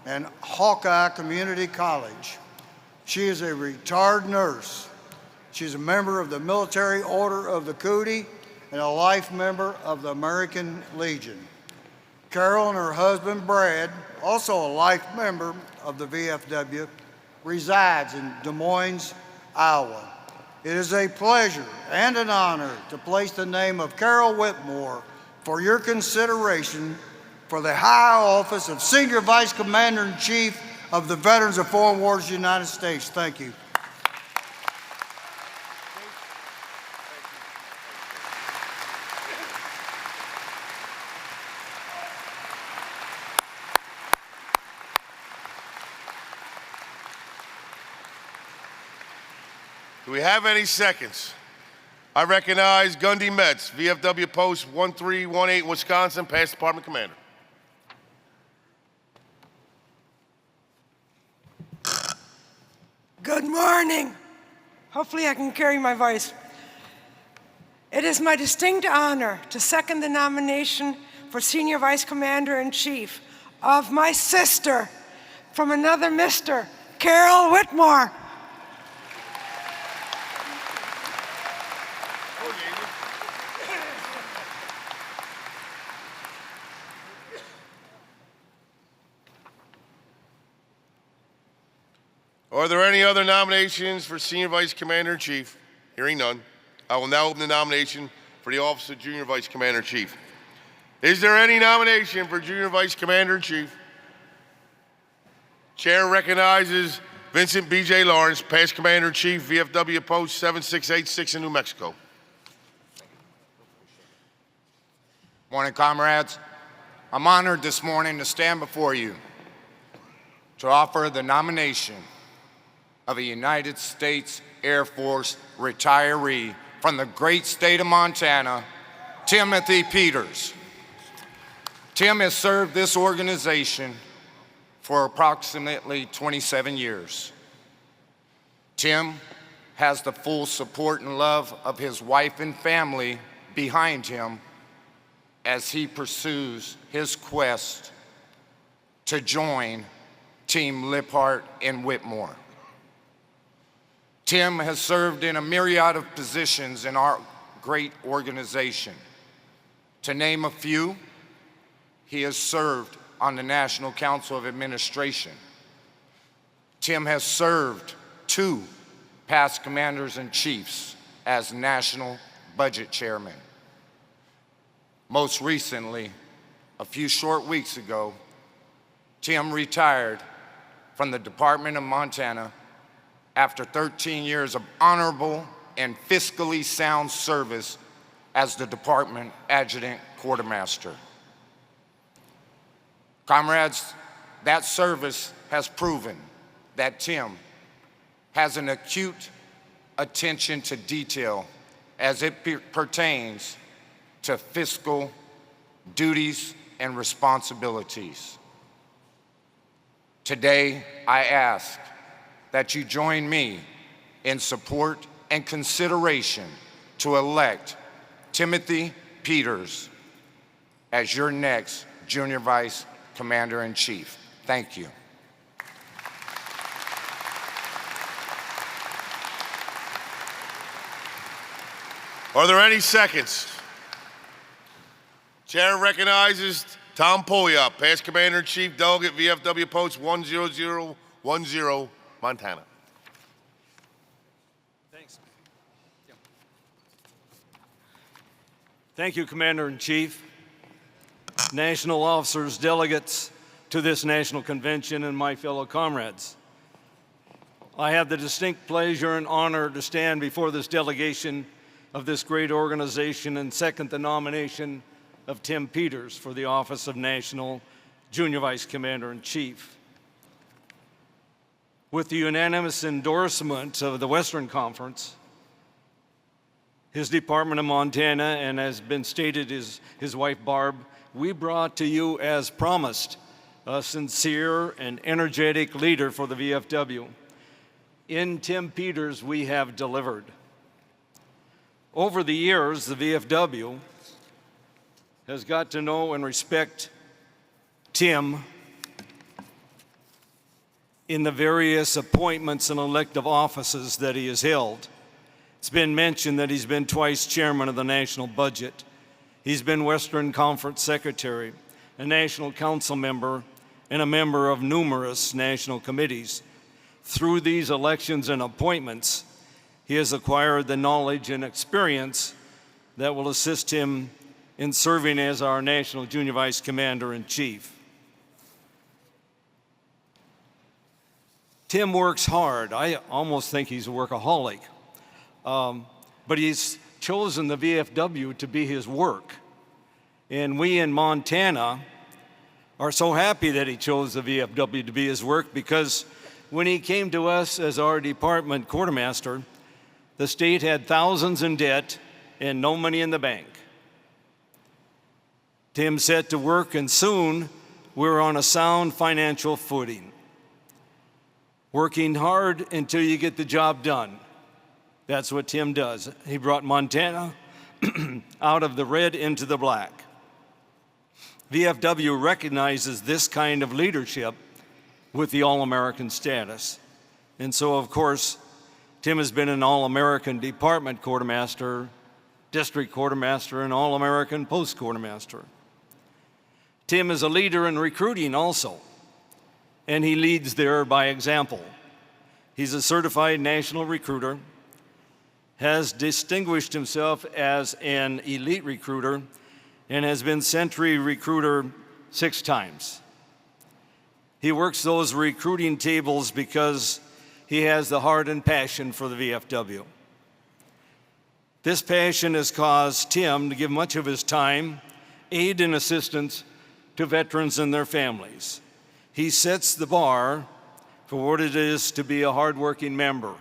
and Hawkeye Community College. She is a retired nurse. She's a member of the Military Order of the Cootie and a life member of the American Legion. Carol and her husband, Brad, also a life member of the VFW, resides in Des Moines, Iowa. It is a pleasure and an honor to place the name of Carol Whitmore for your consideration for the high office of Senior Vice Commander-in-Chief of the Veterans of Foreign Wars of the United States. Thank you. Do we have any seconds? I recognize Gundy Metz, VFW Post 1318, Wisconsin, past department commander. Good morning. Hopefully I can carry my voice. It is my distinct honor to second the nomination for Senior Vice Commander-in-Chief of my sister from another Mr., Carol Whitmore. Are there any other nominations for Senior Vice Commander-in-Chief? Hearing none, I will now open the nomination for the office of Junior Vice Commander-in-Chief. Is there any nomination for Junior Vice Commander-in-Chief? Chair recognizes Vincent B.J. Lawrence, past Commander-in-Chief, VFW Post 7686 in New Mexico. Morning, comrades. I'm honored this morning to stand before you to offer the nomination of a United States Air Force retiree from the great state of Montana, Timothy Peters. Tim has served this organization for approximately 27 years. Tim has the full support and love of his wife and family behind him as he pursues his quest to join Team Liphart and Whitmore. Tim has served in a myriad of positions in our great organization. To name a few, he has served on the National Council of Administration. Tim has served 2 past commanders-in-chiefs as National Budget Chairman. Most recently, a few short weeks ago, Tim retired from the Department of Montana after 13 years of honorable and fiscally sound service as the Department Adjutant Quartermaster. Comrades, that service has proven that Tim has an acute attention to detail as it pertains to fiscal duties and responsibilities. Today, I ask that you join me in support and consideration to elect Timothy Peters as your next Junior Vice Commander-in-Chief. Thank you. Are there any seconds? Chair recognizes Tom Polyop, past Commander-in-Chief, Delegate, VFW Post 10010, Montana. Thanks. Thank you, Commander-in-Chief, national officers, delegates to this national convention, and my fellow comrades. I have the distinct pleasure and honor to stand before this delegation of this great organization and second the nomination of Tim Peters for the office of National Junior Vice Commander-in-Chief. With the unanimous endorsement of the Western Conference, his Department of Montana, and as been stated, his wife Barb, we brought to you, as promised, a sincere and energetic leader for the VFW. In Tim Peters, we have delivered. Over the years, the VFW has got to know and respect Tim in the various appointments and elective offices that he has held. It's been mentioned that he's been twice chairman of the national budget. He's been Western Conference Secretary, a national council member, and a member of numerous national committees. Through these elections and appointments, he has acquired the knowledge and experience that will assist him in serving as our National Junior Vice Commander-in-Chief. Tim works hard. I almost think he's a workaholic. But he's chosen the VFW to be his work. And we in Montana are so happy that he chose the VFW to be his work, because when he came to us as our department quartermaster, the state had thousands in debt and no money in the bank. Tim set to work, and soon we were on a sound financial footing. Working hard until you get the job done. That's what Tim does. He brought Montana out of the red into the black. VFW recognizes this kind of leadership with the All-American status. And so, of course, Tim has been an All-American Department Quartermaster, District Quartermaster, and All-American Post Quartermaster. Tim is a leader in recruiting also, and he leads there by example. He's a certified national recruiter, has distinguished himself as an elite recruiter, and has been Century Recruiter 6 times. He works those recruiting tables because he has the heart and passion for the VFW. This passion has caused Tim to give much of his time, aid, and assistance to veterans and their families. He sets the bar for what it is to be a hardworking member.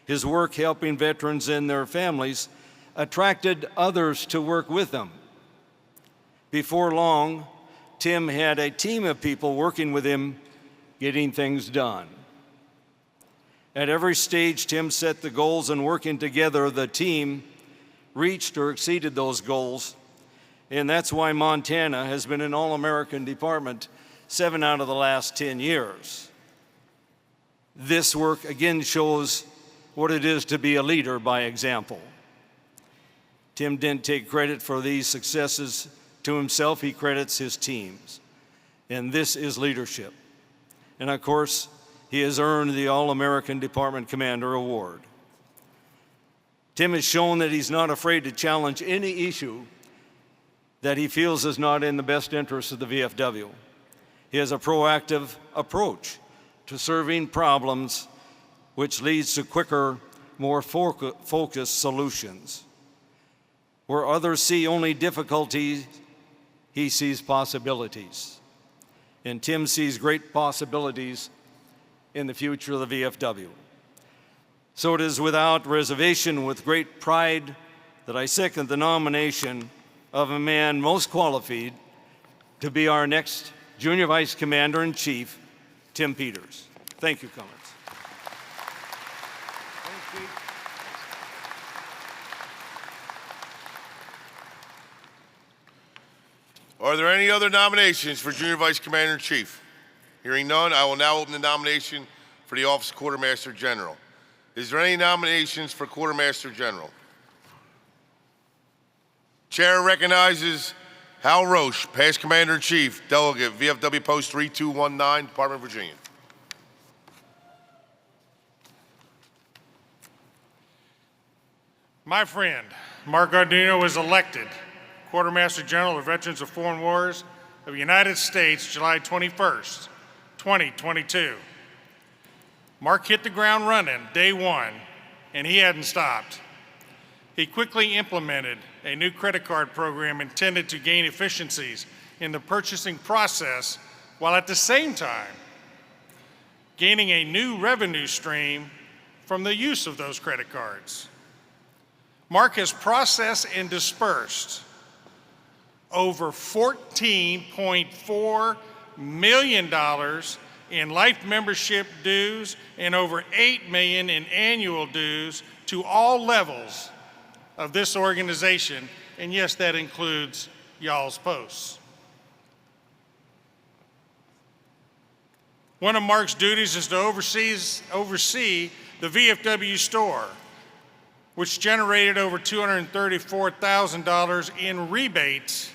His work helping veterans and their families attracted others to work with him. Before long, Tim had a team of people working with him, getting things done. At every stage, Tim set the goals, and working together, the team reached or exceeded those goals. And that's why Montana has been an All-American department 7 out of the last 10 years. This work again shows what it is to be a leader by example. Tim didn't take credit for these successes to himself, he credits his teams. And this is leadership. And of course, he has earned the All-American Department Commander Award. Tim has shown that he's not afraid to challenge any issue that he feels is not in the best interest of the VFW. He has a proactive approach to serving problems, which leads to quicker, more focused solutions. Where others see only difficulties, he sees possibilities. And Tim sees great possibilities in the future of the VFW. So it is without reservation, with great pride, that I second the nomination of a man most qualified to be our next Junior Vice Commander-in-Chief, Tim Peters. Thank you, Comrades. Are there any other nominations for Junior Vice Commander-in-Chief? Hearing none, I will now open the nomination for the office of Quartermaster General. Is there any nominations for Quartermaster General? Chair recognizes Hal Roche, past Commander-in-Chief, Delegate, VFW Post 3219, Department of Virginia. My friend, Mark Gardino, was elected Quartermaster General of Veterans of Foreign Wars of the United States, July 21st, 2022. Mark hit the ground running day one, and he hadn't stopped. He quickly implemented a new credit card program intended to gain efficiencies in the purchasing process, while at the same time gaining a new revenue stream from the use of those credit cards. Mark has processed and dispersed over $14.4 million in life membership dues and over $8 million in annual dues to all levels of this organization, and yes, that includes y'all's posts. One of Mark's duties is to oversee the VFW store, which generated over $234,000 in rebates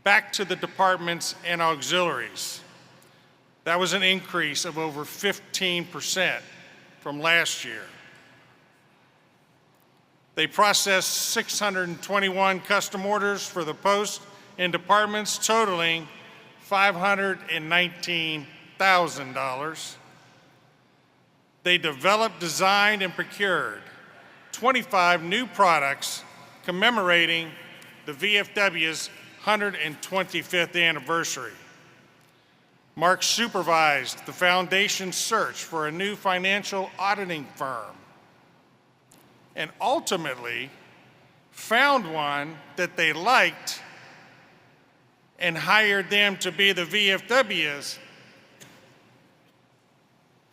back to the departments and auxiliaries. That was an increase of over 15% from last year. They processed 621 custom orders for the post in departments totaling $519,000. They developed, designed, and procured 25 new products commemorating the VFW's 125th anniversary. Mark supervised the foundation's search for a new financial auditing firm and ultimately found one that they liked and hired them to be the VFW's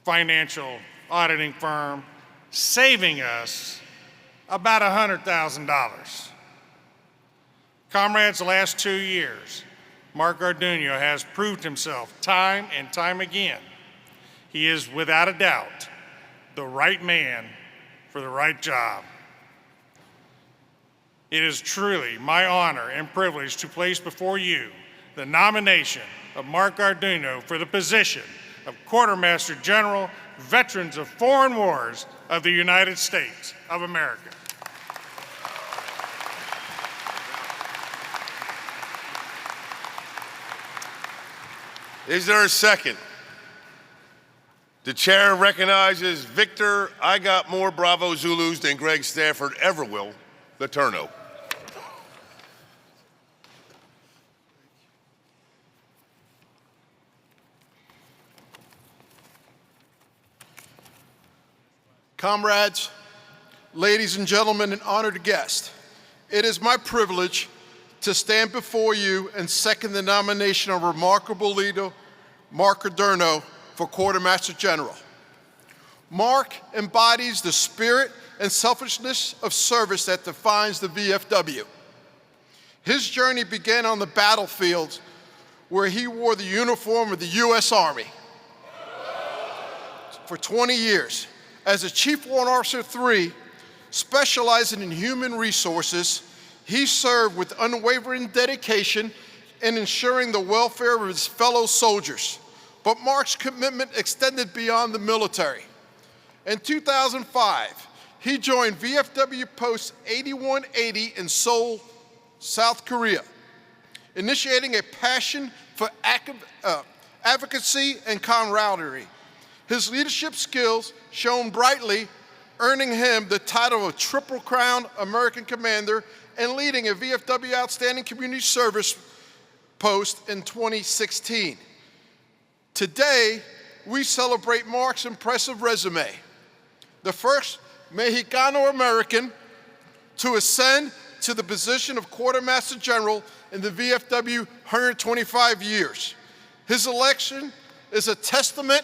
financial auditing firm, saving us about $100,000. Comrades, the last 2 years, Mark Garduno has proved himself time and time again. He is, without a doubt, the right man for the right job. It is truly my honor and privilege to place before you the nomination of Mark Garduno for the position of Quartermaster General, Veterans of Foreign Wars of the United States of America. Is there a second? The chair recognizes Victor, I got more Bravo Zulus than Greg Stafford ever will, Letourneau. Comrades, ladies and gentlemen, and honored guests, it is my privilege to stand before you and second the nomination of remarkable leader Mark Garduno for Quartermaster General. Mark embodies the spirit and selflessness of service that defines the VFW. His journey began on the battlefield where he wore the uniform of the U.S. Army for 20 years. As a Chief Warrant Officer 3, specializing in human resources, he served with unwavering dedication in ensuring the welfare of his fellow soldiers. But Mark's commitment extended beyond the military. In 2005, he joined VFW Post 8180 in Seoul, South Korea, initiating a passion for advocacy and camaraderie. His leadership skills shone brightly, earning him the title of Triple Crown American Commander and leading a VFW Outstanding Community Service post in 2016. Today, we celebrate Mark's impressive resume, the first Mexicano-American to ascend to the position of Quartermaster General in the VFW 125 years. His election is a testament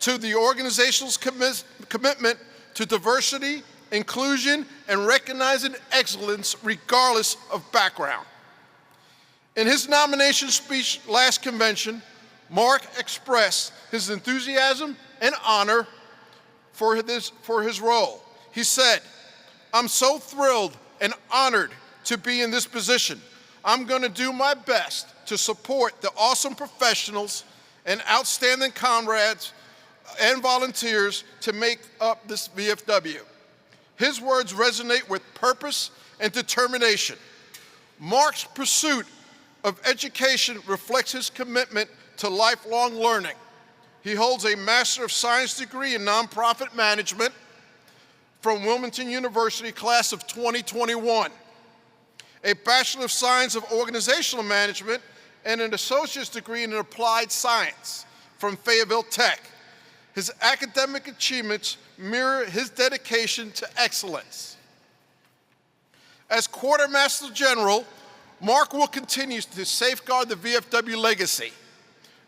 to the organization's commitment to diversity, inclusion, and recognizing excellence regardless of background. In his nomination speech last convention, Mark expressed his enthusiasm and honor for his role. He said, "I'm so thrilled and honored to be in this position. I'm going to do my best to support the awesome professionals and outstanding comrades and volunteers to make up this VFW." His words resonate with purpose and determination. Mark's pursuit of education reflects his commitment to lifelong learning. He holds a Master of Science degree in Nonprofit Management from Wilmington University, class of 2021, a Bachelor of Science of Organizational Management, and an Associate's degree in Applied Science from Fayetteville Tech. His academic achievements mirror his dedication to excellence. As Quartermaster General, Mark will continue to safeguard the VFW legacy,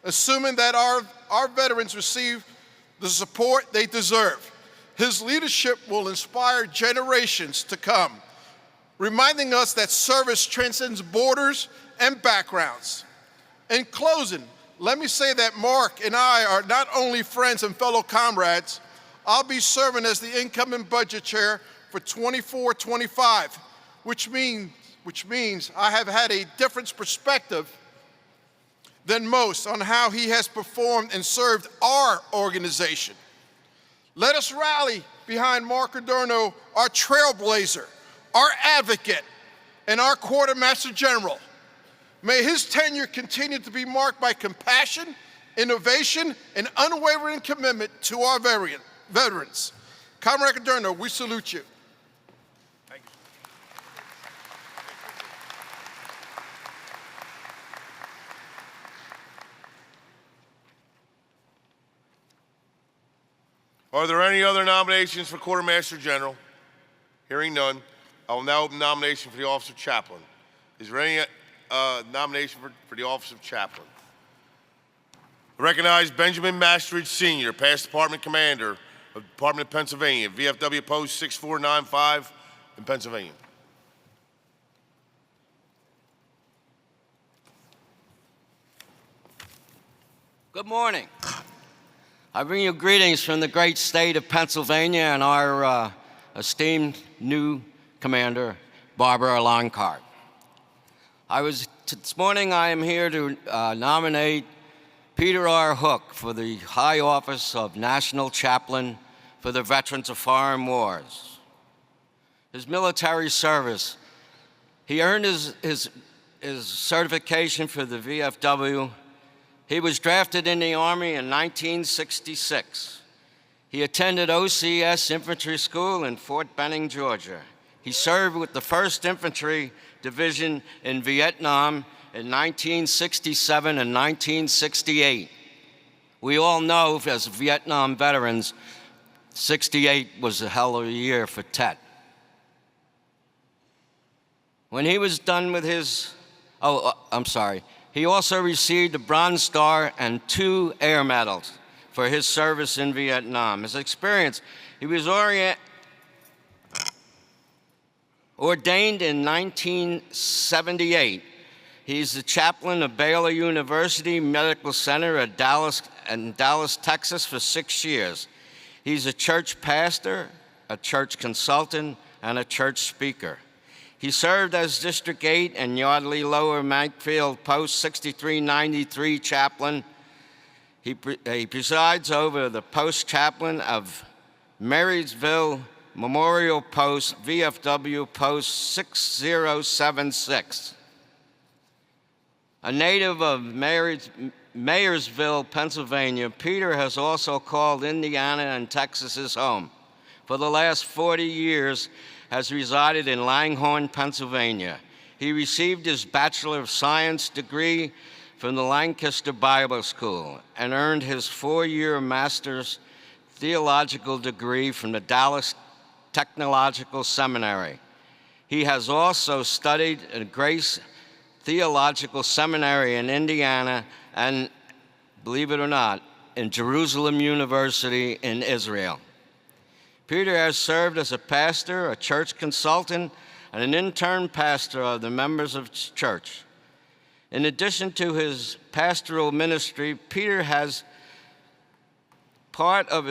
assuming that our veterans receive the support they deserve. His leadership will inspire generations to come, reminding us that service transcends borders and backgrounds. In closing, let me say that Mark and I are not only friends and fellow comrades. I'll be serving as the incoming budget chair for 24-25, which means I have had a different perspective than most on how he has performed and served our organization. Let us rally behind Mark Adorno, our trailblazer, our advocate, and our Quartermaster General. May his tenure continue to be marked by compassion, innovation, and unwavering commitment to our veterans. Comrade Adorno, we salute you. Thank you. Are there any other nominations for Quartermaster General? Hearing none, I will now open nomination for the office of Chaplain. Is there any nomination for the office of Chaplain? I recognize Benjamin Mastridge Sr., past Department Commander of the Department of Pennsylvania, VFW Post 6495 in Pennsylvania. Good morning. I bring you greetings from the great state of Pennsylvania and our esteemed new commander, Barbara Loncart. This morning I am here to nominate Peter R. Hook for the high office of National Chaplain for the Veterans of Foreign Wars. His military service, he earned his certification for the VFW. He was drafted in the Army in 1966. He attended OCS Infantry School in Fort Benning, Georgia. He served with the 1st Infantry Division in Vietnam in 1967 and 1968. We all know, as Vietnam veterans, 68 was a hell of a year for Tet. When he was done with his, he also received a Bronze Star and 2 Air Medals for his service in Vietnam. His experience, he was ordained in 1978. He's the chaplain of Baylor University Medical Center in Dallas, Texas for 6 years. He's a church pastor, a church consultant, and a church speaker. He served as District 8 and Yardley Lower Mankfield Post 6393 chaplain. He presides over the post chaplain of Marysville Memorial Post, VFW Post 6076. A native of Mayersville, Pennsylvania, Peter has also called Indiana and Texas his home. For the last 40 years, has resided in Langhorne, Pennsylvania. He received his Bachelor of Science degree from the Lancaster Bible School and earned his 4-year Master's Theological degree from the Dallas Technological Seminary. He has also studied at Grace Theological Seminary in Indiana and, believe it or not, in Jerusalem University in Israel. Peter has served as a pastor, a church consultant, and an intern pastor of the members of church. In addition to his pastoral ministry, Peter has been part of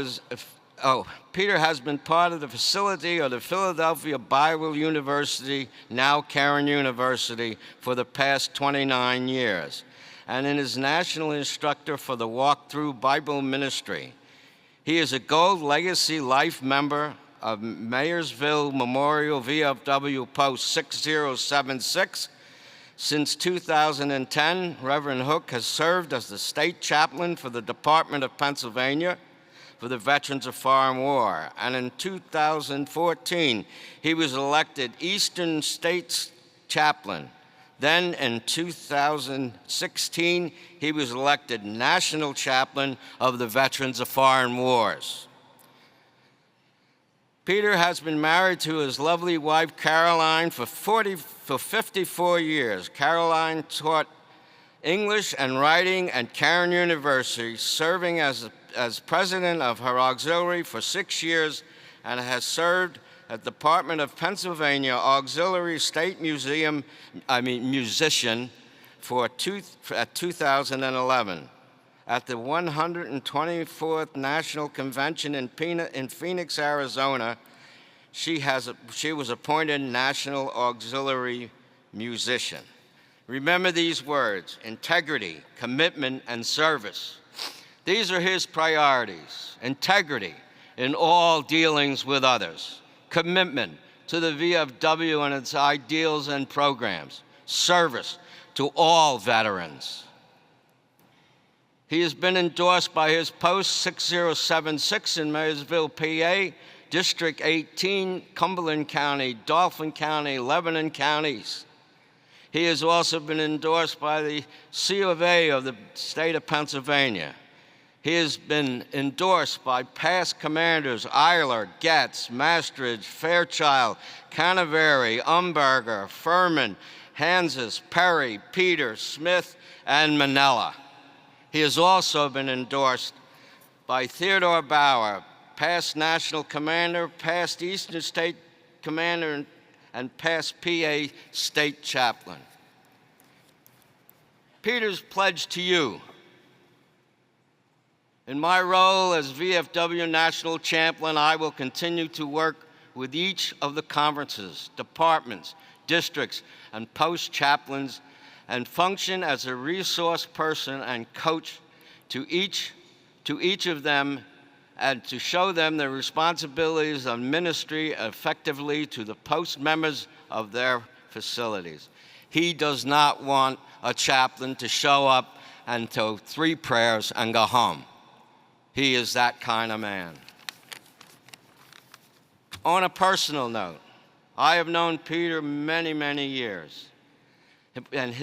the facility of the Philadelphia Bible University, now Cairn University, for the past 29 years, and is national instructor for the Walk-Through Bible Ministry. He is a Gold Legacy Life member of Mayersville Memorial VFW Post 6076. Since 2010, Reverend Hook has served as the state chaplain for the Department of Pennsylvania for the Veterans of Foreign War. And in 2014, he was elected Eastern States Chaplain. Then in 2016, he was elected National Chaplain of the Veterans of Foreign Wars. Peter has been married to his lovely wife, Caroline, for 54 years. Caroline taught English and writing at Cairn University, serving as president of her auxiliary for 6 years, and has served at the Department of Pennsylvania Auxiliary State musician for 2011. At the 124th National Convention in Phoenix, Arizona, she was appointed National Auxiliary Musician. Remember these words: integrity, commitment, and service. These are his priorities: integrity, in all dealings with others, commitment to the VFW and its ideals and programs, service to all veterans. He has been endorsed by his post 6076 in Mayersville, PA, District 18, Cumberland County, Dauphin County, Lebanon counties. He has also been endorsed by the C of A of the state of Pennsylvania. He has been endorsed by past commanders Eiler, Getz, Mastridge, Fairchild, Canaveri, Umberger, Furman, Hanses, Perry, Peter, Smith, and Manella. He has also been endorsed by Theodore Bauer, past national commander, past Eastern State commander, and past PA state chaplain. Peter's pledge to you. In my role as VFW National Chaplain, I will continue to work with each of the conferences, departments, districts, and post chaplains and function as a resource person and coach to each of them and to show them the responsibilities of ministry effectively to the post members of their facilities. He does not want a chaplain to show up and do 3 prayers and go home. He is that kind of man. On a personal note, I have known Peter many, many years. And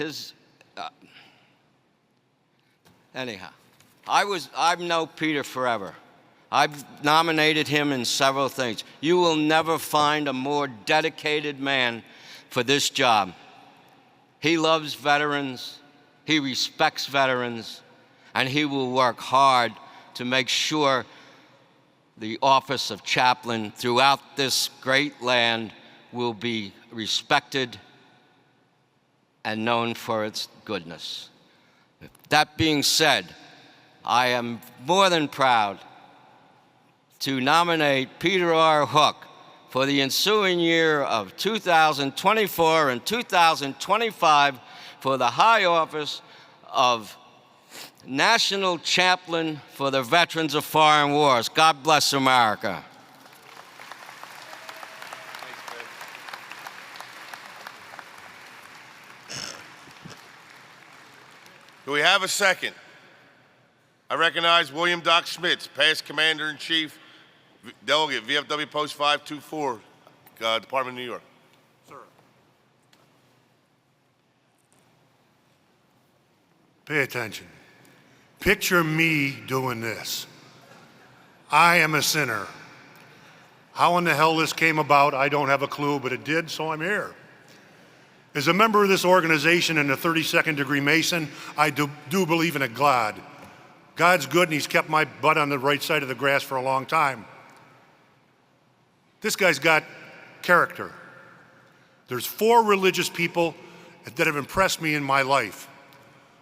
anyhow, I've known Peter forever. I've nominated him in several things. You will never find a more dedicated man for this job. He loves veterans, he respects veterans, and he will work hard to make sure the office of chaplain throughout this great land will be respected and known for its goodness. That being said, I am more than proud to nominate Peter R. Hook for the ensuing year of 2024 and 2025 for the high office of National Chaplain for the Veterans of Foreign Wars. God bless America. Do we have a second? I recognize William Doc Schmitz, past Commander-in-Chief, Delegate, VFW Post 524, Department of New York. Sir. Pay attention. Picture me doing this. I am a sinner. How in the hell this came about, I don't have a clue, but it did, so I'm here. As a member of this organization and a 32nd degree Mason, I do believe in a God. God's good, and he's kept my butt on the right side of the grass for a long time. This guy's got character. There's 4 religious people that have impressed me in my life.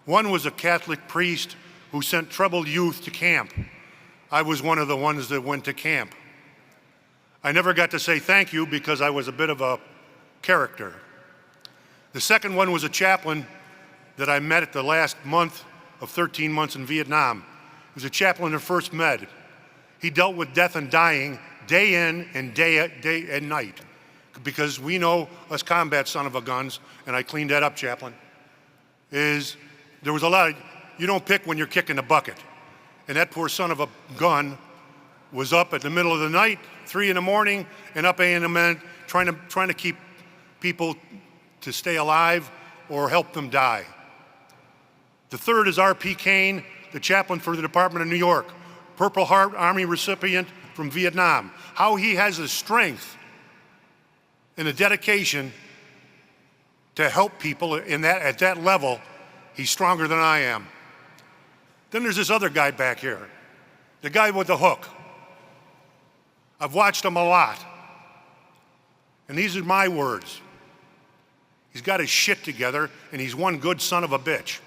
One was a Catholic priest who sent troubled youth to camp. I was one of the ones that went to camp. I never got to say thank you because I was a bit of a character. The second one was a chaplain that I met at the last month of 13 months in Vietnam. He was a chaplain in First Med. He dealt with death and dying day in and day and night, because we know, us combat son of a guns, and I cleaned that up, chaplain, is there was a lot of, you don't pick when you're kicking the bucket. And that poor son of a gun was up at the middle of the night, 3 in the morning, and up A&M trying to keep people to stay alive or help them die. The third is R.P. Kane, the chaplain for the Department of New York, Purple Heart Army recipient from Vietnam. How he has the strength and the dedication to help people at that level, he's stronger than I am. Then there's this other guy back here, the guy with the hook. I've watched him a lot, and these are my words. He's got his shit together, and he's one good son of a bitch.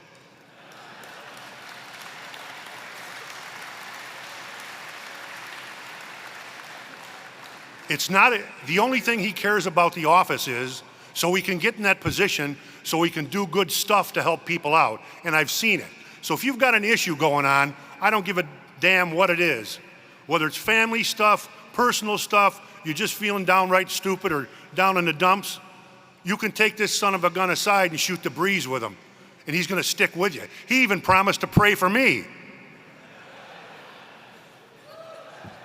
It's not, the only thing he cares about the office is so he can get in that position so he can do good stuff to help people out, and I've seen it. So if you've got an issue going on, I don't give a damn what it is. whether it's family stuff, personal stuff, you're just feeling downright stupid or down in the dumps, you can take this son of a gun aside and shoot the breeze with him, and he's going to stick with you. He even promised to pray for me.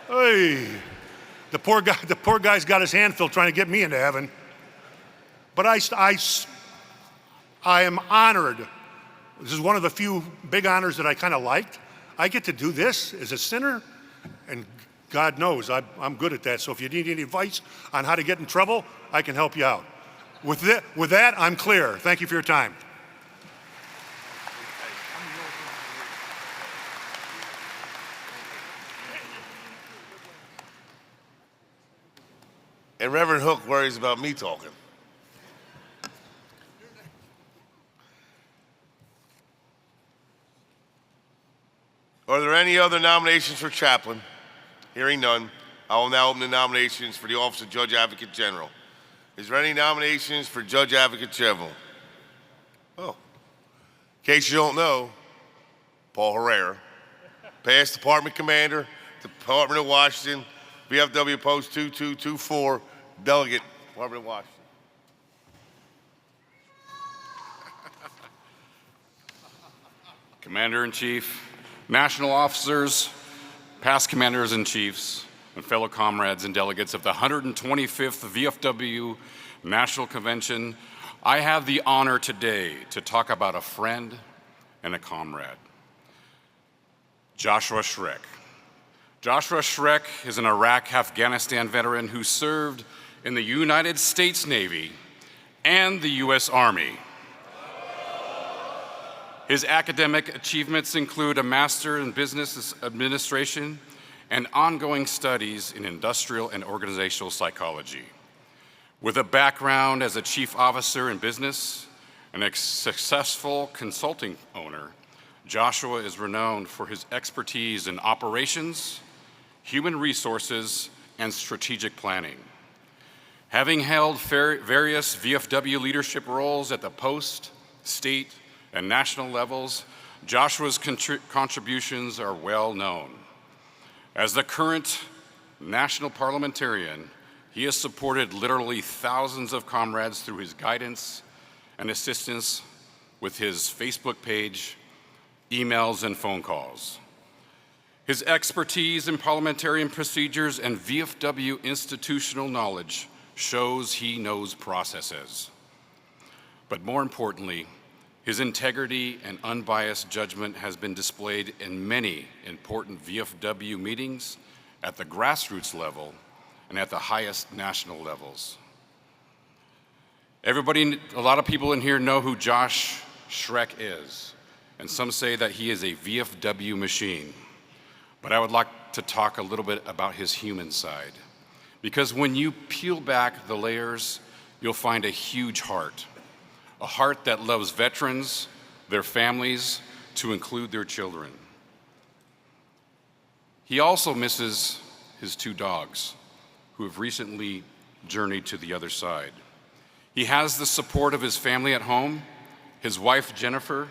Hey, the poor guy's got his hand filled trying to get me into heaven. But I am honored. This is one of the few big honors that I kind of liked. I get to do this as a sinner, and God knows I'm good at that. So if you need any advice on how to get in trouble, I can help you out. With that, I'm clear. Thank you for your time. And Reverend Hook worries about me talking. Are there any other nominations for chaplain? Hearing none, I will now open the nominations for the office of Judge Advocate General. Is there any nominations for Judge Advocate General? Oh, in case you don't know, Paul Herrera, past Department Commander, Department of Washington, VFW Post 2224, Delegate, Department of Washington. Commander-in-Chief, national officers, past commanders-in-chiefs, and fellow comrades and delegates of the 125th VFW National Convention, I have the honor today to talk about a friend and a comrade, Joshua Schreck. Joshua Schreck is an Iraq-Afghanistan veteran who served in the United States Navy and the U.S. Army. His academic achievements include a Master in Business Administration and ongoing studies in industrial and organizational psychology. With a background as a chief officer in business and a successful consulting owner, Joshua is renowned for his expertise in operations, human resources, and strategic planning. Having held various VFW leadership roles at the post, state, and national levels, Joshua's contributions are well known. As the current national parliamentarian, he has supported literally thousands of comrades through his guidance and assistance with his Facebook page, emails, and phone calls. His expertise in parliamentarian procedures and VFW institutional knowledge shows he knows processes. But more importantly, his integrity and unbiased judgment has been displayed in many important VFW meetings at the grassroots level and at the highest national levels. A lot of people in here know who Josh Schreck is, and some say that he is a VFW machine. But I would like to talk a little bit about his human side, because when you peel back the layers, you'll find a huge heart. A heart that loves veterans, their families, to include their children. He also misses his two dogs, who have recently journeyed to the other side. He has the support of his family at home, his wife Jennifer,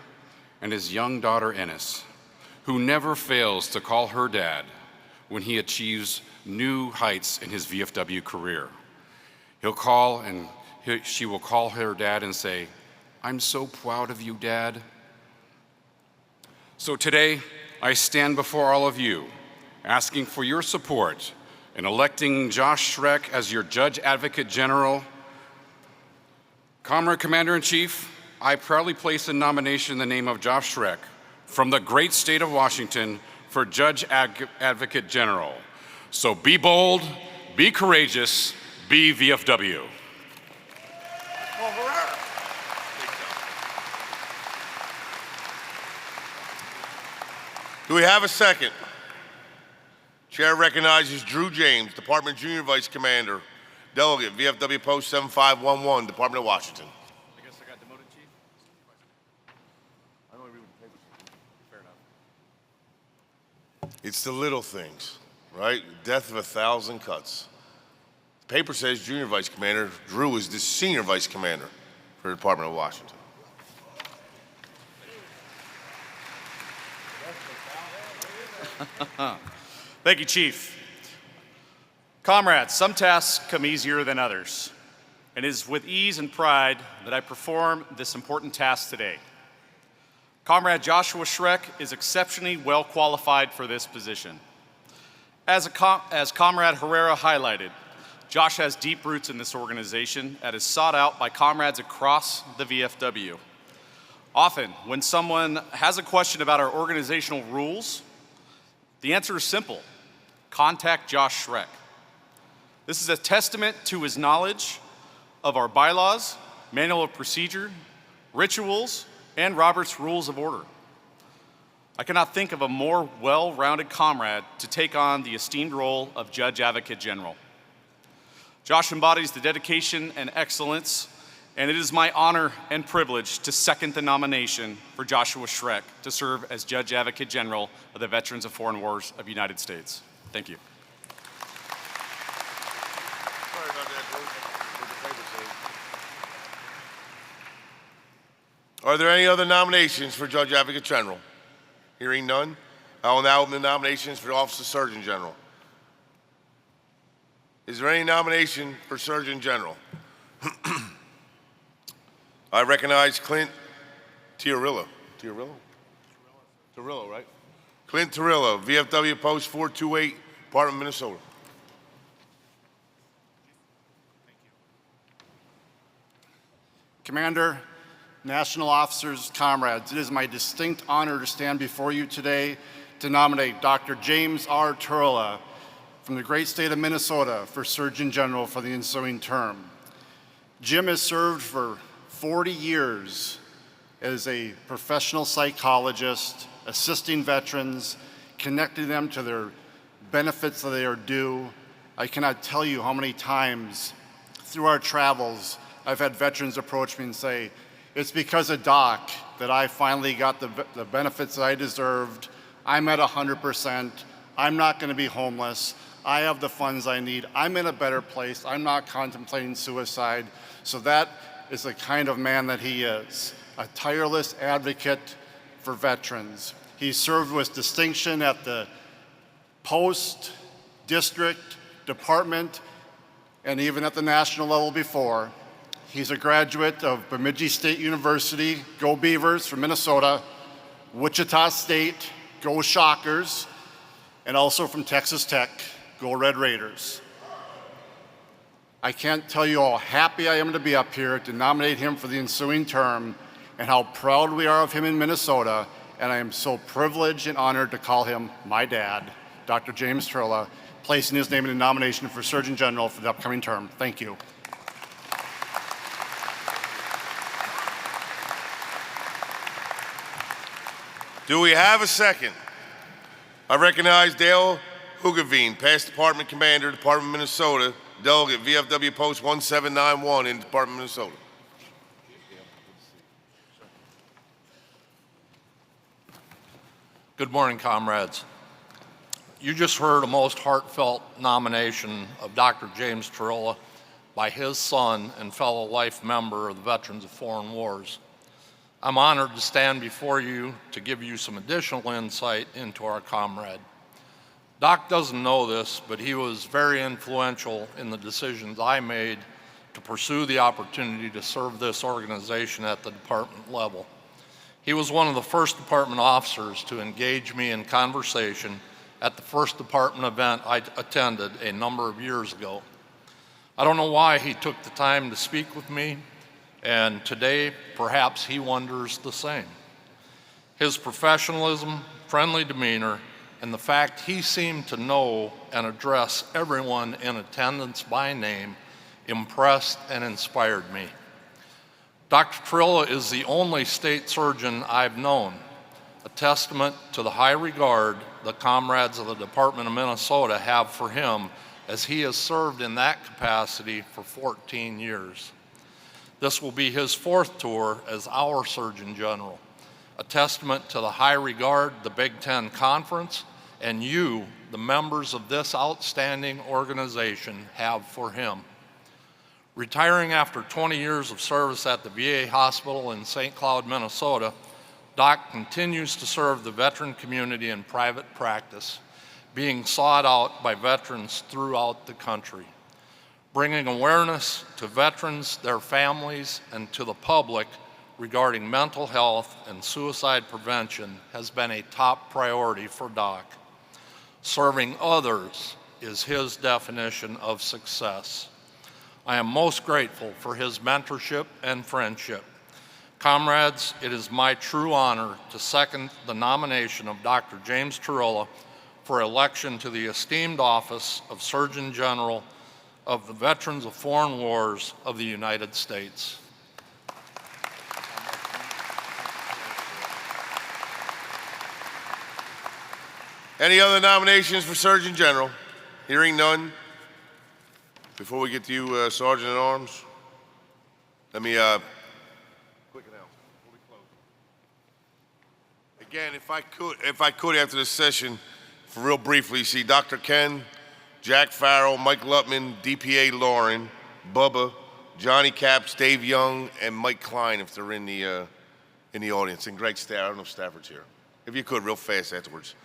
and his young daughter Ennis, who never fails to call her dad when he achieves new heights in his VFW career. He'll call and she will call her dad and say, "I'm so proud of you, Dad." So today, I stand before all of you, asking for your support in electing Josh Schreck as your Judge Advocate General. Comrade Commander-in-Chief, I proudly place in nomination the name of Josh Schreck from the great state of Washington for Judge Advocate General. So be bold, be courageous, be VFW. Do we have a second? Chair recognizes Drew James, Department Junior Vice Commander, Delegate, VFW Post 7511, Department of Washington. I guess I got demoted, Chief? I don't read the papers. Fair enough. It's the little things, right? Death of 1,000 cuts. The paper says Junior Vice Commander. Drew is the Senior Vice Commander for the Department of Washington. Thank you, Chief. Comrades, some tasks come easier than others, and it is with ease and pride that I perform this important task today. Comrade Joshua Schreck is exceptionally well qualified for this position. As Comrade Herrera highlighted, Josh has deep roots in this organization that is sought out by comrades across the VFW. Often, when someone has a question about our organizational rules, the answer is simple: contact Josh Schreck. This is a testament to his knowledge of our bylaws, manual of procedure, rituals, and Robert's Rules of Order. I cannot think of a more well-rounded comrade to take on the esteemed role of Judge Advocate General. Josh embodies the dedication and excellence, and it is my honor and privilege to second the nomination for Joshua Schreck to serve as Judge Advocate General of the Veterans of Foreign Wars of the United States. Thank you. Are there any other nominations for Judge Advocate General? Hearing none, I will now open the nominations for the Office of Surgeon General. Is there any nomination for Surgeon General? I recognize Clint Tiorillo. Tiorillo, right? Clint Tiorillo, VFW Post 428, Department of Minnesota. Commander, National Officers, comrades, it is my distinct honor to stand before you today to nominate Dr. James R. Turla from the great state of Minnesota for Surgeon General for the ensuing term. Jim has served for 40 years as a professional psychologist, assisting veterans, connecting them to their benefits that they are due. I cannot tell you how many times through our travels I've had veterans approach me and say, "It's because of Doc that I finally got the benefits that I deserved. I'm at 100%. I'm not going to be homeless. I have the funds I need. I'm in a better place. I'm not contemplating suicide." So that is the kind of man that he is, a tireless advocate for veterans. He served with distinction at the post, district, department, and even at the national level before. He's a graduate of Bemidji State University, go Beavers from Minnesota, Wichita State, go Shockers, and also from Texas Tech, go Red Raiders. I can't tell you how happy I am to be up here to nominate him for the ensuing term and how proud we are of him in Minnesota, and I am so privileged and honored to call him my dad, Dr. James Turla, placing his name in the nomination for Surgeon General for the upcoming term. Thank you. Do we have a second? I recognize Dale Hugavine, past Department Commander, Department of Minnesota, Delegate, VFW Post 1791 in Department of Minnesota. Good morning, comrades. You just heard a most heartfelt nomination of Dr. James Turla by his son and fellow life member of the Veterans of Foreign Wars. I'm honored to stand before you to give you some additional insight into our comrade. Doc doesn't know this, but he was very influential in the decisions I made to pursue the opportunity to serve this organization at the department level. He was one of the first department officers to engage me in conversation at the first department event I attended a number of years ago. I don't know why he took the time to speak with me, and today perhaps he wonders the same. His professionalism, friendly demeanor, and the fact he seemed to know and address everyone in attendance by name impressed and inspired me. Dr. Turla is the only state surgeon I've known, a testament to the high regard the comrades of the Department of Minnesota have for him, as he has served in that capacity for 14 years. This will be his fourth tour as our Surgeon General, a testament to the high regard the Big Ten Conference and you, the members of this outstanding organization, have for him. Retiring after 20 years of service at the VA hospital in St. Cloud, Minnesota, Doc continues to serve the veteran community in private practice, being sought out by veterans throughout the country. Bringing awareness to veterans, their families, and to the public regarding mental health and suicide prevention has been a top priority for Doc. Serving others is his definition of success. I am most grateful for his mentorship and friendship. Comrades, it is my true honor to second the nomination of Dr. James Turilla for election to the esteemed office of Surgeon General of the Veterans of Foreign Wars of the United States. Any other nominations for Surgeon General? Hearing none. Before we get to you, Sergeant at Arms, let me quick announcement before we close. Again, if I could after this session, for real briefly, see Dr. Ken, Jack Farrell, Mike Lutman, DPA Lauren, Bubba, Johnny Capps, Dave Young, and Mike Klein if they're in the audience, and Greg Stafford. I don't know if Stafford's here. If you could, real fast afterwards.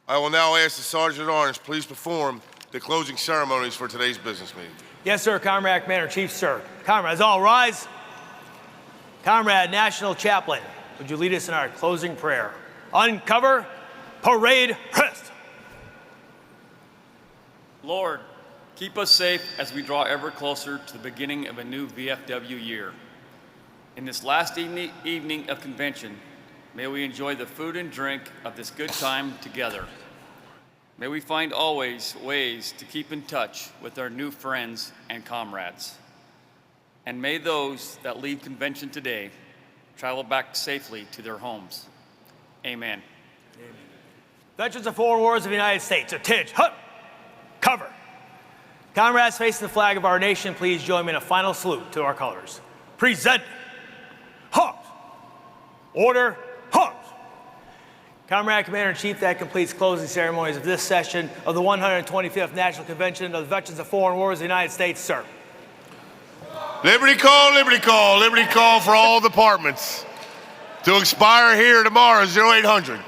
I will now ask the Sergeant at Arms, please perform the closing ceremonies for today's business meeting. Yes, sir, Comrade Commander in Chief, sir. Comrades, all rise. Comrade National Chaplain, would you lead us in our closing prayer? Uncover, parade, rest. Lord, keep us safe as we draw ever closer to the beginning of a new VFW year. In this last evening of convention, may we enjoy the food and drink of this good time together. May we find always ways to keep in touch with our new friends and comrades. And may those that leave convention today travel back safely to their homes. Amen. Veterans of Foreign Wars of the United States, attention, hut, cover. Comrades facing the flag of our nation, please join me in a final salute to our colors. Present, hut, order, hut. Comrade Commander-in-Chief, that completes closing ceremonies of this session of the 125th National Convention of the Veterans of Foreign Wars of the United States, sir. Liberty call, liberty call, liberty call for all departments. To expire here tomorrow, 0800.